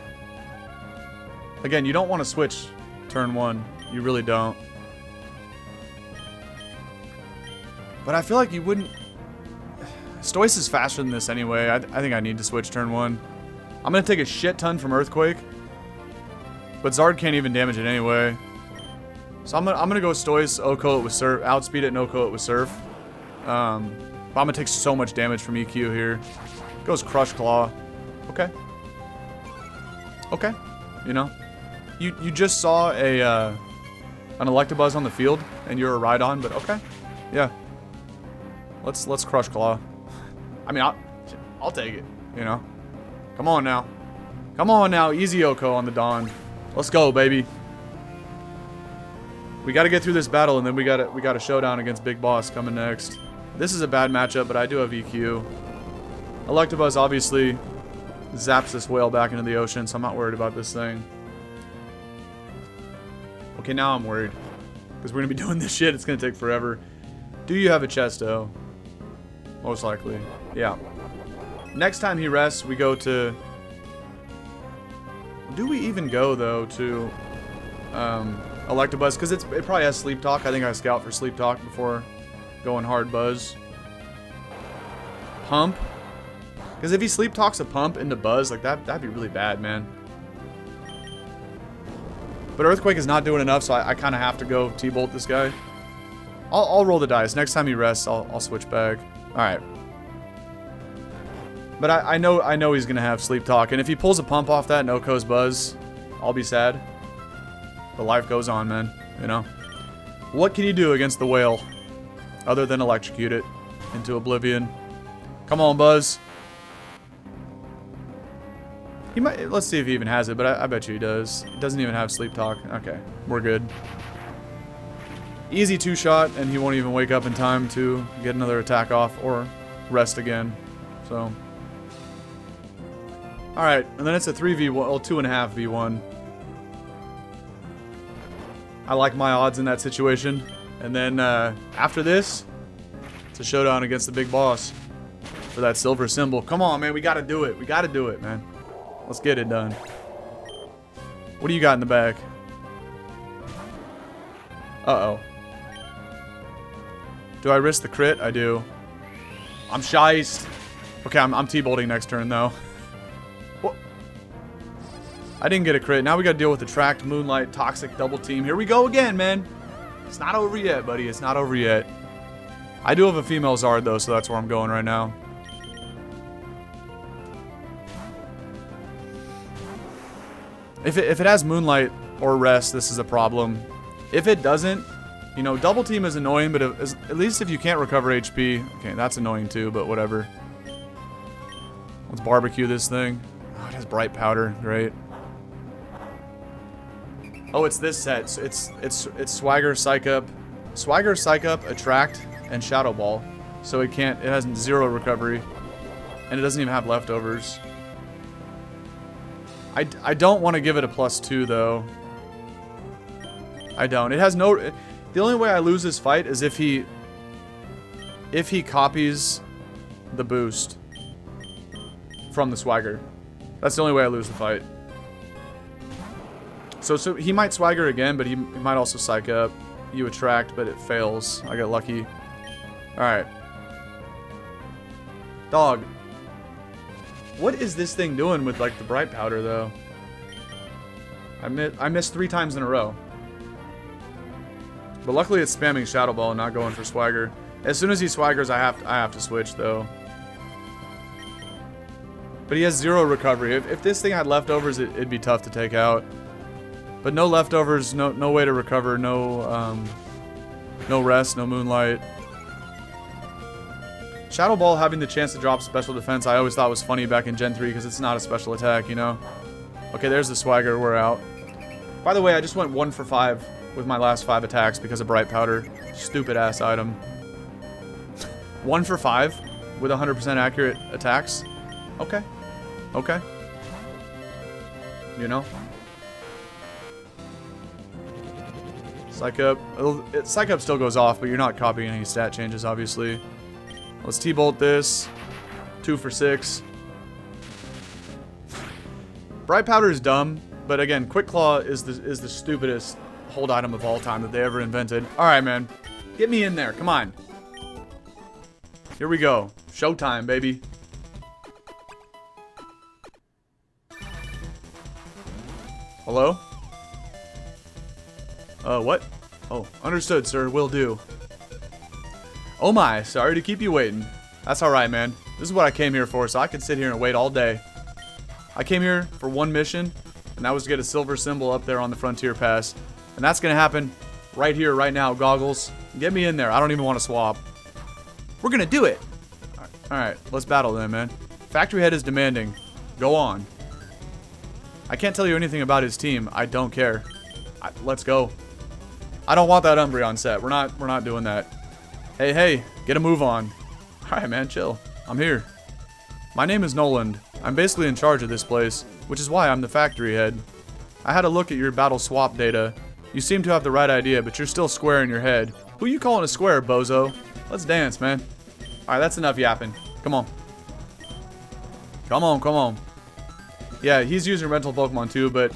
Again, you don't want to switch turn 1. You really don't. But I feel like you wouldn't... Stoice is faster than this anyway. I think I need to switch turn 1. I'm going to take a shit ton from Earthquake. But Zard can't even damage it anyway. So I'm gonna go Stoice, OHKO it with Surf, outspeed it and OHKO it with Surf. But I'm gonna take so much damage from EQ here. Goes Crush Claw. Okay. Okay. You know, you just saw an Electabuzz on the field and you're a Rhydon, but okay. Yeah. Let's Crush Claw. I mean, I'll take it. You know. Come on now. Come on now. Easy OHKO on the Dawn. Let's go, baby. We got to get through this battle, and then we got a showdown against Big Boss coming next. This is a bad matchup, but I do have EQ. Electabuzz obviously zaps this whale back into the ocean, so I'm not worried about this thing. Okay, now I'm worried. Because we're going to be doing this shit. It's going to take forever. Do you have a Chesto? Most likely. Yeah. Next time he rests, we go to... Do we even go, though, to Electabuzz? Because it probably has Sleep Talk. I think I scout for Sleep Talk before going Hard Buzz. Pump. Because if he Sleep Talks a Pump into Buzz, like that'd be really bad, man. But Earthquake is not doing enough, so I kind of have to go T-Bolt this guy. I'll roll the dice. Next time he rests, I'll switch back. Alright. But I know he's gonna have Sleep Talk, and if he pulls a Pump off that and OHKO's Buzz, I'll be sad. But life goes on, man. You know. What can you do against the whale, other than electrocute it into oblivion? Come on, Buzz. He might. Let's see if he even has it, but I bet you he does. He doesn't even have Sleep Talk. Okay, we're good. Easy 2-shot, and he won't even wake up in time to get another attack off or rest again. So. Alright, and then it's a 3v1, well, 2.5v1. I like my odds in that situation. And then after this, it's a showdown against the Big Boss for that silver symbol. Come on, man, we gotta do it. We gotta do it, man. Let's get it done. What do you got in the bag? Uh-oh. Do I risk the crit? I do. I'm shiced. Okay, I'm T-bolting next turn, though. What? I didn't get a crit. Now we gotta deal with the Tracked, Moonlight, Toxic, Double Team. Here we go again, man. It's not over yet, buddy. It's not over yet. I do have a female Zard, though, so that's where I'm going right now. If it has Moonlight or Rest, this is a problem. If it doesn't, you know, Double Team is annoying, but at least if you can't recover HP... Okay, that's annoying too, but whatever. Let's barbecue this thing. Oh, it has Bright Powder. Great. Oh, it's this set. So it's Swagger, Psych Up. Swagger, Psych Up, Attract, and Shadow Ball. So it has 0 recovery. And it doesn't even have leftovers. I don't want to give it a +2 though. I don't. It has no... The only way I lose this fight is if he copies the boost from the Swagger. That's the only way I lose the fight. So he might Swagger again, but he might also Psych Up. You Attract, but it fails. I got lucky. Alright. Dog. What is this thing doing with, like, the Bright Powder, though? I missed 3 times in a row. But luckily it's spamming Shadow Ball and not going for Swagger. As soon as he Swaggers, I have to switch, though. But he has 0 recovery. If this thing had leftovers, it'd be tough to take out. But no leftovers, no way to recover, no rest, no Moonlight. Shadow Ball having the chance to drop special defense, I always thought was funny back in Gen 3 because it's not a special attack, you know? Okay, there's the Swagger, we're out. By the way, I just went 1 for 5 with my last 5 attacks because of bright powder. Stupid ass item. 1 for 5 with 100% accurate attacks. Okay. Okay. You know? Psych Up. Psych Up still goes off, but you're not copying any stat changes, obviously. Let's T-Bolt this. 2 for 6. Bright Powder is dumb, but again, Quick Claw is the stupidest hold item of all time that they ever invented. Alright, man. Get me in there. Come on. Here we go. Showtime, baby. Hello? What? Oh, understood, sir. Will do. Oh my, sorry to keep you waiting. That's alright, man. This is what I came here for, so I can sit here and wait all day. I came here for one mission, and that was to get a silver symbol up there on the Frontier Pass. And that's gonna happen right here, right now, Goggles. Get me in there. I don't even want to swap. We're gonna do it. Alright, let's battle then, man. Factory Head is demanding. Go on. I can't tell you anything about his team. I don't care. Let's go. I don't want that Umbreon set. We're not doing that. Hey, hey, get a move on. Alright, man, chill. I'm here. My name is Noland. I'm basically in charge of this place, which is why I'm the Factory Head. I had a look at your battle swap data. You seem to have the right idea, but you're still square in your head. Who you calling a square, bozo? Let's dance, man. Alright, that's enough yapping. Come on. Come on, come on. Yeah, he's using rental Pokemon too, but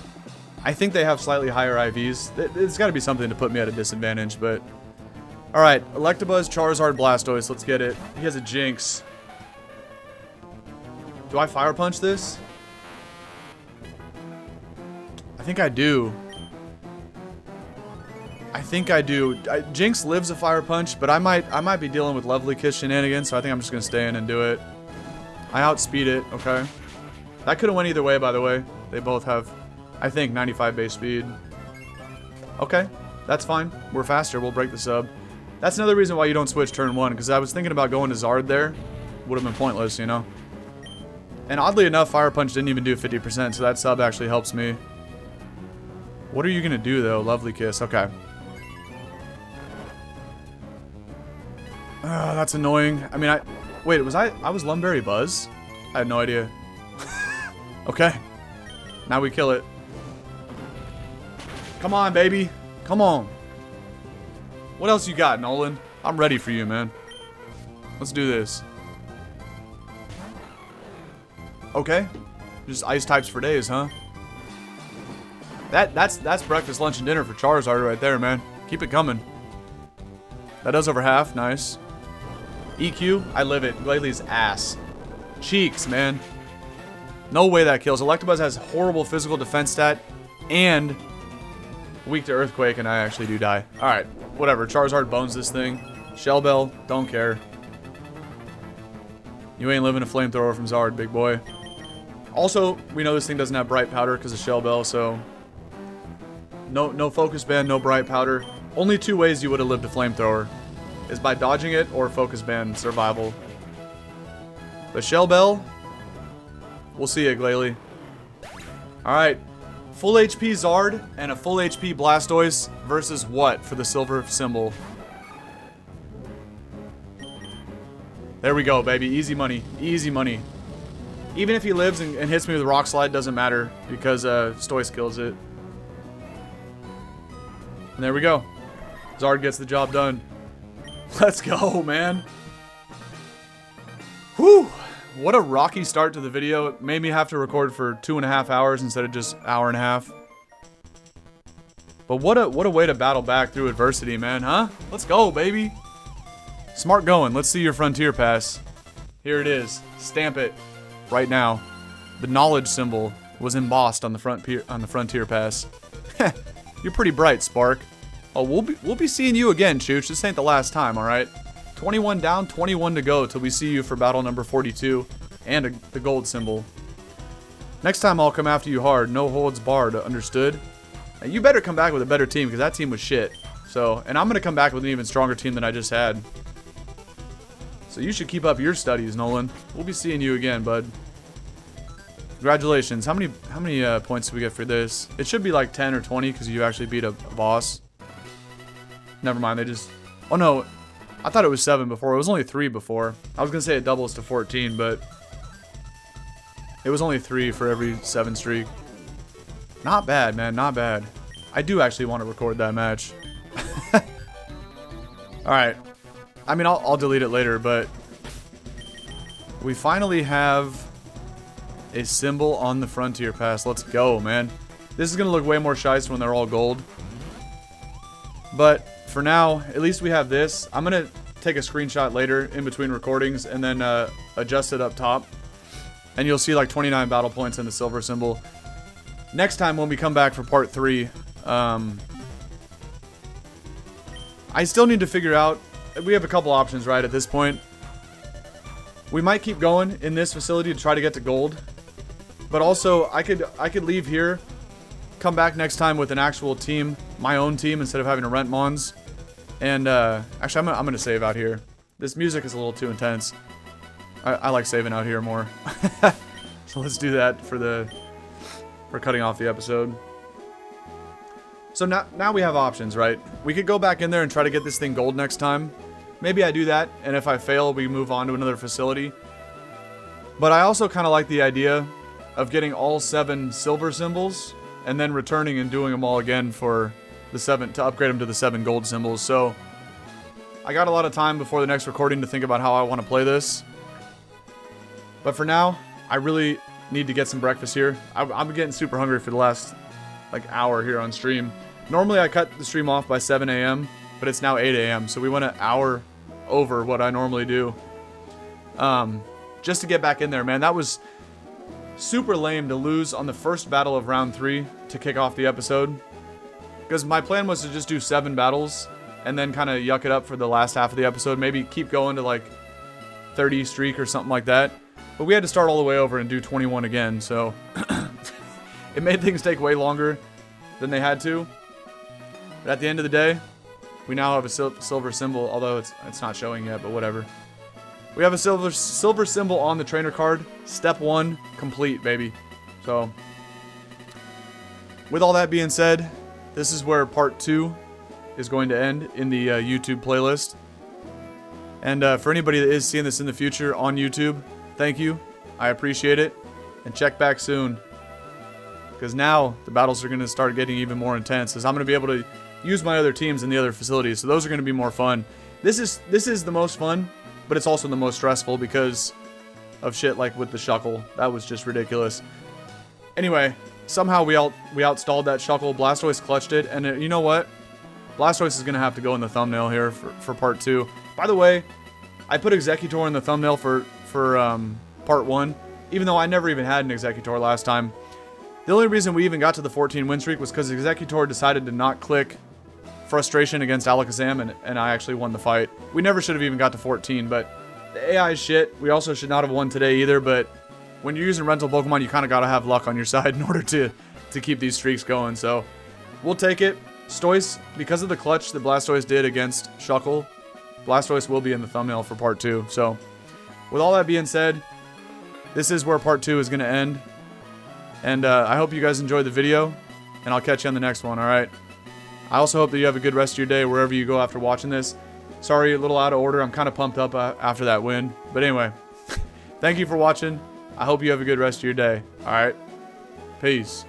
I think they have slightly higher IVs. It's got to be something to put me at a disadvantage, but... Alright, Electabuzz, Charizard, Blastoise. Let's get it. He has a Jinx. Do I Fire Punch this? I think I do. I think I do. Jinx lives a Fire Punch, but I might be dealing with Lovely Kiss shenanigans, so I think I'm just going to stay in and do it. I outspeed it, okay. That could have went either way, by the way. They both have, I think, 95 base speed. Okay, that's fine. We're faster. We'll break the sub. That's another reason why you don't switch turn 1, because I was thinking about going to Zard there. Would have been pointless, you know. And oddly enough, Fire Punch didn't even do 50%, so that sub actually helps me. What are you going to do, though? Lovely Kiss. Okay. That's annoying. I mean, wait, I was Lumberry Buzz? I had no idea. Okay. Now we kill it. Come on, baby. Come on. What else you got, Nolan? I'm ready for you, man. Let's do this. Okay. Just ice types for days, huh? That's breakfast, lunch, and dinner for Charizard right there, man. Keep it coming. That does over half. Nice. EQ, I live it. Glalie ass. Cheeks, man. No way that kills. Electabuzz has horrible physical defense stat and weak to Earthquake, and I actually do die. Alright, whatever. Charizard bones this thing. Shell Bell, don't care. You ain't living a flamethrower from Zard, big boy. Also, we know this thing doesn't have Bright Powder because of Shell Bell, so... No Focus Band, no Bright Powder. Only 2 ways you would have lived a flamethrower. Is by dodging it or Focus Band survival. But Shell Bell... We'll see you, Glalie. Alright. Full HP Zard and a full HP Blastoise versus what for the silver symbol? There we go, baby. Easy money. Easy money. Even if he lives and hits me with Rock Slide, doesn't matter because Stoice kills it. And there we go. Zard gets the job done. Let's go, man. Whew. What a rocky start to the video. It made me have to record for 2.5 hours instead of just hour and a half. But what a way to battle back through adversity, man, huh? Let's go, baby. Smart going. Let's see your Frontier Pass. Here it is. Stamp it right now. The knowledge symbol was embossed on the Frontier Pass. You're pretty bright, Spark. Oh, we'll be seeing you again, Chooch. This ain't the last time, all right? 21 down, 21 to go till we see you for battle number 42 and the gold symbol. Next time I'll come after you hard, no holds barred, understood? Now, you better come back with a better team because that team was shit. So, and I'm going to come back with an even stronger team than I just had. So you should keep up your studies, Nolan. We'll be seeing you again, bud. Congratulations. How many points do we get for this? It should be like 10 or 20 because you actually beat a boss. Never mind, they just... Oh no, I thought it was 7 before. It was only 3 before. I was going to say it doubles to 14, but... It was only 3 for every 7 streak. Not bad, man, not bad. I do actually want to record that match. Alright. I mean, I'll delete it later, but... We finally have a symbol on the Frontier Pass. Let's go, man. This is going to look way more shice when they're all gold. But for now, at least we have this. I'm going to take a screenshot later in between recordings and then adjust it up top. And you'll see like 29 battle points in the silver symbol. Next time when we come back for part 3, I still need to figure out... We have a couple options, right, at this point. We might keep going in this facility to try to get to gold. But also, I could leave here, come back next time with an actual team, my own team, instead of having to rent mons. And, actually, I'm gonna save out here. This music is a little too intense. I like saving out here more. So let's do that for cutting off the episode. So now we have options, right? We could go back in there and try to get this thing gold next time. Maybe I do that, and if I fail, we move on to another facility. But I also kind of like the idea of getting all 7 silver symbols, and then returning and doing them all again for the 7, to upgrade them to the 7 gold symbols. So, I got a lot of time before the next recording to think about how I want to play this. But for now, I really need to get some breakfast here. I'm getting super hungry for the last, like, hour here on stream. Normally, I cut the stream off by 7 a.m., but it's now 8 a.m., so we went an hour over what I normally do. Just to get back in there, man. That was super lame to lose on the first battle of round 3 to kick off the episode. Because my plan was to just do 7 battles and then kind of yuck it up for the last half of the episode. Maybe keep going to like 30 streak or something like that. But we had to start all the way over and do 21 again, so it made things take way longer than they had to. But at the end of the day, we now have a silver symbol, although it's not showing yet, but whatever. We have a silver symbol on the trainer card. Step 1 complete, baby. So, with all that being said, this is where part 2 is going to end in the YouTube playlist. And for anybody that is seeing this in the future on YouTube, thank you. I appreciate it. And check back soon. Because now the battles are going to start getting even more intense, as I'm going to be able to use my other teams in the other facilities, so those are going to be more fun. This is the most fun, but it's also the most stressful because of shit like with the Shuckle. That was just ridiculous. Anyway, somehow we outstalled that Shuckle. Blastoise clutched it, and you know what? Blastoise is going to have to go in the thumbnail here for part 2. By the way, I put Executor in the thumbnail for part 1, even though I never even had an Executor last time. The only reason we even got to the 14 win streak was because Executor decided to not click Frustration against Alakazam, and I actually won the fight. We never should have even got to 14, but the AI is shit. We also should not have won today either, but when you're using rental Pokemon, you kind of got to have luck on your side in order to keep these streaks going, so we'll take it. Stoice, because of the clutch that Blastoise did against Shuckle, Blastoise will be in the thumbnail for part 2, so with all that being said, this is where part 2 is going to end, and I hope you guys enjoyed the video, and I'll catch you on the next one, alright? I also hope that you have a good rest of your day wherever you go after watching this. Sorry, a little out of order. I'm kind of pumped up after that win. But anyway, thank you for watching. I hope you have a good rest of your day. Alright? Peace.